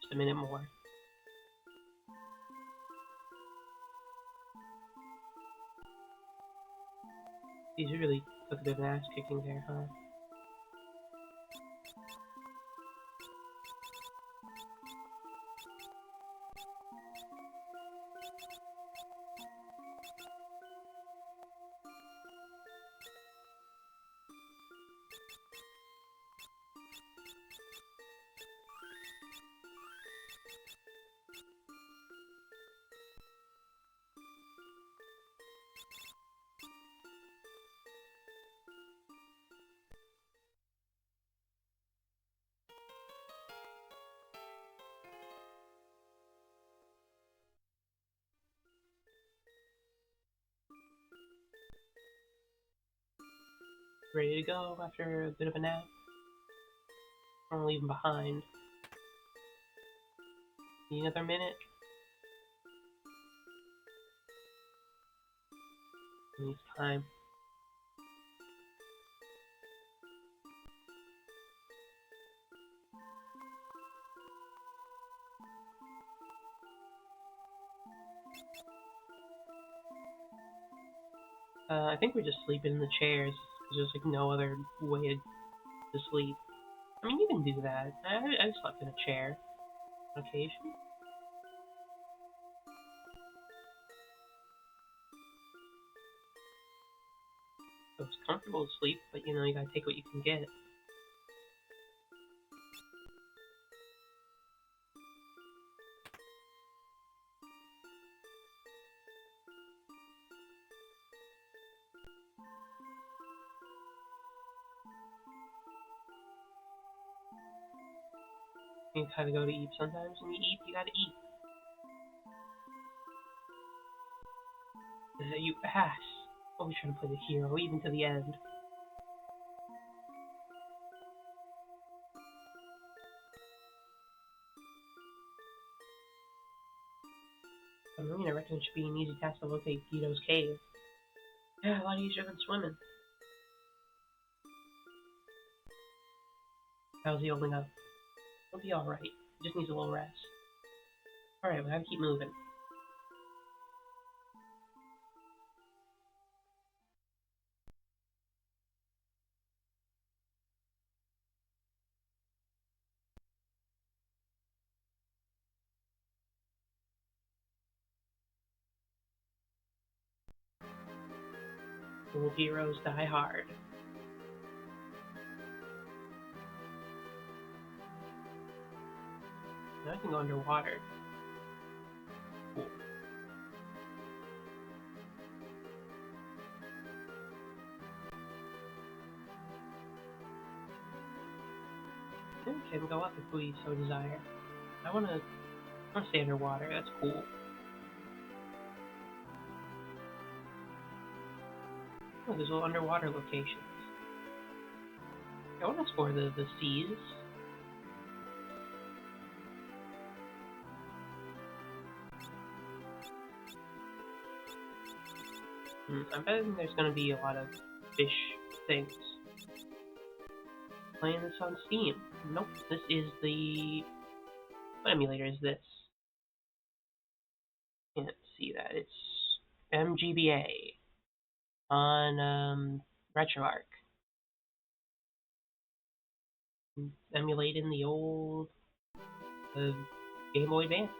Speaker 1: Just a minute more. He's really took a bit of an ass kicking there, huh? Ready to go after a bit of a nap. I don't leave him behind. Need another minute? Needs time. I think we're just sleeping in the chairs. There's just like no other way to sleep. I mean, you can do that. I slept in a chair on occasion. It was comfortable to sleep, but you know, you gotta take what you can get. You gotta go to eat sometimes. When you eat, you gotta eat. You ass. Always trying to play the hero, even to the end. But Marine, I reckon it should be an easy task to locate Guido's cave. Yeah, a lot easier than swimming. How's he holding up? He'll be alright. He just needs a little rest. Alright, we gotta keep moving. Little heroes die hard. Now I can go underwater. Cool. Then we can go up if we so desire. I wanna stay underwater, that's cool. Oh, there's little underwater locations. I wanna explore the seas. I bet there's gonna be a lot of fish things. Playing this on Steam. Nope, this is the... What emulator is this? Can't see that. It's MGBA on RetroArch. Emulating the old Game Boy Advance.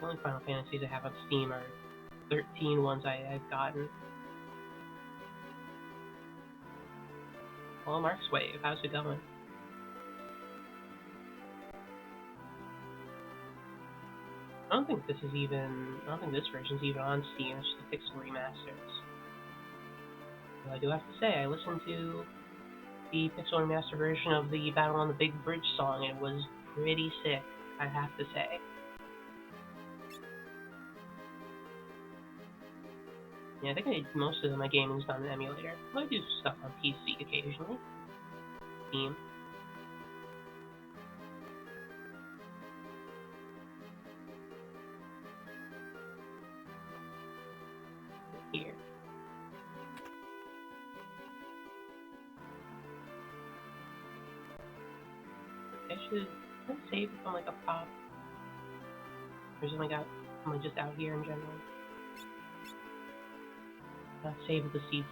Speaker 1: The only Final Fantasies I have on Steam are 13 ones I've gotten. Well, Mark's Wave, how's it going? I don't think this version's even on Steam, it's just the Pixel remasters. But I do have to say, I listened to the Pixel remaster version of the Battle on the Big Bridge song, and it was pretty sick, I have to say. Yeah, I think most of my gaming's done in emulator. I do stuff on PC occasionally. Steam. Here. I should save if I'm like up top. Or something out, I'm like just out here in general. Save the C4.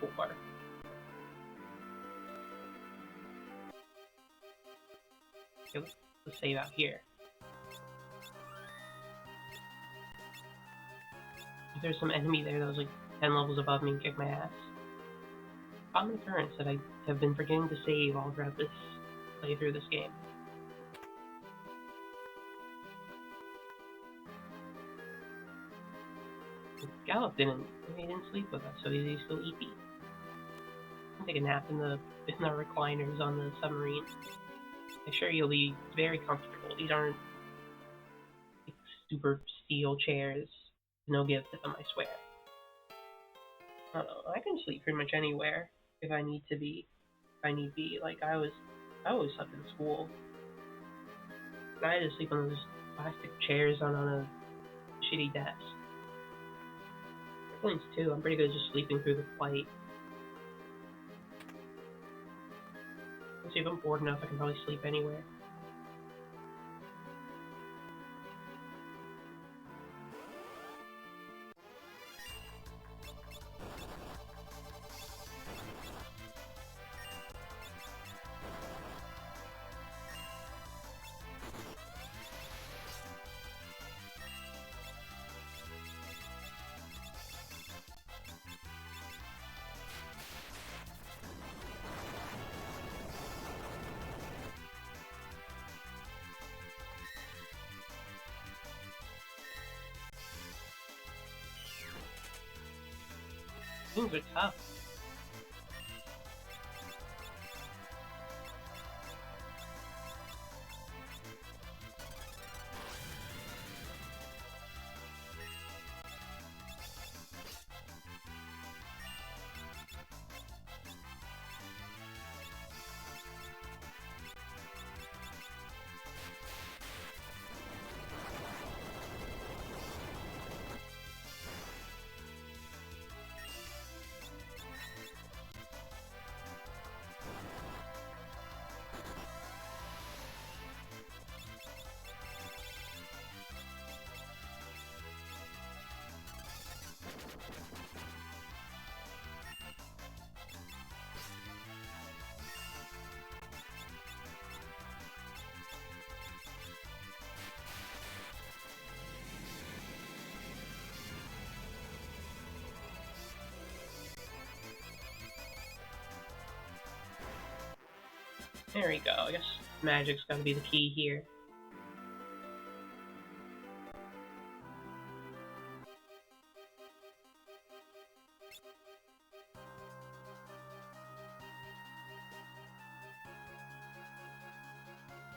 Speaker 1: Okay, let's save out here. If there's some enemy there that was like 10 levels above me and kick my ass. Common occurrence that I have been forgetting to save all throughout this playthrough of this game. Gallop he didn't sleep with us, so he's still EP. Take a nap in the recliners on the submarine. I'm sure you'll be very comfortable. These aren't like, super steel chairs. No give to them, I swear. I can sleep pretty much anywhere if I need to be. If I need be. Like I always slept in school. I had to sleep on those plastic chairs on a shitty desk. Airplanes too. I'm pretty good just sleeping through the flight. Let's see if I'm bored enough. I can probably sleep anywhere. Things are tough. There we go. I guess magic's gotta be the key here.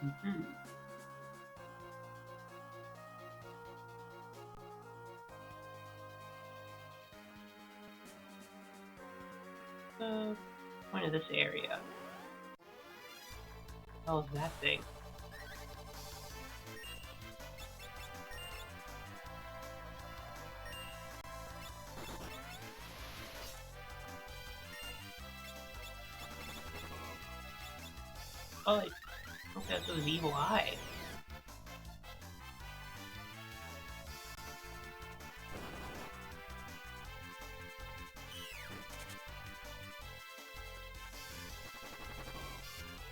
Speaker 1: Mm-hmm. The point of this area. What the hell is that thing? Oh, I think that's his evil eye.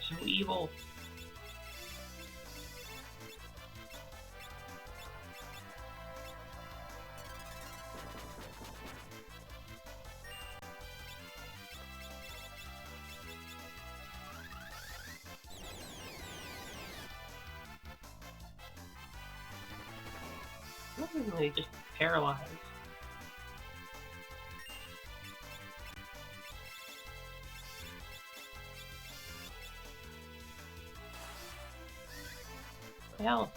Speaker 1: So evil. They just paralyzed. What the hell?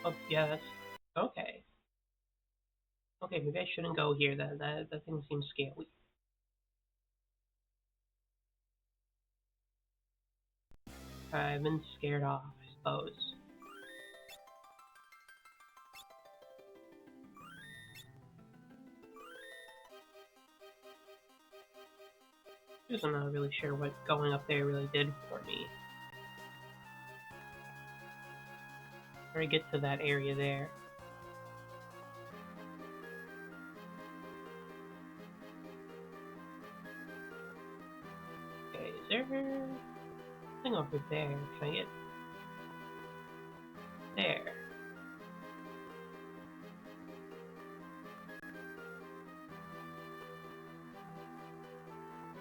Speaker 1: Oh, yeah, that's... Okay. Okay, maybe I shouldn't go here then. That thing seems scary. I've been scared off, I suppose. Because I'm not really sure what going up there really did for me. Or I get to that area there. Okay, is there something over there? Can I get there?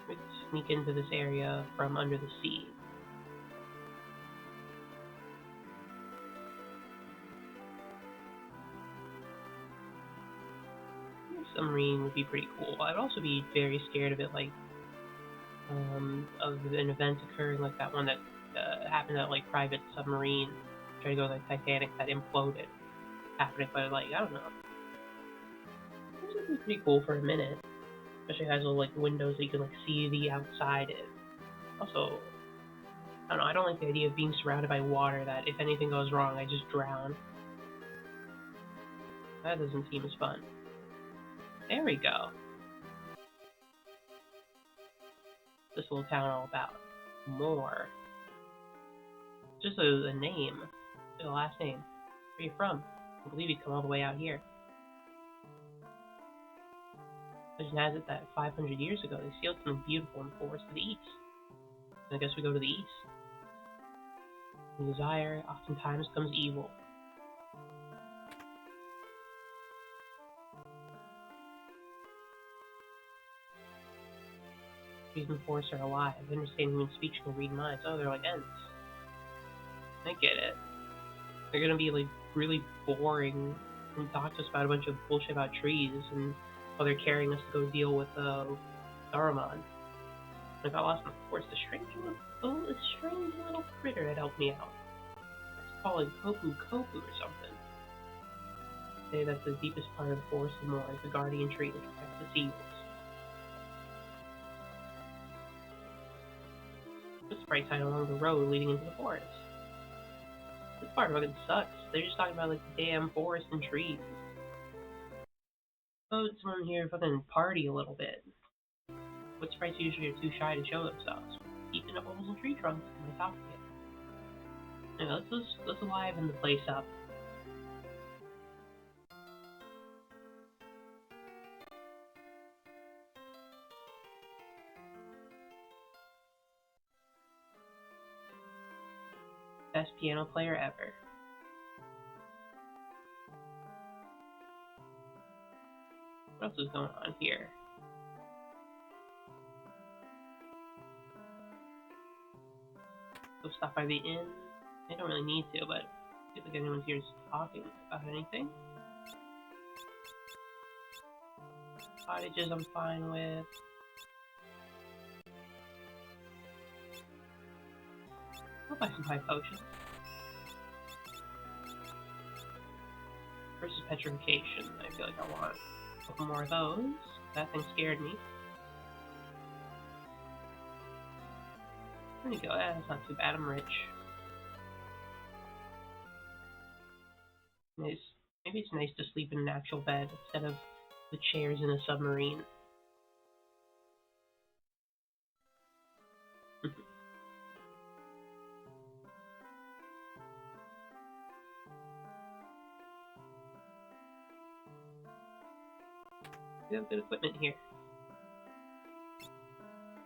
Speaker 1: Let's sneak into this area from under the sea. Submarine would be pretty cool. I'd also be very scared of it, like, of an event occurring like that one that happened at like private submarine, trying to go to like Titanic that imploded, happening. But like, I don't know, it would be pretty cool for a minute. Especially it has little like windows that you can like see the outside in. Also, I don't know, I don't like the idea of being surrounded by water that if anything goes wrong, I just drown. That doesn't seem as fun. There we go. This little town all about more. Just a name, the last name. Where are you from? I believe you'd come all the way out here. Legend has it that 500 years ago they sealed something beautiful in the forest to the east. And I guess we go to the east. From desire, oftentimes comes evil. Trees in the forest are alive. They understand human speech and can read minds. Oh, they're like Ents. I get it. They're gonna be like really boring and talk to us about a bunch of bullshit about trees and while they're carrying us to go deal with Saruman. I got lost in the forest. A strange little critter that helped me out. Let's call it Kopu Kopu or something. Say that the deepest part of the forest and more is the guardian tree that protects the seals. This bright sign along the road leading into the forest. This part fucking sucks. They're just talking about like the damn forest and trees. Oh, someone here fucking party a little bit. But sprites usually are too shy to show themselves. Keeping up holes in tree trunks in my top of it. Anyway, let's liven the place up. Best piano player ever. What else is going on here? Go stop by the inn. I don't really need to, but I feel like anyone's here is talking about anything. Cottages I'm fine with. I'll buy some high potions. Versus petrification. I feel like I want a couple more of those. That thing scared me. There you go. That's not too bad. I'm rich. Nice. Maybe it's nice to sleep in an actual bed instead of the chairs in a submarine. We have good equipment here.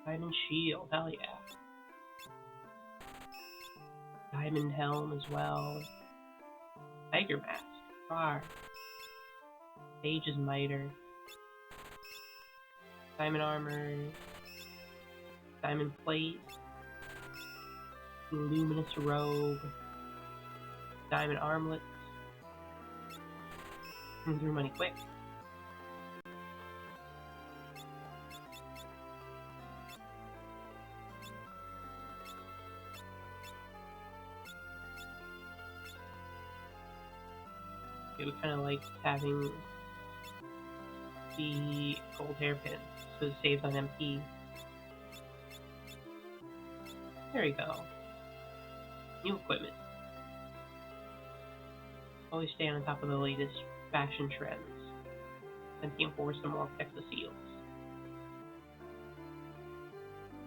Speaker 1: Diamond shield, hell yeah. Diamond helm as well. Tiger mask, bar. Sage's miter. Diamond armor. Diamond plate. Luminous robe. Diamond armlets. Come through money quick. It would kind of like having the gold hairpins, so it saves on MP. There we go. New equipment. Always stay on top of the latest fashion trends. Sentient force and more protects the seals.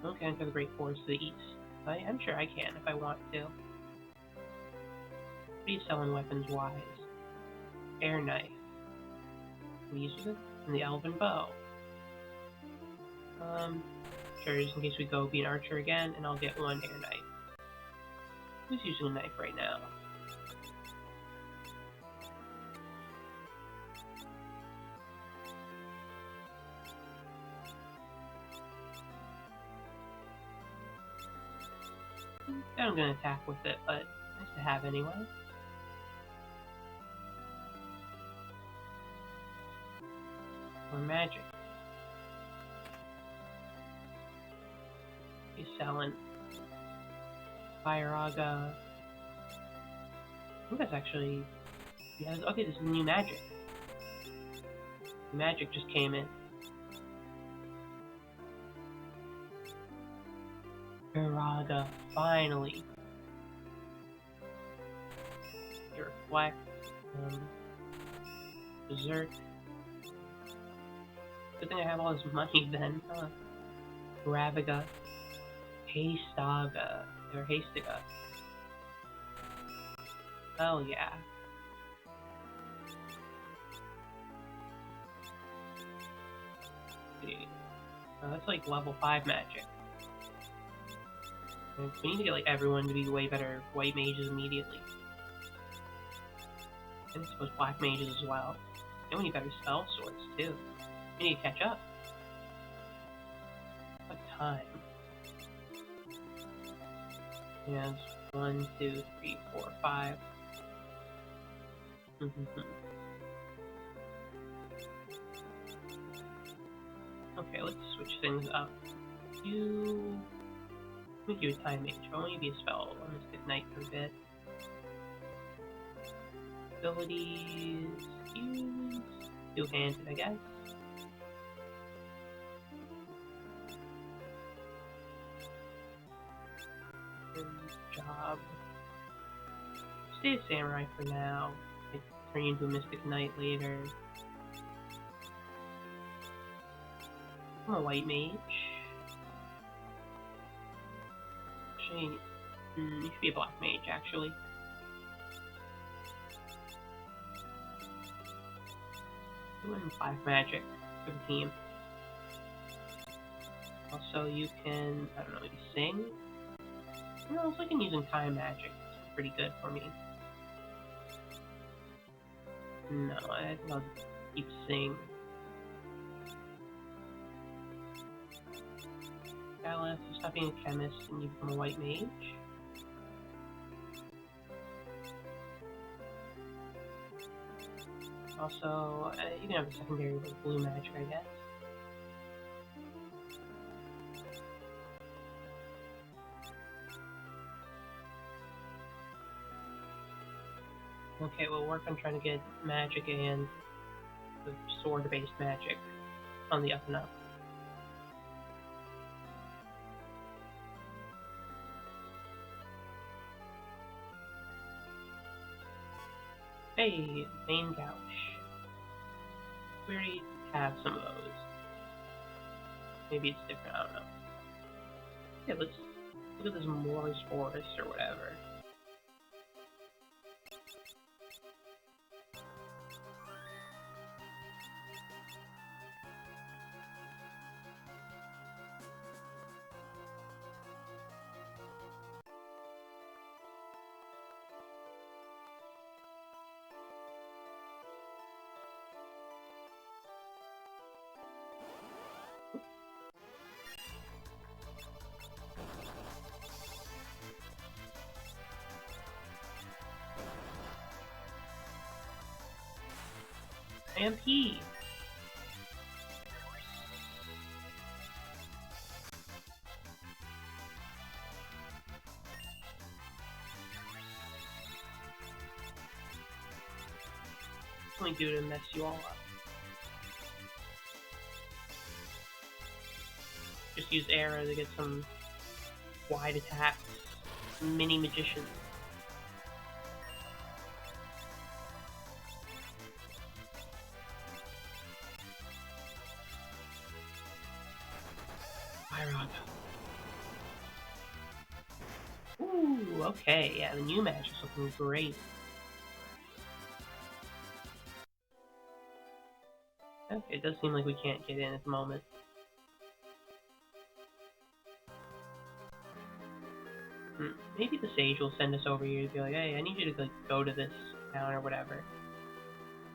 Speaker 1: Okay, enter the Great Forest to the east. I'm sure I can if I want to. What are you selling weapons wise? Air knife. We use it? And the elven bow. Sure, just in case we go be an archer again, and I'll get one air knife. Who's using a knife right now? I'm gonna attack with it, but nice to have anyway. Or magic. He's selling Firaga. I think that's actually... Yeah, okay, this is new magic. Magic just came in. Firaga, finally. You reflect. Berserk. Good thing I have all this money then, huh? Ravaga. Hastaga. Or Hastaga. Hell yeah. That's like level 5 magic. And we need to get like everyone to be way better white mages immediately. And I suppose black mages as well. And we need better spell swords too. We need to catch up. What time? Yeah, it's 1, 2, 3, 4, 5. Okay, let's switch things up. Let me do a time mage. I want you to be a spell. I'm Mystic Knight for a bit. Abilities. Use. Two-handed, I guess. Job. Stay a samurai for now. I turn you into a Mystic Knight later. I'm a white mage. Actually, you should be a black mage, actually. Doing 5 magic for the team. Also, you can, I don't know, maybe sing? No, I was looking using time magic. It's pretty good for me. No, I think I'll keep sing. Alice, you stop being a chemist and you become a white mage. Also, you can have a secondary like blue magic, I guess. Okay, we'll work on trying to get magic and the sword-based magic on the up and up. Hey, main couch. We already have some of those. Maybe it's different, I don't know. Yeah, let's look at this Moore's Forest or whatever. MP! Only do to mess you all up. Just use Era to get some wide attacks. Mini magician. Firaga. Ooh, okay, yeah, the new match is looking great. Okay, it does seem like we can't get in at the moment. Maybe the sage will send us over here to be like, hey, I need you to like go to this town or whatever.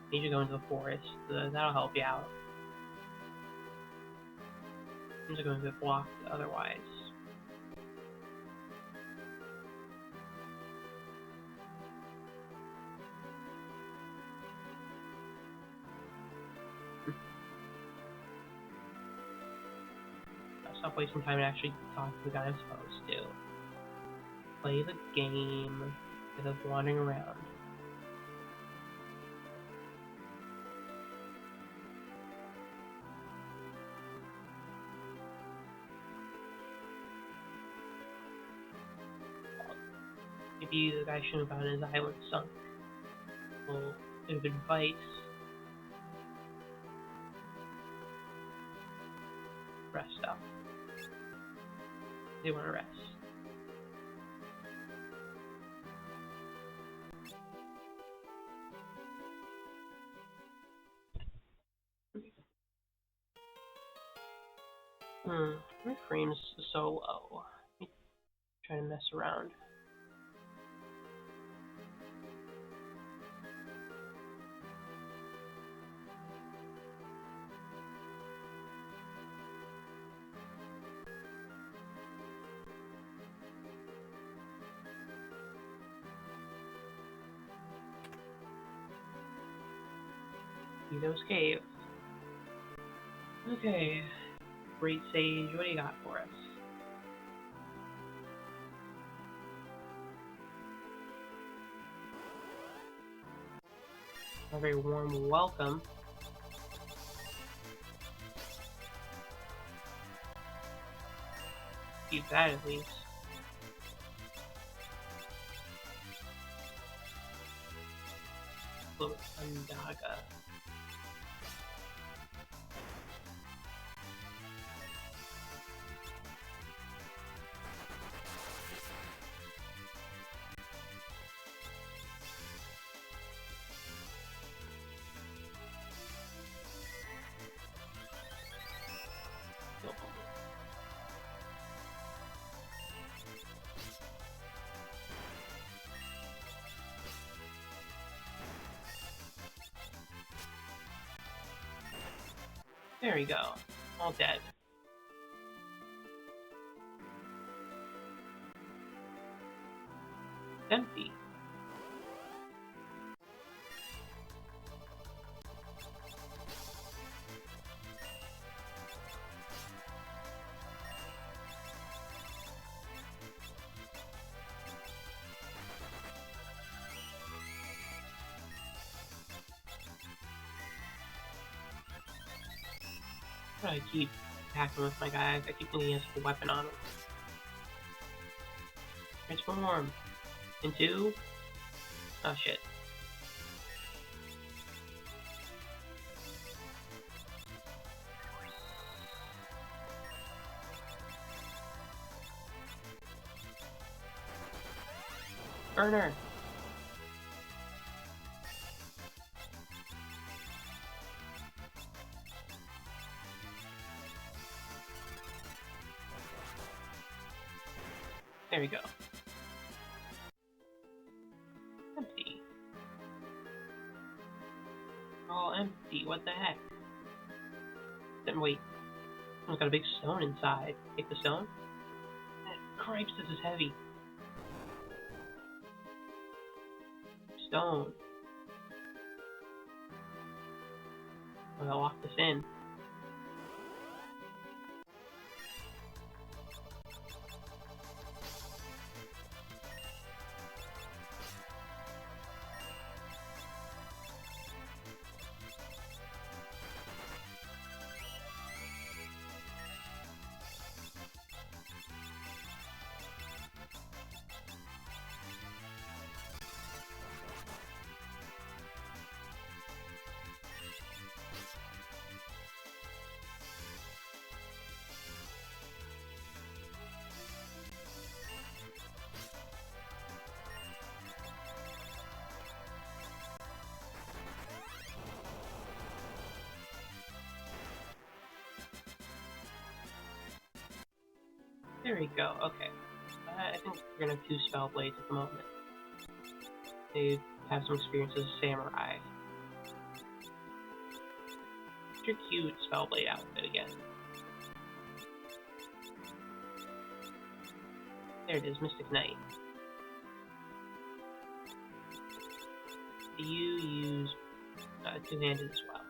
Speaker 1: I need you to go into the forest. That'll help you out. Things are going to get blocked otherwise. I'll stop wasting time and actually talk to the guy I'm supposed to. Play the game instead of wandering around. Maybe the guy shouldn't have gotten his island sunk. Well, bit of advice. Rest up. They want to rest. My frame's so low. Let me try to mess around. Those cave. Okay. Great Sage, what do you got for us? A very warm welcome. Keep that at least. Little Undaga. There we go. All dead. Empty. Why do I keep attacking with my guys? I keep thinking he has a weapon on him. Transform. Into... Oh shit. Burner! There we go. Empty. All empty, what the heck? Then wait. Someone's got a big stone inside. Take the stone? Cripes, this is heavy. Stone. I'm gonna lock this in. There we go. Okay. I think we're gonna have two spell blades at the moment. They have some experience as a samurai. It's your cute spell blade outfit again. There it is, Mystic Knight. Do you use two-handed as well?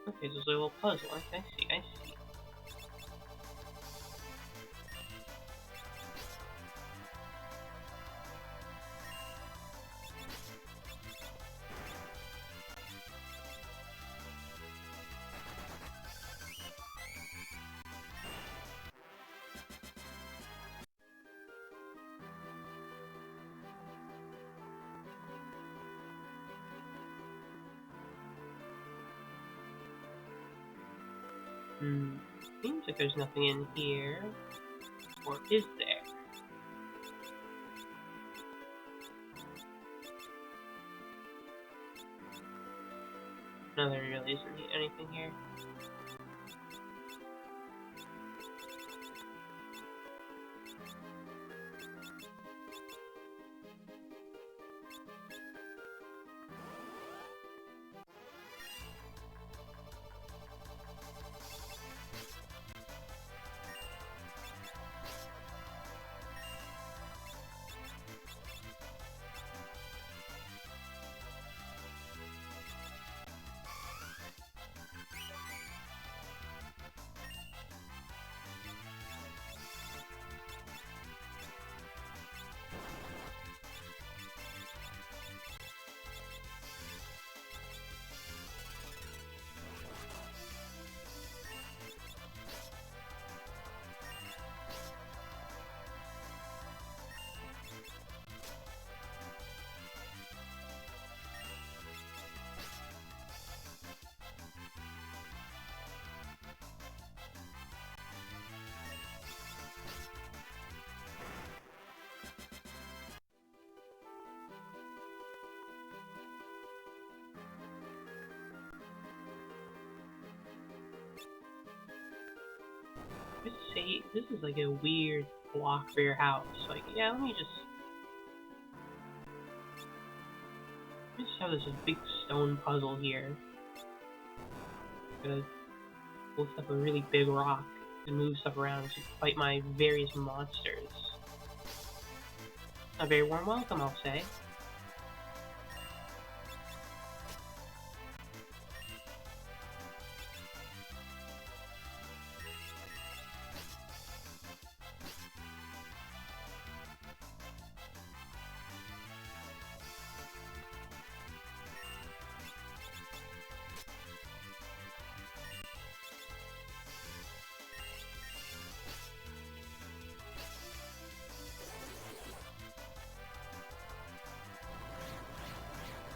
Speaker 1: Okay, so it's a little puzzle. I see, I see. Seems like there's nothing in here. Or is there? No, there really isn't anything here. Just say this is like a weird block for your house. Like, yeah, let me just have this big stone puzzle here. Gotta lift up a really big rock and move stuff around to fight my various monsters. A very warm welcome, I'll say.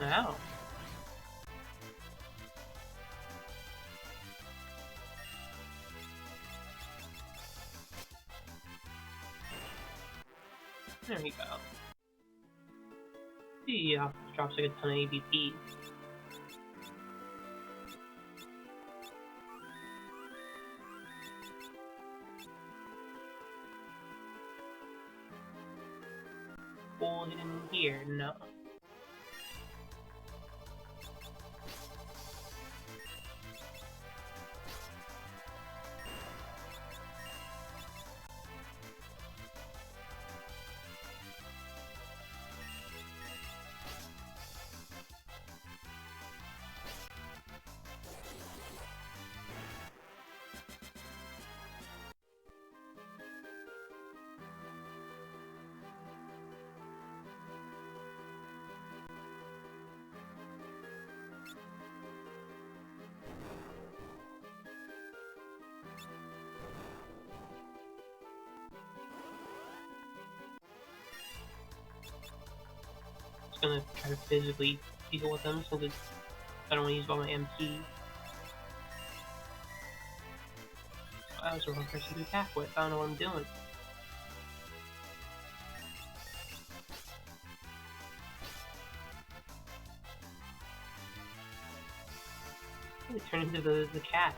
Speaker 1: Wow. There we go. Yeah, drops like a ton of ABP. Cool hidden here, no. Just gonna try to physically deal with them since I don't want to use all my MP. That was the wrong person to attack with. I don't know what I'm doing. It turned into the cat.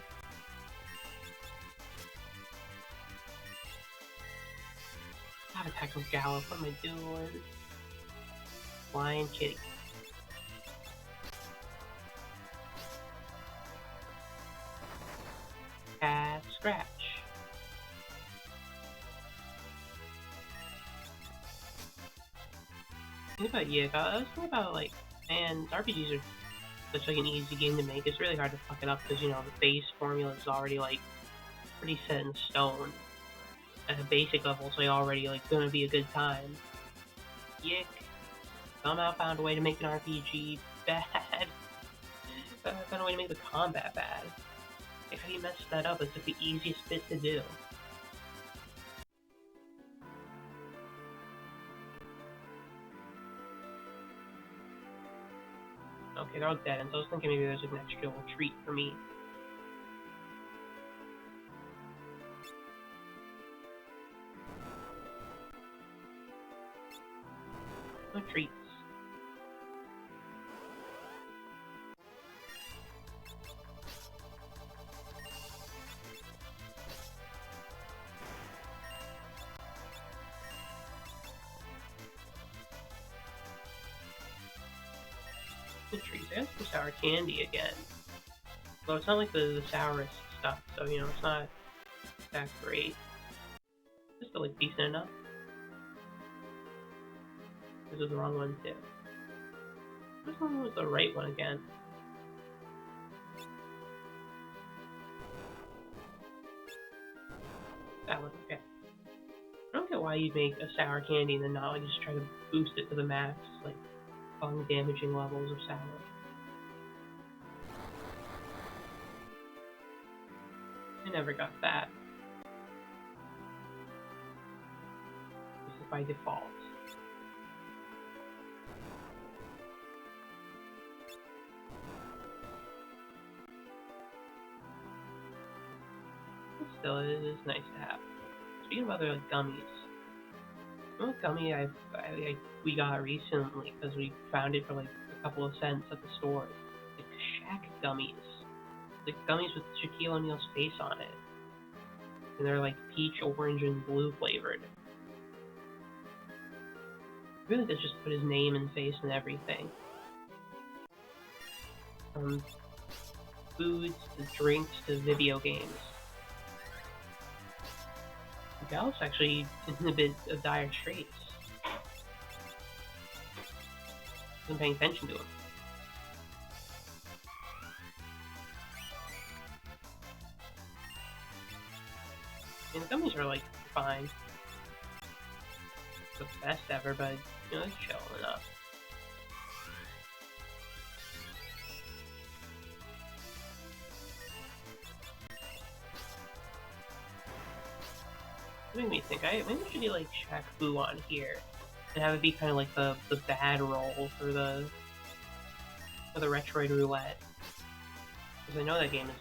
Speaker 1: God, attack with Gallop. What am I doing? Lion Kitty. Cat Scratch. Think about I was thinking about like, man, RPGs are such like an easy game to make. It's really hard to fuck it up because you know the base formula is already like pretty set in stone at a basic level, so already like gonna be a good time. Yick. Somehow found a way to make an RPG bad. Found a way to make the combat bad. Like, how do you mess that up? It's like the easiest bit to do. Okay, they're all dead, and so I was thinking maybe there's like an extra little treat for me. No treats. No treats. I got some sour candy again. Though it's not like the sourest stuff, so you know, it's not that great. It's still like decent enough. This is the wrong one too. Which one was the right one again? That one, okay. I don't get why you'd make a sour candy and then not like just try to boost it to the max, like lung damaging levels of sour. I never got that. This is by default. But still, it is nice to have. Speaking of other like gummies, you know what gummy we got recently because we found it for like a couple of cents at the store? Like Shaq gummies. Like gummies with Shaquille O'Neal's face on it. And they're like peach, orange, and blue flavored. Really does just put his name and face and everything. From foods to drinks to video games. Gallup's actually in a bit of dire straits. Wasn't paying attention to him. I mean, the gummies are like fine. The best ever, but you know, it's chill enough. It made me think, maybe we should do like Shaq Fu on here. And have it be kind of like the bad roll for the Retroid Roulette. Because I know that game is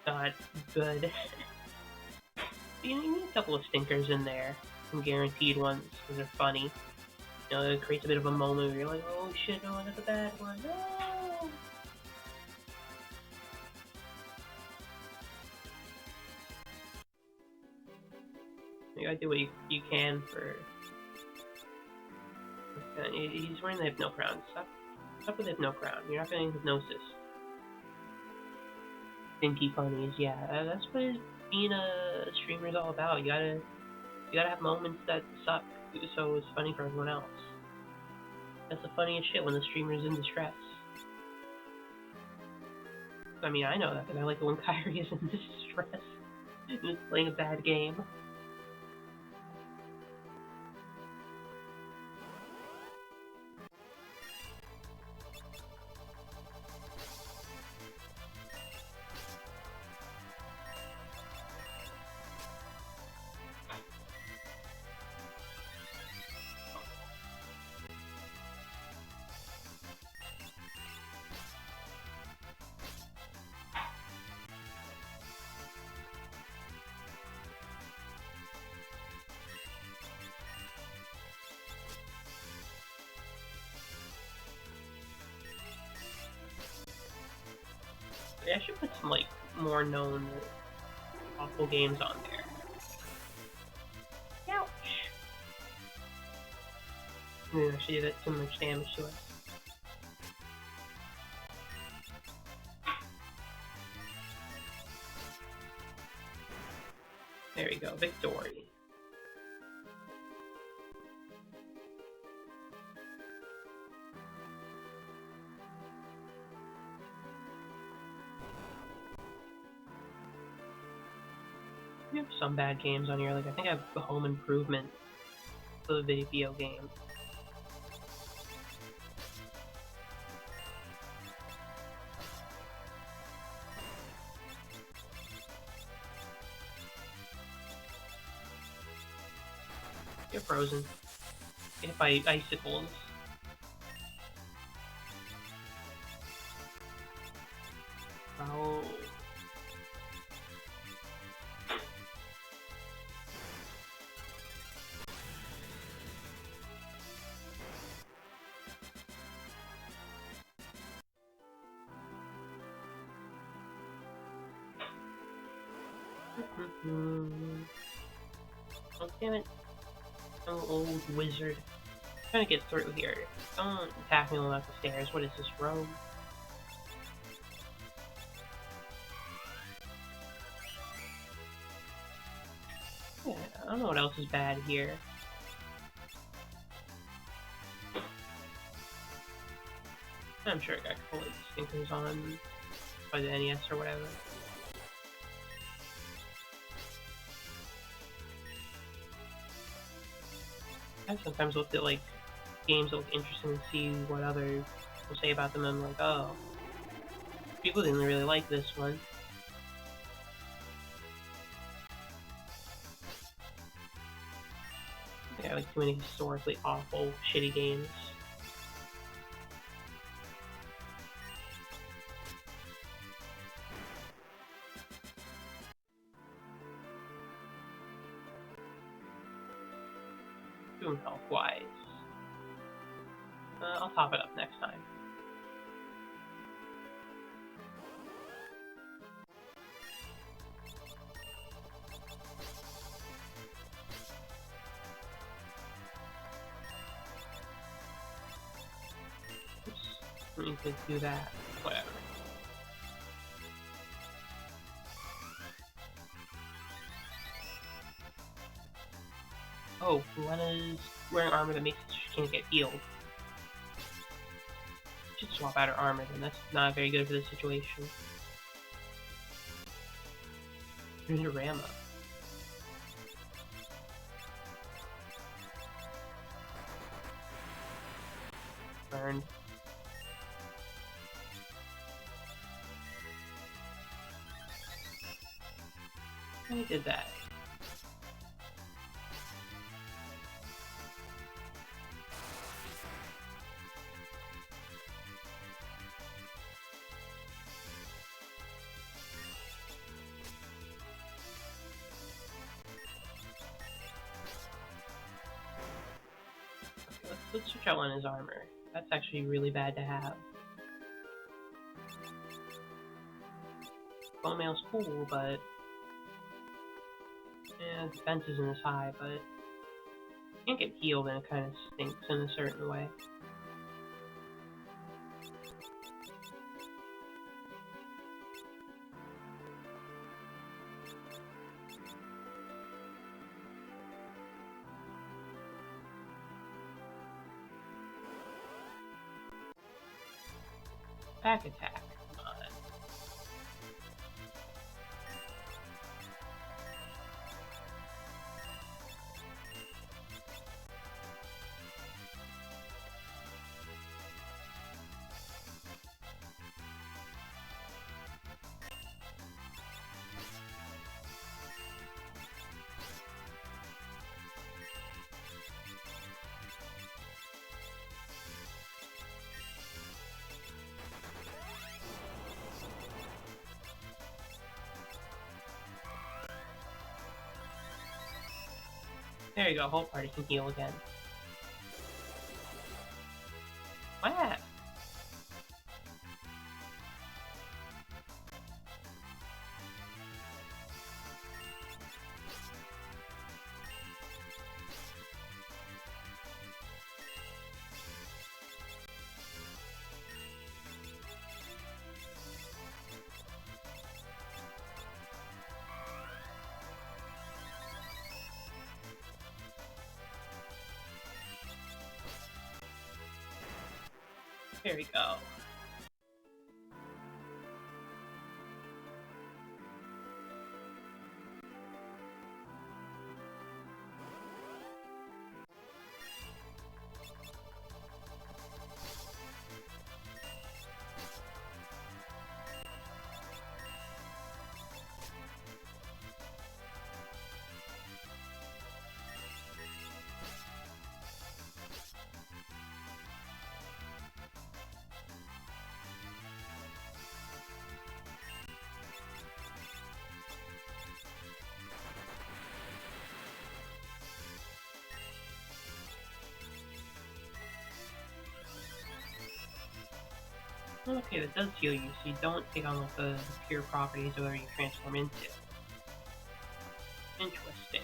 Speaker 1: not good. You need a couple of stinkers in there. Some guaranteed ones, because they're funny. You know, it creates a bit of a moment where you're like, oh shit, no, that's a bad one, no! You gotta do what you can for... He's wearing the Hypno Crown. Stop with the Hypno Crown. You're not getting hypnosis. Stinky funnies, yeah, that's what being a streamer is all about. You gotta have moments that suck, so it's funny for everyone else. That's the funniest shit when the streamer's in distress. I mean, I know that because I like it when Kyrie is in distress and is playing a bad game. I should put some, like, more known awful games on there. Ouch! Maybe I should do that too much damage to us. There we go, victory. We have some bad games on here, like I think I have the Home Improvement, the video game. Get frozen. Get hit by icicles. Oh. Oh, damn it. Oh, old wizard. I'm trying to get through here. Don't attack me while I'm up the stairs. What is this, rogue? Yeah, I don't know what else is bad here. I'm sure I got a couple like stinkers on by the NES or whatever. I sometimes look at like games that look interesting and see what others will say about them, and I'm like, oh, people didn't really like this one. Yeah, like too many historically awful, shitty games. Doing health-wise. I'll top it up next time. Oops. I need to do that. Whatever. Oh, Lenna's wearing armor that makes it so she can't get healed. Should swap out her armor then, that's not very good for this situation. Here's a Rama. Burned. I did that. Let's switch out Lenna's armor. That's actually really bad to have. Bone mail's cool, but yeah, defense isn't as high, but you can't get healed and it kind of stinks in a certain way. Back attack. Come on. There you go, whole party can heal again. Wow. Here we go. Okay, that does heal you, so you don't take on like the pure properties of whatever you transform into. Interesting.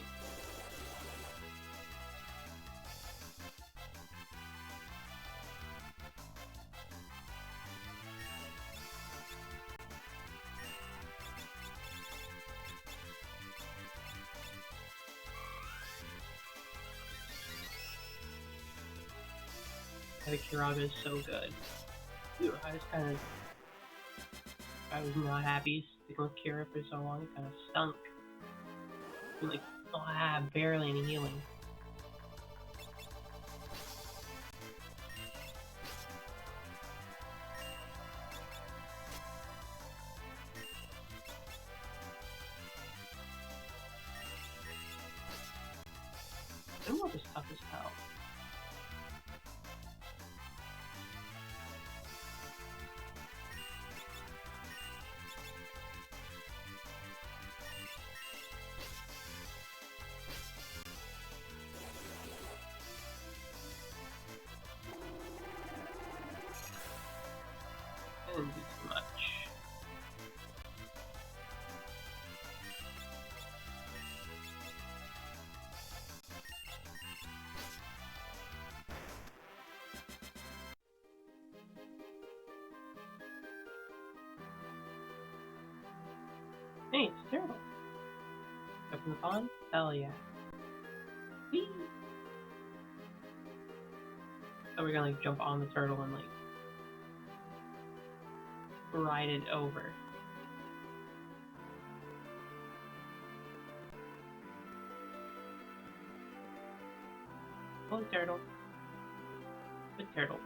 Speaker 1: The Kiraga is so good. Dude, I was not happy sticking with Kira for so long. It kind of stunk. I'm like, oh, I have barely any healing. Emerald is tough as hell. I didn't do too much. Hey, it's a turtle. Up in the pond? Hell yeah. Whee! So we're gonna like jump on the turtle and like ride it over. Oh, turtle. Good turtle.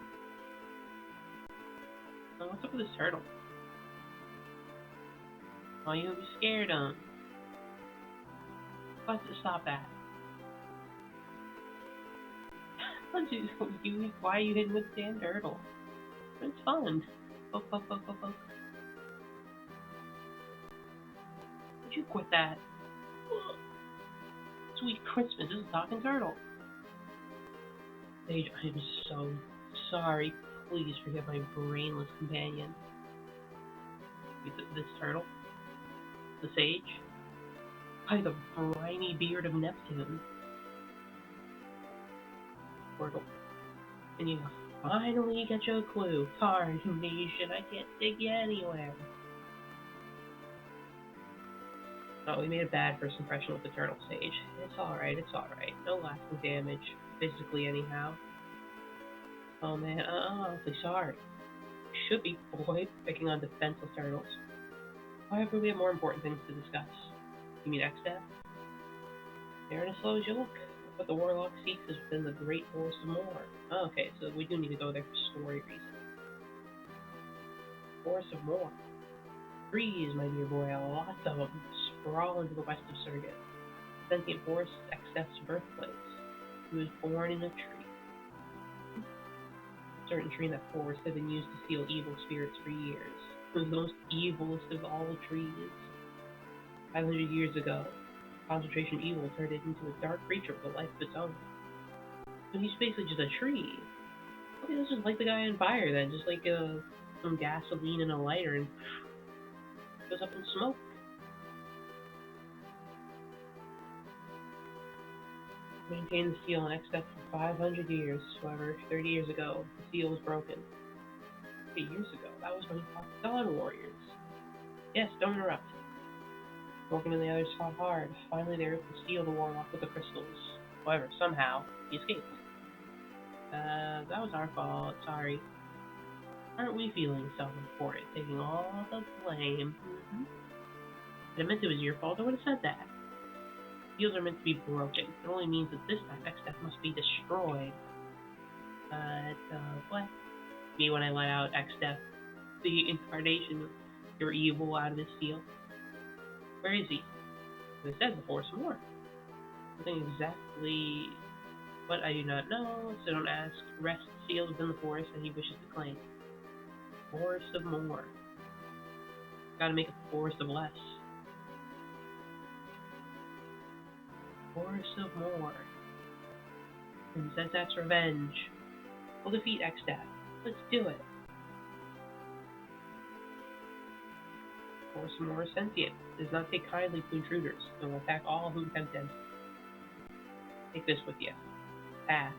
Speaker 1: Oh, what's up with this turtle? Oh, you scared him. Let's stop that. Why are you hitting with damn turtle? It's fun. Poke, poke, poke, poke, poke. Would you quit that? Sweet Christmas, this is a talking turtle. Sage, I am so sorry. Please forgive my brainless companion. This turtle? The sage? By the briny beard of Neptune. Portal. And you finally get your clue. Tarnation, I can't take you anywhere. Oh, we made a bad first impression with the turtle stage. It's alright, it's alright. No lasting damage, physically anyhow. Oh man, I'm awfully sorry. Should be boy picking on defenseless turtles. However, we have more important things to discuss. You mean X-Death? They're as slow as you look. But the Warlock seeks is within the Great Forest of Moor. Oh, okay, so we do need to go there for story reasons. Forest of Moor. Trees, my dear boy, lots of them, sprawl into the west of Surrogate. Sentient Forest is X-Death's birthplace. He was born in a tree. A certain tree in that forest had been used to seal evil spirits for years. It was the most evilest of all trees. 500 years ago, concentration evil turned it into a dark creature with a life of its own. So he's basically just a tree. Okay, this is like the guy in fire then, just like some gasoline and a lighter and goes up in smoke. Maintained the seal on X-Death for 500 years. However, 30 years ago, the seal was broken. 8 years ago, that was when he fought the Dawn Warriors. Yes, don't interrupt. Morgan and the others fought hard. Finally, they were able to seal the Warlock with the crystals. However, somehow, he escaped. That was our fault. Sorry. Aren't we feeling self-important, taking all the blame? If I meant it was your fault, I would have said that. Seals are meant to be broken. It only means that this time X-Death must be destroyed. What? Me when I let out X-Death, the incarnation of your evil out of this seal. Where is he? It says the forest more. Something exactly what I do not know, so don't ask. Rest sealed within the forest that he wishes to claim. Forest of more. Gotta make it the forest of less. Forest of more. And says that's revenge. We'll defeat X-Death. Let's do it. Forest of more is sentient. Does not take kindly to intruders. It will attack all who tempt him. Take this with you. Pass.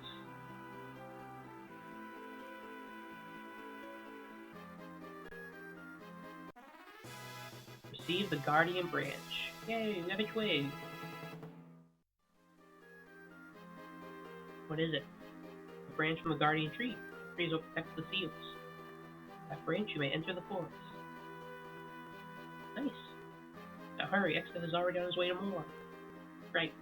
Speaker 1: Receive the Guardian Branch. Yay, we have a twig. What is it? A branch from the Guardian Tree. The tree is what protects the seals. That branch, you may enter the forest. Nice. Now hurry, X-Death is already on his way to more. Right.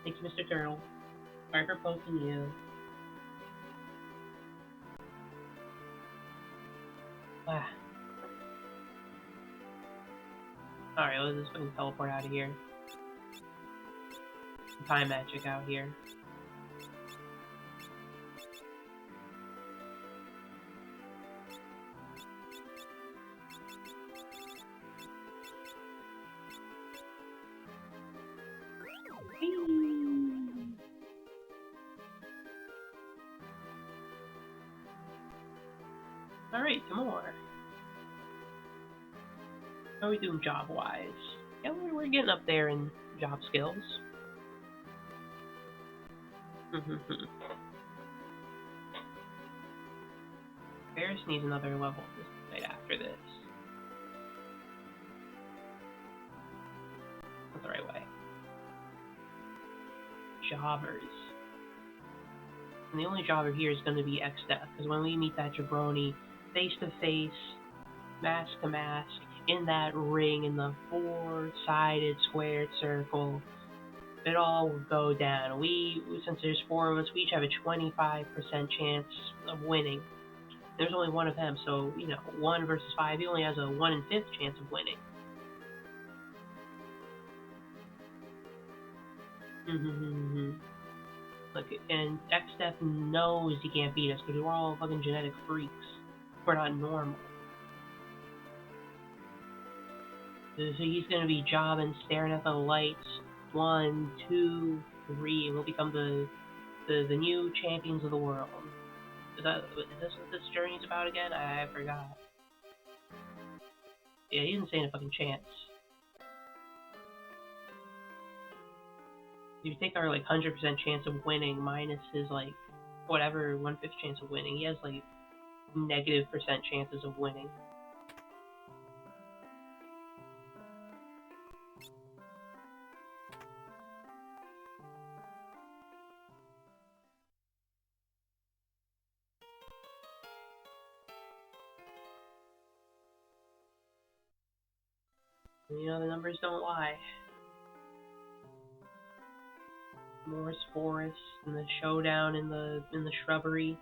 Speaker 1: Thank you, Mr. Turtle. Sorry for poking you. Ah. Alright, let's just fucking teleport out of here. Some time magic out here. Alright, some more. How are we doing job-wise? Yeah, we're getting up there in job skills. Ferris needs another level right after this. That's the right way. Jobbers. And the only jobber here is going to be X-Death, because when we meet that jabroni face-to-face, mask-to-mask, in that ring, in the four-sided squared circle, it all will go down. Since there's four of us, we each have a 25% chance of winning. There's only one of them, so, 1 versus 5, he only has a 1 in 5th chance of winning. Look, and X-Death knows he can't beat us, because we're all fucking genetic freaks. We're not normal. So he's gonna be jobbing, staring at the lights. 1, 2, 3, and we'll become the new champions of the world. Is this what this journey's about again? I forgot. Yeah, he didn't stand a fucking chance. If you take our 100% chance of winning minus his whatever 1/5 chance of winning, he has negative percent chances of winning. And, the numbers don't lie. Morris Forest and the showdown in the shrubbery,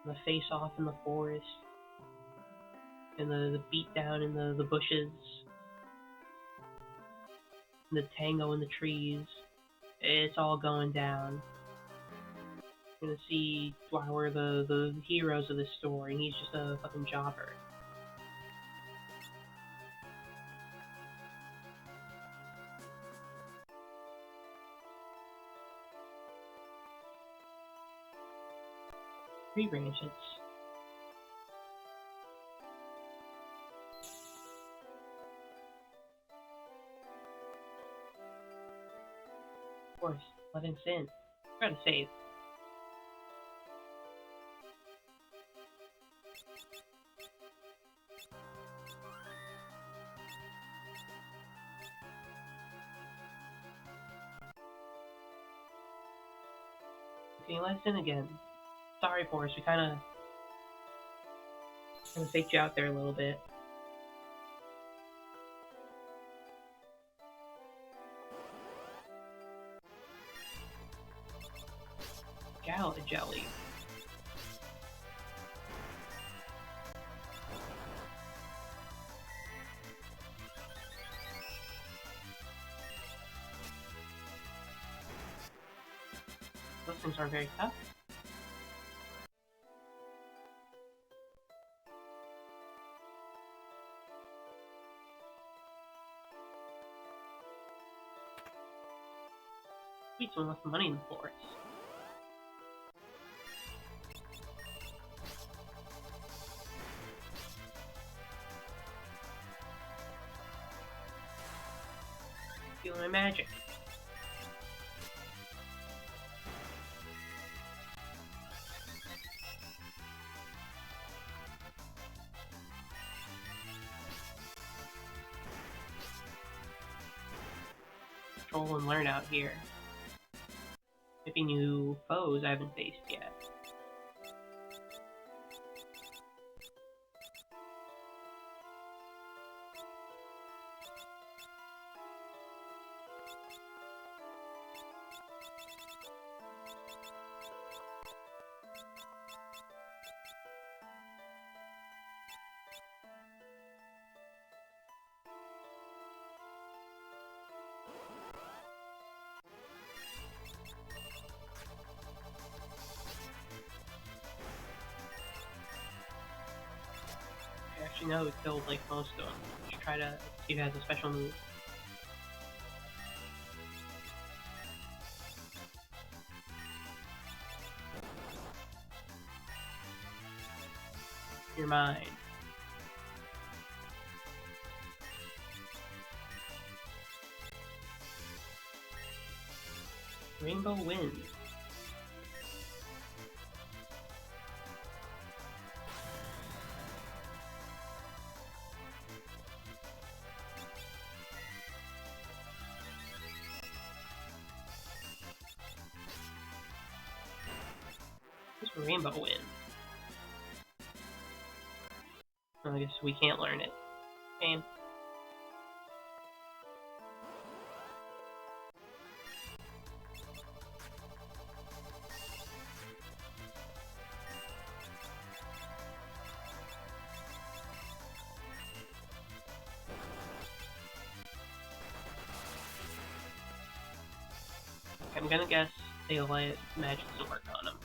Speaker 1: and the face-off in the forest, and the beatdown in the bushes, and the tango in the trees. It's all going down. We're gonna see Dwyer, the heroes of this story, and he's just a fucking jobber. Tree branches. Of course, let him in. Try to save. can you let us in again? Sorry, Forrest, we kinda faked you out there a little bit. Gala jelly. Those things aren't very tough. Sweet, someone left some money in the forest. Feeling my magic. Control and learn out here. Maybe new foes I haven't faced yet. I actually know it killed like most of them. Just try to see if it has a special move. You're mine. Rainbow Wind. What's Rainbow Wind? Well, I guess we can't learn it. Shame. I'm gonna guess Daylight Magic doesn't work on him.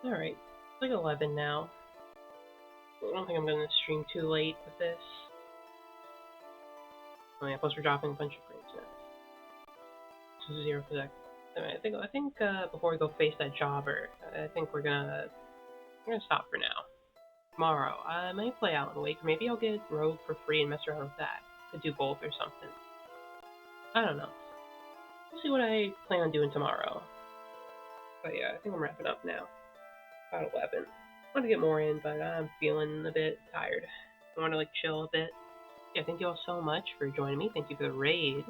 Speaker 1: Alright, it's like 11 now. I don't think I'm gonna stream too late with this. Oh yeah, plus we're dropping a bunch of frames now. So 0%. I think before we go face that jobber, I think we're gonna stop for now. Tomorrow, I might play Alan Wake, or maybe I'll get Rogue for free and mess around with that. Could do both or something. I don't know. We'll see what I plan on doing tomorrow. But yeah, I think I'm wrapping up now. About 11. I want to get more in, but I'm feeling a bit tired. I want to chill a bit. Yeah, thank you all so much for joining me. Thank you for the raid.